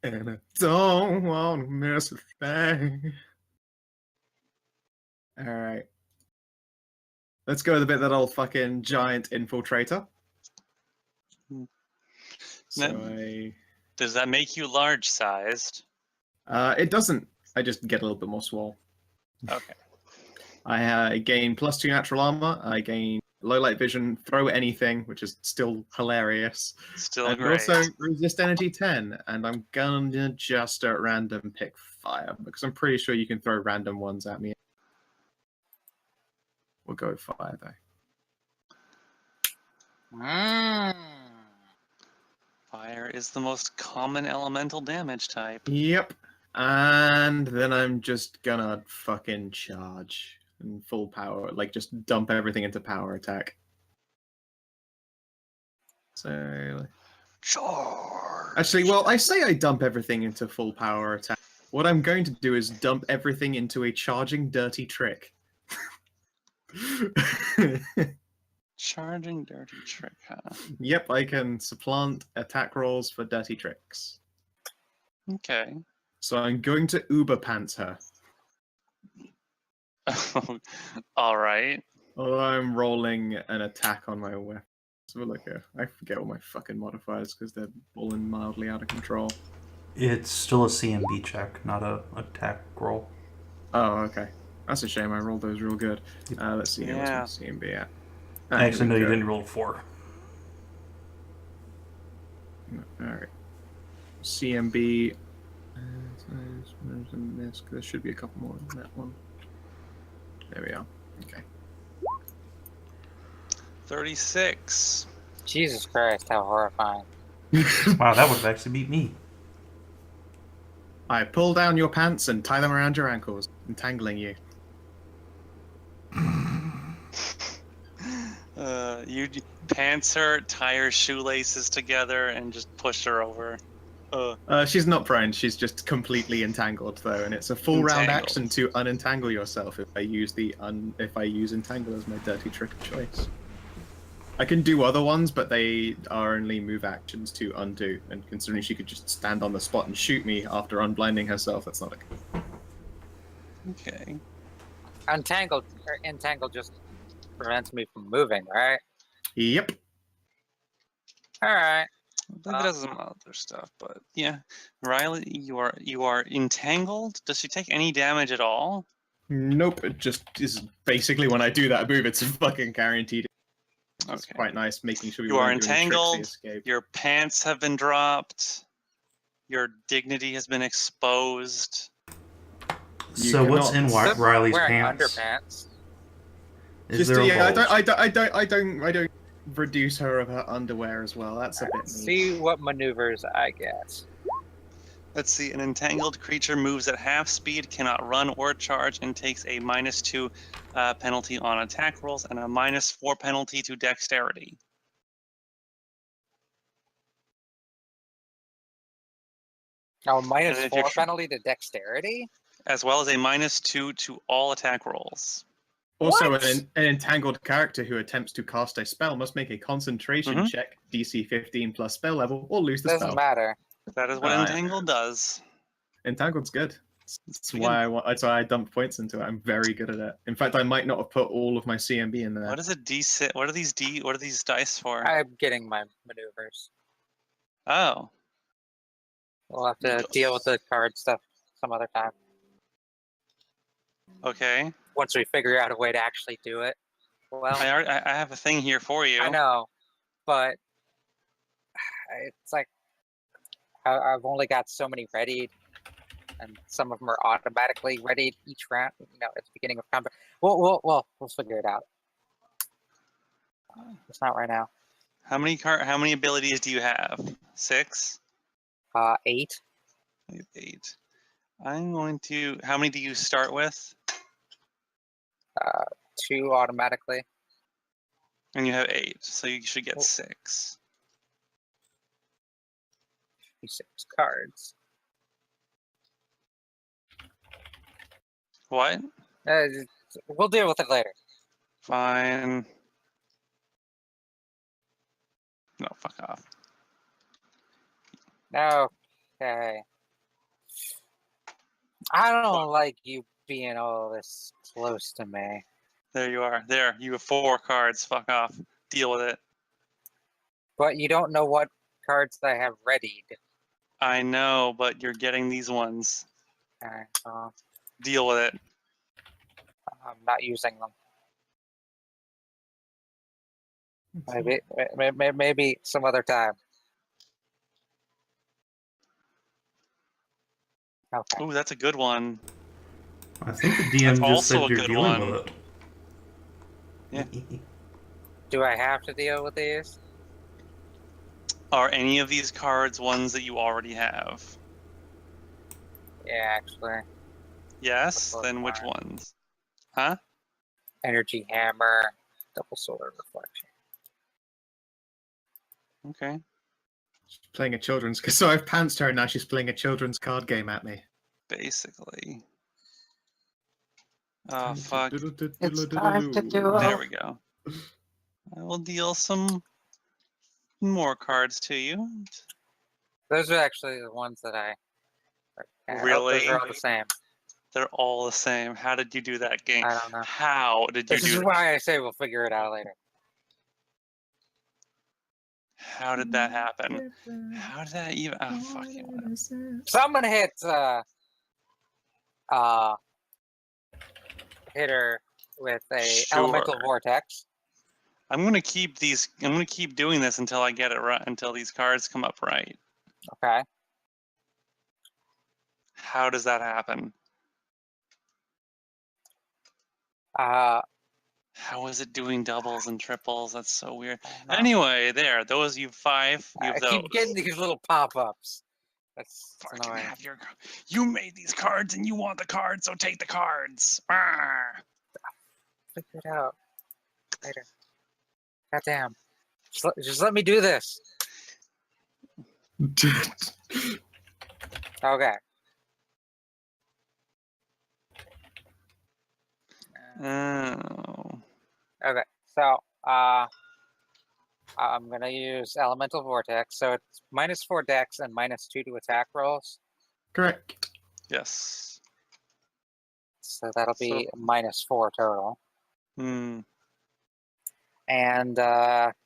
[SPEAKER 2] And I don't want to miss a thing. Alright. Let's go with a bit of that old fucking giant infiltrator. So
[SPEAKER 1] Does that make you large-sized?
[SPEAKER 2] it doesn't. I just get a little bit more swole.
[SPEAKER 1] Okay.
[SPEAKER 2] I gain +2 natural armor. I gain low light vision, throw anything, which is still hilarious.
[SPEAKER 1] Still
[SPEAKER 2] And
[SPEAKER 1] great.
[SPEAKER 2] also resist energy 10. And I'm gonna just at random pick fire because I'm pretty sure you can throw random ones at me. We'll go with fire though.
[SPEAKER 1] Fire is the most common elemental damage type.
[SPEAKER 2] Yep. And then I'm just gonna fucking charge in full power, like just dump everything into power attack. So
[SPEAKER 1] Charge.
[SPEAKER 2] actually, well, I say I dump everything into full power attack. What I'm going to do is dump everything into a charging dirty trick.
[SPEAKER 1] Charging dirty trick, huh?
[SPEAKER 2] Yep, I can supplant attack rolls for dirty tricks.
[SPEAKER 1] Okay.
[SPEAKER 2] So I'm going to Uber pants her.
[SPEAKER 1] All right.
[SPEAKER 2] Although I'm rolling an attack on my weapon. So look here. I forget all my fucking modifiers because they're balling mildly out of control.
[SPEAKER 5] It's still a CMB check, not a attack roll.
[SPEAKER 2] Oh, okay. That's a shame. I rolled those real good. Let's see here.
[SPEAKER 1] Yeah.
[SPEAKER 2] What's my CMB at?
[SPEAKER 5] Actually, no,
[SPEAKER 2] here
[SPEAKER 5] you
[SPEAKER 2] we
[SPEAKER 5] didn't roll 4.
[SPEAKER 2] go. Alright. CMB. There should be a couple more in that one. There we are. Okay.
[SPEAKER 1] 36.
[SPEAKER 4] Jesus Christ, how horrifying.
[SPEAKER 5] Wow, that would have actually beat me.
[SPEAKER 2] I pull down your pants and tie them around your ankles, entangling you.
[SPEAKER 1] You pants her, tie her shoelaces together, and just push her over.
[SPEAKER 2] She's not prone. She's just completely entangled, though, and it's a full round
[SPEAKER 1] Entangled.
[SPEAKER 2] action to unentangle yourself if I use entangle as my dirty trick of choice. I can do other ones, but they are only move actions to undo. And considering she could just stand on the spot and shoot me after unblinding herself, that's not okay.
[SPEAKER 1] Okay.
[SPEAKER 4] Entangled just prevents me from moving, right?
[SPEAKER 2] Yep.
[SPEAKER 4] Alright.
[SPEAKER 1] That does some other stuff, but yeah. Riley, you are entangled. Does she take any damage at all?
[SPEAKER 2] Nope. It just is basically when I do that move, it's fucking guaranteed. It's
[SPEAKER 1] Okay.
[SPEAKER 2] quite nice making sure we
[SPEAKER 1] You are
[SPEAKER 2] weren't doing a tricksy
[SPEAKER 1] entangled.
[SPEAKER 2] escape.
[SPEAKER 1] Your pants have been dropped. Your dignity has been exposed.
[SPEAKER 2] You
[SPEAKER 5] So what's in
[SPEAKER 2] cannot-
[SPEAKER 5] Riley's
[SPEAKER 4] Wearing
[SPEAKER 5] pants?
[SPEAKER 4] underpants.
[SPEAKER 5] Is
[SPEAKER 2] Just
[SPEAKER 5] there a
[SPEAKER 2] yeah,
[SPEAKER 5] bulge?
[SPEAKER 2] I don't reduce her of her underwear as well. That's a bit mean.
[SPEAKER 4] See what maneuvers I get.
[SPEAKER 1] Let's see. An entangled creature moves at half speed, cannot run or charge, and takes a -2 penalty on attack rolls and a -4 penalty to dexterity.
[SPEAKER 4] Oh,
[SPEAKER 1] And
[SPEAKER 4] minus
[SPEAKER 1] if
[SPEAKER 4] 4
[SPEAKER 1] you're-
[SPEAKER 4] penalty to dexterity?
[SPEAKER 1] As well as a -2 to all attack rolls.
[SPEAKER 2] Also,
[SPEAKER 4] What?
[SPEAKER 2] an entangled character who attempts to cast a spell must make a concentration
[SPEAKER 1] Mhm.
[SPEAKER 2] check, DC 15 plus spell level, or lose the
[SPEAKER 4] Doesn't
[SPEAKER 2] spell.
[SPEAKER 4] matter.
[SPEAKER 1] That is what
[SPEAKER 2] Alright.
[SPEAKER 1] entangled does.
[SPEAKER 2] Entangled's good. That's why that's why I dump points into it. I'm very good at it. In fact, I might not have put all of my CMB in there.
[SPEAKER 1] What is a D6? What are these What are these dice for?
[SPEAKER 4] I'm getting my maneuvers.
[SPEAKER 1] Oh,
[SPEAKER 4] We'll have to deal with the card stuff some other time.
[SPEAKER 1] okay.
[SPEAKER 4] Once we figure out a way to actually do it. Well,
[SPEAKER 1] I have a thing here for you.
[SPEAKER 4] I know, but it's like I've only got so many readied, and some of them are automatically readied each round. You know, at the beginning of combat. We'll figure it out. It's not right now.
[SPEAKER 1] How many abilities do you have? 6?
[SPEAKER 4] 8.
[SPEAKER 1] I have 8. I'm going to. How many do you start with?
[SPEAKER 4] 2 automatically.
[SPEAKER 1] And you have 8, so you should get 6.
[SPEAKER 4] 6 cards.
[SPEAKER 1] What?
[SPEAKER 4] We'll deal with it later.
[SPEAKER 1] Fine. No, fuck off.
[SPEAKER 4] Okay. I don't like you being all this close to me.
[SPEAKER 1] There you are. There, you have 4 cards. Fuck off. Deal with it.
[SPEAKER 4] But you don't know what cards I have readied.
[SPEAKER 1] I know, but you're getting these ones.
[SPEAKER 4] Alright,
[SPEAKER 1] Deal with it.
[SPEAKER 4] I'm not using them. Maybe some other time. Okay.
[SPEAKER 1] Ooh, that's a good one.
[SPEAKER 5] I think the DM
[SPEAKER 1] That's
[SPEAKER 5] just
[SPEAKER 1] also
[SPEAKER 5] said
[SPEAKER 1] a
[SPEAKER 5] you're
[SPEAKER 1] good
[SPEAKER 5] dealing
[SPEAKER 1] one.
[SPEAKER 5] with it.
[SPEAKER 1] Yeah.
[SPEAKER 4] Do I have to deal with these?
[SPEAKER 1] Are any of these cards ones that you already have?
[SPEAKER 4] Yeah, actually.
[SPEAKER 1] Yes?
[SPEAKER 4] Both
[SPEAKER 1] Then which
[SPEAKER 4] are.
[SPEAKER 1] ones? Huh?
[SPEAKER 4] Energy Hammer, Double Solar Reflection.
[SPEAKER 1] Okay.
[SPEAKER 2] She's playing a children's. So I've pantsed her, and now she's playing a children's card game at me.
[SPEAKER 1] Basically. Oh, fuck.
[SPEAKER 3] It's time to do
[SPEAKER 1] There we go. I will deal some more cards to you.
[SPEAKER 4] Those are actually the ones that I... Yeah,
[SPEAKER 1] Really?
[SPEAKER 4] those are all the same.
[SPEAKER 1] They're all the same. How did you do that game?
[SPEAKER 4] I don't know.
[SPEAKER 1] How did you
[SPEAKER 4] This is
[SPEAKER 1] do that?
[SPEAKER 4] why I say we'll figure it out later.
[SPEAKER 1] How did that happen? How did that even? Oh, fucking whatever.
[SPEAKER 4] So I'm gonna hit hit her with a
[SPEAKER 1] Sure.
[SPEAKER 4] elemental vortex.
[SPEAKER 1] I'm gonna keep these. I'm gonna keep doing this until I get it right. Until these cards come up right.
[SPEAKER 4] Okay.
[SPEAKER 1] How does that happen? How is it doing doubles and triples? That's so weird. Anyway, there. Those you 5. You
[SPEAKER 4] I
[SPEAKER 1] have those.
[SPEAKER 4] keep getting these little pop-ups. That's
[SPEAKER 1] Fucking
[SPEAKER 4] annoying.
[SPEAKER 1] have your. You made these cards and you want the cards, so take the cards. Arrgh.
[SPEAKER 4] Figure it out later. Goddamn. Just let me do this. Okay.
[SPEAKER 1] Oh.
[SPEAKER 4] Okay. So I'm gonna use elemental vortex. So it's -4 dex and -2 to attack rolls.
[SPEAKER 2] Correct.
[SPEAKER 1] Yes.
[SPEAKER 4] So that'll be -4 total.
[SPEAKER 1] Hmm.
[SPEAKER 4] And that's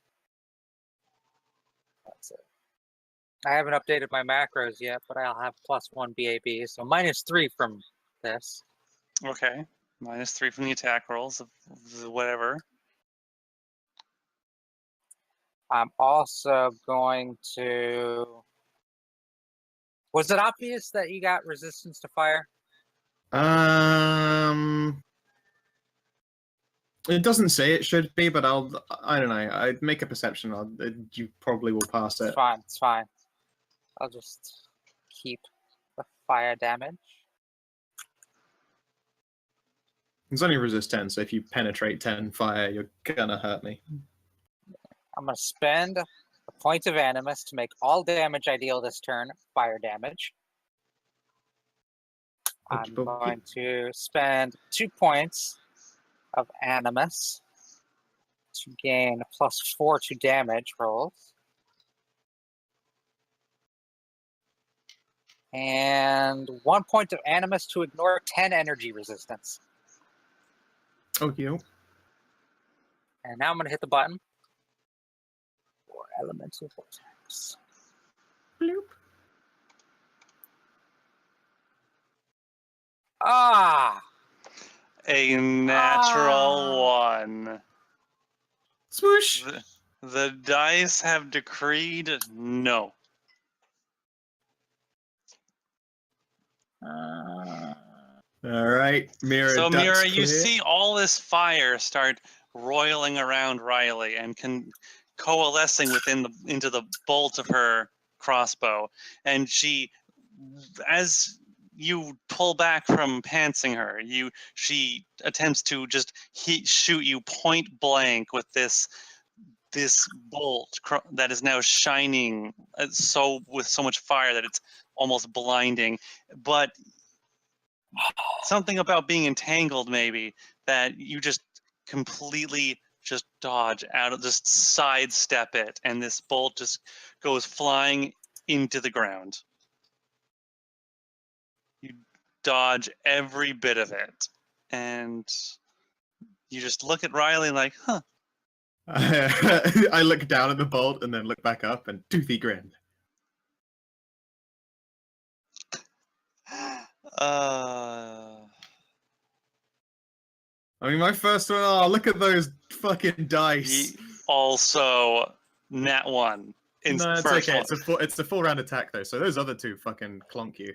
[SPEAKER 4] it. I haven't updated my macros yet, but I'll have +1 BAB, so -3 from this.
[SPEAKER 1] Okay. -3 from the attack rolls of whatever.
[SPEAKER 4] I'm also going to... Was it obvious that you got resistance to fire?
[SPEAKER 2] It doesn't say it should be, but I don't know. I'd make a perception. You probably will pass it.
[SPEAKER 4] It's fine, it's fine. I'll just keep the fire damage.
[SPEAKER 2] It's only resist 10, so if you penetrate 10 fire, you're gonna hurt me.
[SPEAKER 4] I'm going to spend a point of animus to make all damage I deal this turn fire damage. I'm going to spend 2 points of animus to gain +4 to damage rolls. And 1 point of animus to ignore 10 energy resistance.
[SPEAKER 2] Okay.
[SPEAKER 4] And now I'm going to hit the button for elemental vortex.
[SPEAKER 2] Bloop.
[SPEAKER 4] Ah!
[SPEAKER 1] A natural one.
[SPEAKER 2] Swoosh.
[SPEAKER 1] The dice have decreed no.
[SPEAKER 2] All right, Mierah.
[SPEAKER 1] So
[SPEAKER 2] ducks
[SPEAKER 1] Mierah, you
[SPEAKER 2] clear.
[SPEAKER 1] see all this fire start roiling around Riley and coalescing into the bolt of her crossbow, and she, as you pull back from pantsing her, she attempts to just shoot you point blank with this bolt that is now shining with so much fire that it's almost blinding. But something about being entangled, maybe, that you just completely just dodge out of, just sidestep it, and this bolt just goes flying into the ground. You dodge every bit of it, and you just look at Riley like, huh.
[SPEAKER 2] I look down at the bolt and then look back up and toothy grin. I mean, my first one. Oh, look at those fucking dice.
[SPEAKER 1] Also, nat 1.
[SPEAKER 2] No, it's
[SPEAKER 1] first
[SPEAKER 2] okay.
[SPEAKER 1] one.
[SPEAKER 2] It's a full round attack though, so those other two fucking clonk you.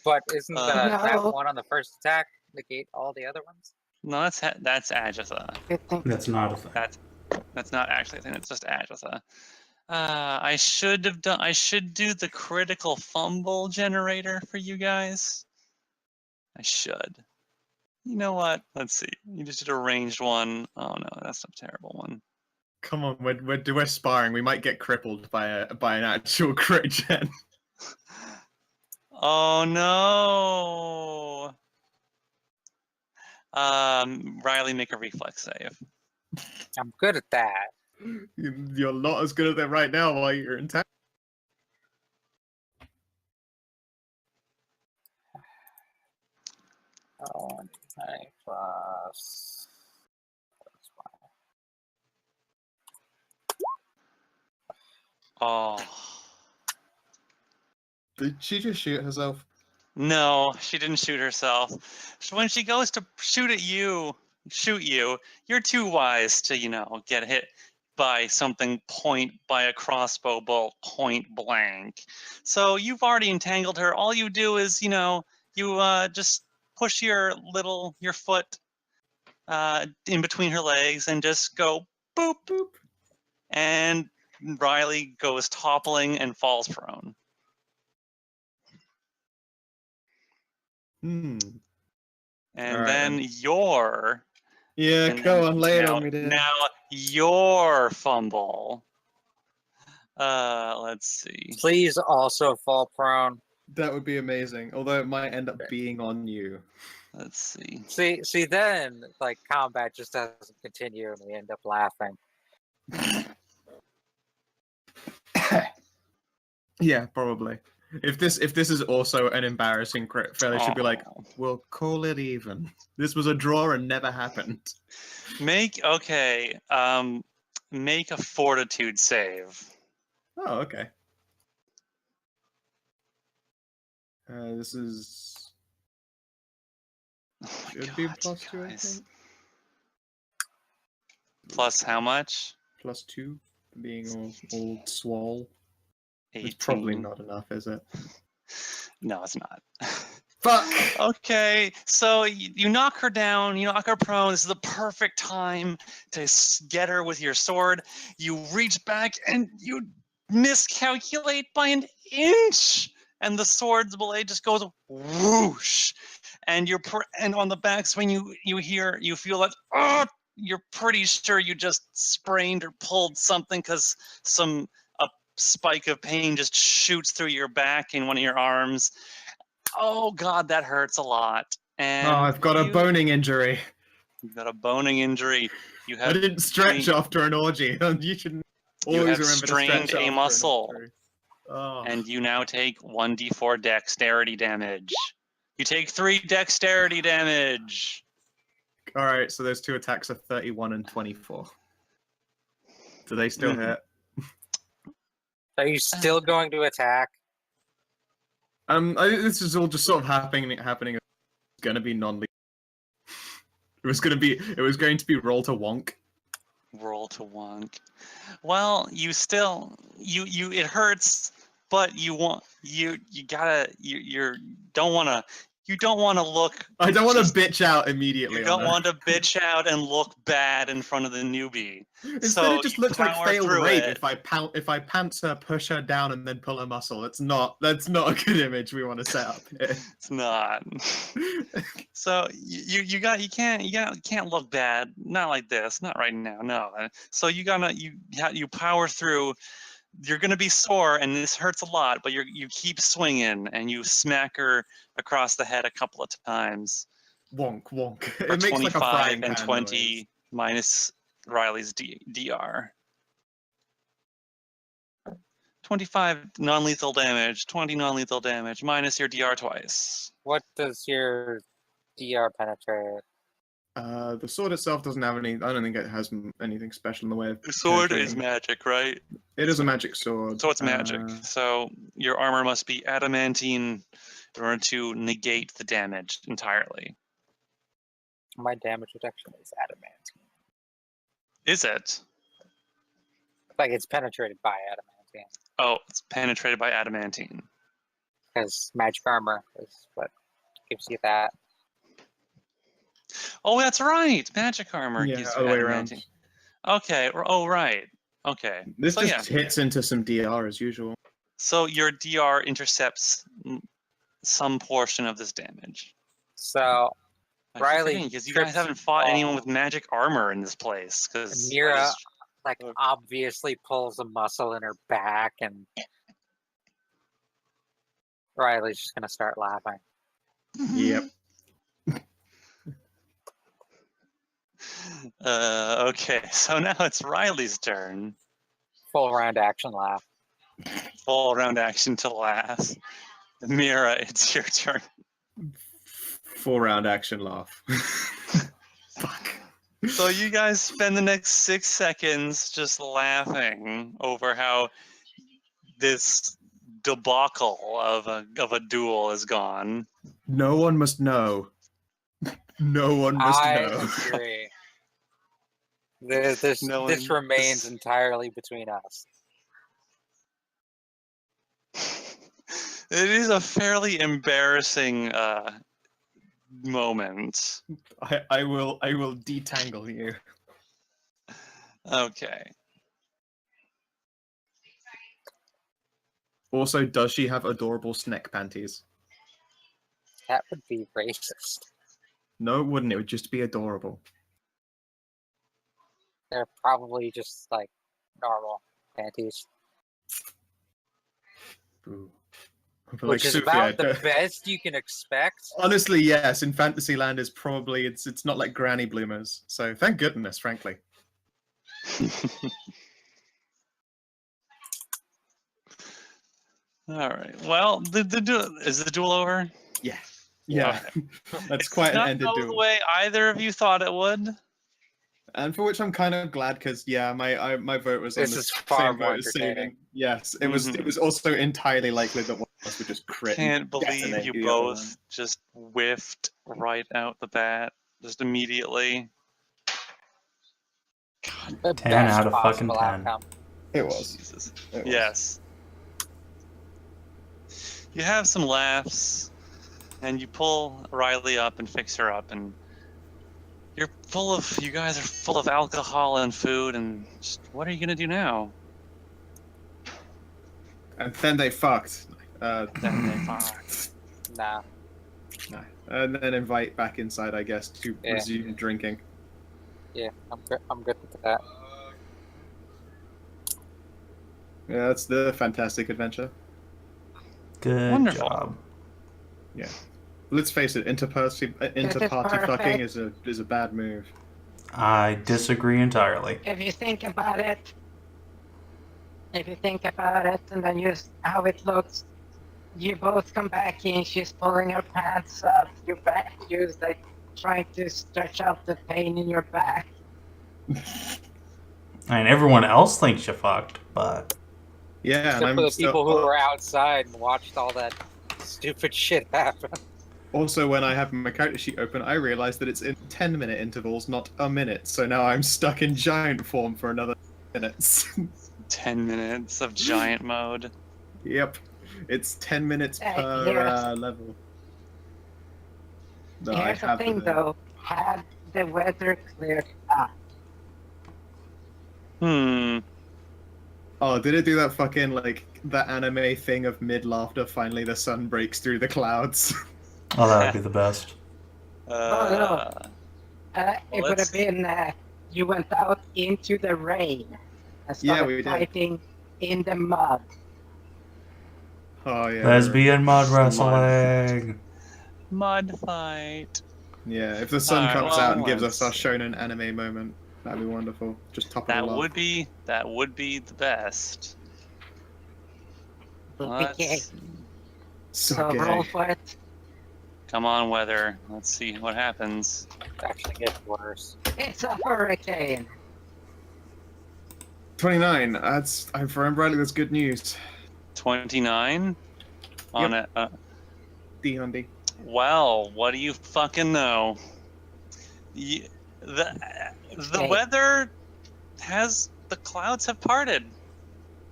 [SPEAKER 4] But isn't that
[SPEAKER 3] No.
[SPEAKER 4] one on the first attack negate all the other ones?
[SPEAKER 1] No, that's Agatha.
[SPEAKER 5] That's not a thing.
[SPEAKER 1] That's not actually a thing. It's just Agatha. I should do the critical fumble generator for you guys. I should. You know what? Let's see. You just did a ranged one. Oh no, that's a terrible one.
[SPEAKER 2] Come on, we're sparring. We might get crippled by an actual crit gen.
[SPEAKER 1] Oh no. Riley, make a reflex save.
[SPEAKER 4] I'm good at that.
[SPEAKER 2] You're not as good at that right now while you're in town.
[SPEAKER 4] Oh, okay, plus.
[SPEAKER 1] Oh.
[SPEAKER 2] Did she just shoot herself?
[SPEAKER 1] No, she didn't shoot herself. When she goes to shoot you, you're too wise to, get hit by something by a crossbow bolt point blank. So you've already entangled her. All you do is, you just push your foot in between her legs and just go boop, boop. And Riley goes toppling and falls prone.
[SPEAKER 2] Hmm.
[SPEAKER 1] And
[SPEAKER 2] All right,
[SPEAKER 1] then your...
[SPEAKER 2] Yeah,
[SPEAKER 1] and
[SPEAKER 2] go
[SPEAKER 1] then
[SPEAKER 2] on, lay it on me, dude.
[SPEAKER 1] Now your fumble. Let's see.
[SPEAKER 4] Please also fall prone.
[SPEAKER 2] That would be amazing. Although it might end up being on you.
[SPEAKER 1] Let's see.
[SPEAKER 4] See, then like combat just doesn't continue, and we end up laughing.
[SPEAKER 2] Yeah, probably. If this is also an embarrassing crit fail, it should be like, we'll call it even. This was a draw and never happened.
[SPEAKER 1] Make a fortitude save.
[SPEAKER 2] Oh, okay. This is
[SPEAKER 1] Oh my
[SPEAKER 2] should
[SPEAKER 1] God,
[SPEAKER 2] be plus 2, I
[SPEAKER 1] guys.
[SPEAKER 2] think.
[SPEAKER 1] Plus how much?
[SPEAKER 2] Plus 2, being all swole.
[SPEAKER 1] 18.
[SPEAKER 2] It's probably not enough, is it?
[SPEAKER 1] No, it's not.
[SPEAKER 2] Fuck!
[SPEAKER 1] Okay, so you knock her down, you knock her prone. This is the perfect time to get her with your sword. You reach back and you miscalculate by an inch, and the sword's blade just goes whoosh. And and on the backswing, you feel that you're pretty sure you just sprained or pulled something because a spike of pain just shoots through your back in one of your arms. Oh God, that hurts a lot. And
[SPEAKER 2] I've got a boning injury.
[SPEAKER 1] You've got a boning injury.
[SPEAKER 2] I didn't stretch after an orgy. You should always remember to
[SPEAKER 1] strained
[SPEAKER 2] stretch
[SPEAKER 1] a
[SPEAKER 2] after
[SPEAKER 1] muscle.
[SPEAKER 2] an injury. Oh.
[SPEAKER 1] And you now take 1d4 dexterity damage. You take 3 dexterity damage.
[SPEAKER 2] All right, so those 2 attacks are 31 and 24. Do they still hit?
[SPEAKER 4] Are you still going to attack?
[SPEAKER 2] This is all just sort of happening. It's gonna be non-lethal. It was going to be roll to wonk.
[SPEAKER 1] Roll to wonk. Well, you still it hurts, but you don't want to look.
[SPEAKER 2] I don't want to bitch out immediately.
[SPEAKER 1] You don't want to bitch out and look bad in front of the newbie.
[SPEAKER 2] Instead, it just looks like failed rape
[SPEAKER 1] it.
[SPEAKER 2] if I pants her, push her down, and then pull her muscle. That's not a good image we want to set up here.
[SPEAKER 1] It's not. So you can't look bad. Not like this. Not right now. No. So you power through. You're gonna be sore, and this hurts a lot. But you keep swinging, and you smack her across the head a couple of times.
[SPEAKER 2] Wonk wonk.
[SPEAKER 1] For
[SPEAKER 2] It makes
[SPEAKER 1] 25
[SPEAKER 2] like a frying
[SPEAKER 1] and
[SPEAKER 2] pan
[SPEAKER 1] 20
[SPEAKER 2] noise.
[SPEAKER 1] minus Riley's DR. 25 non-lethal damage, 20 non-lethal damage, minus your DR twice.
[SPEAKER 4] What does your DR penetrate?
[SPEAKER 2] The sword itself doesn't have any. I don't think it has anything special in the way of.
[SPEAKER 1] The sword is
[SPEAKER 2] penetrating.
[SPEAKER 1] magic, right?
[SPEAKER 2] It is a magic sword.
[SPEAKER 1] So it's magic. So your armor must be adamantine in order to negate the damage entirely.
[SPEAKER 4] My damage reduction is adamantine.
[SPEAKER 1] Is it?
[SPEAKER 4] Like it's penetrated by adamantine.
[SPEAKER 1] Oh, it's penetrated by adamantine.
[SPEAKER 4] Because magic armor is what gives you that.
[SPEAKER 1] Oh, that's right. Magic armor
[SPEAKER 2] Yeah,
[SPEAKER 1] gives
[SPEAKER 2] other
[SPEAKER 1] you
[SPEAKER 2] way around.
[SPEAKER 1] adamantine. Okay. Oh, right. Okay.
[SPEAKER 2] This
[SPEAKER 1] so,
[SPEAKER 2] just hits into some DR as usual.
[SPEAKER 1] So your DR intercepts some portion of this damage.
[SPEAKER 4] So Riley,
[SPEAKER 1] because you guys haven't fought anyone with magic armor in this place. Because
[SPEAKER 4] Mierah obviously pulls a muscle in her back, and Riley's just gonna start laughing.
[SPEAKER 2] Yep.
[SPEAKER 1] Okay, so now it's Riley's turn.
[SPEAKER 4] Full round action laugh.
[SPEAKER 1] Full round action to last. Mierah, it's your turn.
[SPEAKER 2] 4-round action laugh. Fuck.
[SPEAKER 1] So you guys spend the next 6 seconds just laughing over how this debacle of a duel is gone.
[SPEAKER 2] No one must know. No one must
[SPEAKER 4] I
[SPEAKER 2] know.
[SPEAKER 4] agree. This remains entirely between us.
[SPEAKER 1] It is a fairly embarrassing moment.
[SPEAKER 2] I will detangle you.
[SPEAKER 1] Okay.
[SPEAKER 2] Also, does she have adorable snack panties?
[SPEAKER 4] That would be racist.
[SPEAKER 2] No, it wouldn't. It would just be adorable.
[SPEAKER 4] They're probably just like normal panties.
[SPEAKER 2] Ooh.
[SPEAKER 4] Which is
[SPEAKER 2] Sophie,
[SPEAKER 4] about the best you can expect.
[SPEAKER 2] Honestly, yes. In Fantasyland, is probably it's not like granny bloomers. So thank goodness, frankly.
[SPEAKER 1] All right. Well, is the duel over?
[SPEAKER 2] Yeah. Yeah. That's quite an
[SPEAKER 1] not
[SPEAKER 2] ended
[SPEAKER 1] go
[SPEAKER 2] duel.
[SPEAKER 1] the way either of you thought it would.
[SPEAKER 2] And for which I'm kind of glad, because yeah, my vote was
[SPEAKER 4] This
[SPEAKER 2] on the
[SPEAKER 4] is far
[SPEAKER 2] same
[SPEAKER 4] more
[SPEAKER 2] vote as
[SPEAKER 4] entertaining.
[SPEAKER 2] saving. Yes, it was. It was also entirely likely that one of us would just crit. and
[SPEAKER 1] Can't believe
[SPEAKER 2] detonate
[SPEAKER 1] you
[SPEAKER 2] the other one.
[SPEAKER 1] both just whiffed right out the bat, just immediately.
[SPEAKER 4] The
[SPEAKER 5] 10
[SPEAKER 4] best
[SPEAKER 5] out of fucking
[SPEAKER 4] possible
[SPEAKER 5] 10.
[SPEAKER 4] outcome.
[SPEAKER 2] It was.
[SPEAKER 1] Jesus.
[SPEAKER 2] It was.
[SPEAKER 1] Yes. You have some laughs, and you pull Riley up and fix her up, and you guys are full of alcohol and food, and just, what are you gonna do now?
[SPEAKER 2] And then they fucked.
[SPEAKER 1] Then they fuck.
[SPEAKER 4] Nah.
[SPEAKER 2] No. And then invite back inside, I guess, to
[SPEAKER 4] Yeah.
[SPEAKER 2] resume drinking.
[SPEAKER 4] Yeah, I'm good with that.
[SPEAKER 2] Yeah, that's the fantastic adventure.
[SPEAKER 5] Good
[SPEAKER 1] Wonderful.
[SPEAKER 5] job.
[SPEAKER 2] Yeah. Let's face it, inter-party fucking is a bad move.
[SPEAKER 5] I disagree entirely.
[SPEAKER 3] If you think about it, if you think about it, and then just how it looks, you both come back in, she's pulling her pants up, you're back, you're like trying to stretch out the pain in your back.
[SPEAKER 5] I mean, everyone else thinks you fucked, but
[SPEAKER 2] Yeah,
[SPEAKER 4] Except
[SPEAKER 2] and
[SPEAKER 4] for
[SPEAKER 2] I'm
[SPEAKER 4] the
[SPEAKER 2] still,
[SPEAKER 4] people who were outside and watched all that stupid shit happen.
[SPEAKER 2] also, when I have my character sheet open, I realize that it's in 10-minute intervals, not a minute. So now I'm stuck in giant form for another minutes.
[SPEAKER 1] 10 minutes of giant mode.
[SPEAKER 2] Yep, it's 10 minutes per
[SPEAKER 3] Here's-
[SPEAKER 2] level. No,
[SPEAKER 3] Here's the thing, though. Had the weather cleared up,
[SPEAKER 2] Oh, did it do that fucking, like, that anime thing of mid-laughter, finally the sun breaks through the clouds?
[SPEAKER 5] oh, that would be the best.
[SPEAKER 3] it would have
[SPEAKER 1] let's-
[SPEAKER 3] been you went out into the rain and
[SPEAKER 2] Yeah,
[SPEAKER 3] started
[SPEAKER 2] we did.
[SPEAKER 3] fighting in the mud.
[SPEAKER 2] Oh, yeah.
[SPEAKER 5] Lesbian mud wrestling.
[SPEAKER 1] Mud fight.
[SPEAKER 2] Yeah, if the sun
[SPEAKER 1] Alright,
[SPEAKER 2] comes
[SPEAKER 1] well,
[SPEAKER 2] out and gives
[SPEAKER 1] let's
[SPEAKER 2] us our
[SPEAKER 1] see.
[SPEAKER 2] shonen anime moment, that'd be wonderful. Just top it
[SPEAKER 1] That
[SPEAKER 2] all off.
[SPEAKER 1] would be the best.
[SPEAKER 3] Would be
[SPEAKER 1] Let's
[SPEAKER 3] gay.
[SPEAKER 1] see.
[SPEAKER 3] So
[SPEAKER 2] gay.
[SPEAKER 3] roll for it.
[SPEAKER 1] Come on, weather. Let's see what happens.
[SPEAKER 4] It actually gets worse.
[SPEAKER 3] It's a hurricane.
[SPEAKER 2] 29. That's, if I remember rightly, that's good news.
[SPEAKER 1] 29 on
[SPEAKER 2] Yep.
[SPEAKER 1] it.
[SPEAKER 2] D-Hundy.
[SPEAKER 1] Well, what do you fucking know? The
[SPEAKER 3] Okay.
[SPEAKER 1] weather has, the clouds have parted,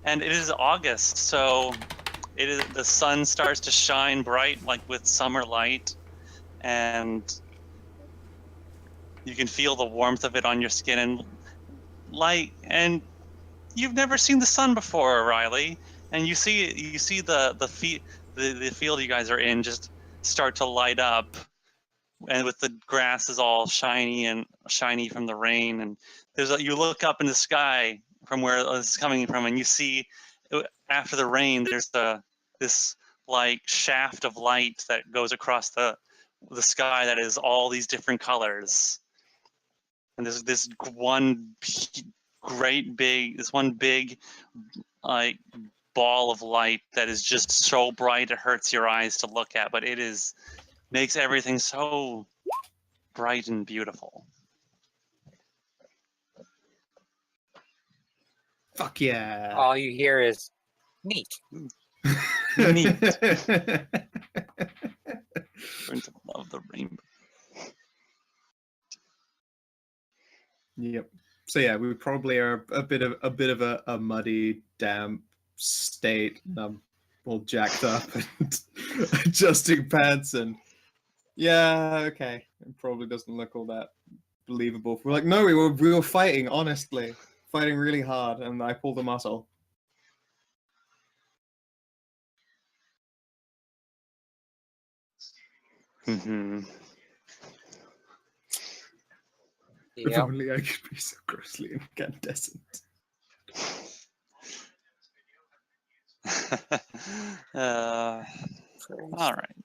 [SPEAKER 1] and it is August, so it is, the sun starts to shine bright like with summer light, and you can feel the warmth of it on your skin and light. And you've never seen the sun before, Riley, and you see the field you guys are in just start to light up, and with the grass is all shiny from the rain, and you look up in the sky from where it's coming from, and you see after the rain there's this like shaft of light that goes across the sky that is all these different colors, and there's this one big like ball of light that is just so bright it hurts your eyes to look at, but makes everything so bright and beautiful.
[SPEAKER 2] Fuck yeah.
[SPEAKER 4] All you hear is neat.
[SPEAKER 1] Neat. Learn to love the rainbow.
[SPEAKER 2] Yep. So yeah, we probably are a bit of a muddy, damp state. And I'm all jacked up and adjusting pants, and yeah, okay, it probably doesn't look all that believable. We're like, no, we were fighting, honestly, fighting really hard, and I pulled a muscle.
[SPEAKER 1] Mm-hmm.
[SPEAKER 2] If
[SPEAKER 4] Yep.
[SPEAKER 2] only I could be so grossly incandescent.
[SPEAKER 1] All right.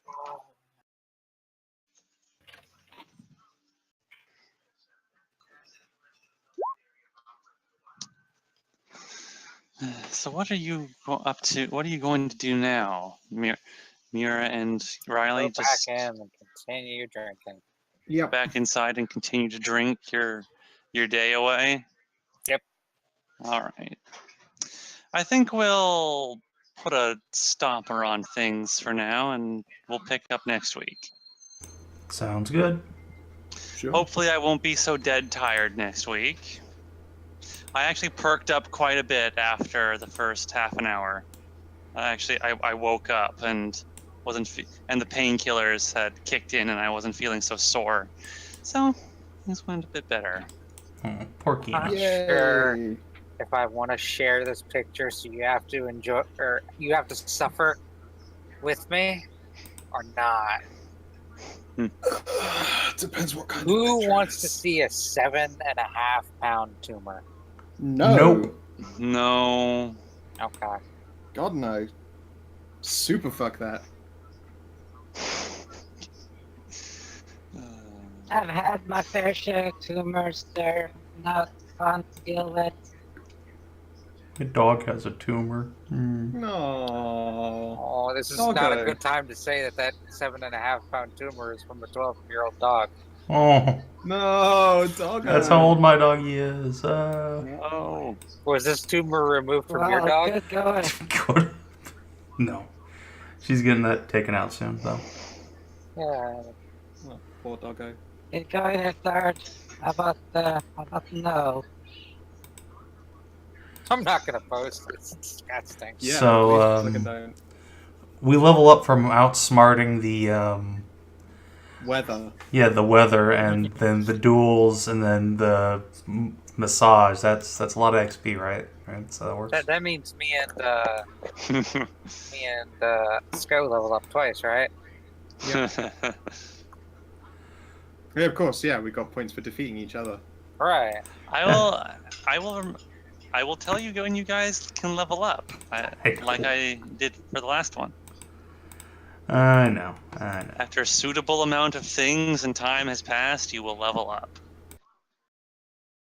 [SPEAKER 1] So what are you up to? What are you going to do now, Mierah and Riley?
[SPEAKER 4] Go back
[SPEAKER 1] Just
[SPEAKER 4] in and continue drinking.
[SPEAKER 2] Yep.
[SPEAKER 1] back inside and continue to drink your day away?
[SPEAKER 4] Yep.
[SPEAKER 1] All right. I think we'll put a stopper on things for now, and we'll pick up next week.
[SPEAKER 5] Sounds good.
[SPEAKER 2] Sure.
[SPEAKER 1] Hopefully I won't be so dead tired next week. I actually perked up quite a bit after the first half an hour. I woke up and and the painkillers had kicked in, and I wasn't feeling so sore. So this went a bit better.
[SPEAKER 5] Poor Kina.
[SPEAKER 4] I'm sure if I want to share this picture, so you have to enjoy, or you have to suffer with me, or not.
[SPEAKER 2] Depends what kind of
[SPEAKER 4] Who
[SPEAKER 2] picture
[SPEAKER 4] wants
[SPEAKER 2] it
[SPEAKER 4] to
[SPEAKER 2] is.
[SPEAKER 4] see a 7.5 pound tumor?
[SPEAKER 2] No.
[SPEAKER 5] Nope.
[SPEAKER 1] No.
[SPEAKER 4] Okay.
[SPEAKER 2] God no. Super fuck that.
[SPEAKER 3] I've had my fair share of tumors. They're not fun to deal with.
[SPEAKER 5] Your dog has a tumor.
[SPEAKER 2] No.
[SPEAKER 4] Oh, this is
[SPEAKER 2] Doggo.
[SPEAKER 4] not a good time to say that 7.5-pound tumor is from a 12-year-old dog.
[SPEAKER 5] Oh,
[SPEAKER 2] No, doggo.
[SPEAKER 5] that's how old my doggy is.
[SPEAKER 1] Oh.
[SPEAKER 4] Was this tumor removed from your
[SPEAKER 3] Wow,
[SPEAKER 4] dog?
[SPEAKER 3] good going.
[SPEAKER 5] Good. No. She's getting that taken out soon, though.
[SPEAKER 4] Yeah.
[SPEAKER 2] Oh, poor doggo.
[SPEAKER 3] Good going, Hedrah. How about no?
[SPEAKER 4] I'm not gonna post this. That stinks.
[SPEAKER 2] Yeah,
[SPEAKER 5] So,
[SPEAKER 2] please, fucking don't.
[SPEAKER 5] We level up from outsmarting the,
[SPEAKER 2] Weather.
[SPEAKER 5] the weather, and then the duels, and then the massage. That's a lot of XP, right? Right, so that works.
[SPEAKER 4] That means me and Sco level up twice, right?
[SPEAKER 2] Yeah, of course. Yeah, we got points for defeating each other.
[SPEAKER 4] Right.
[SPEAKER 1] I will tell you when you guys can level up, like I did for the last one.
[SPEAKER 5] I know.
[SPEAKER 1] After a suitable amount of things and time has passed, you will level up.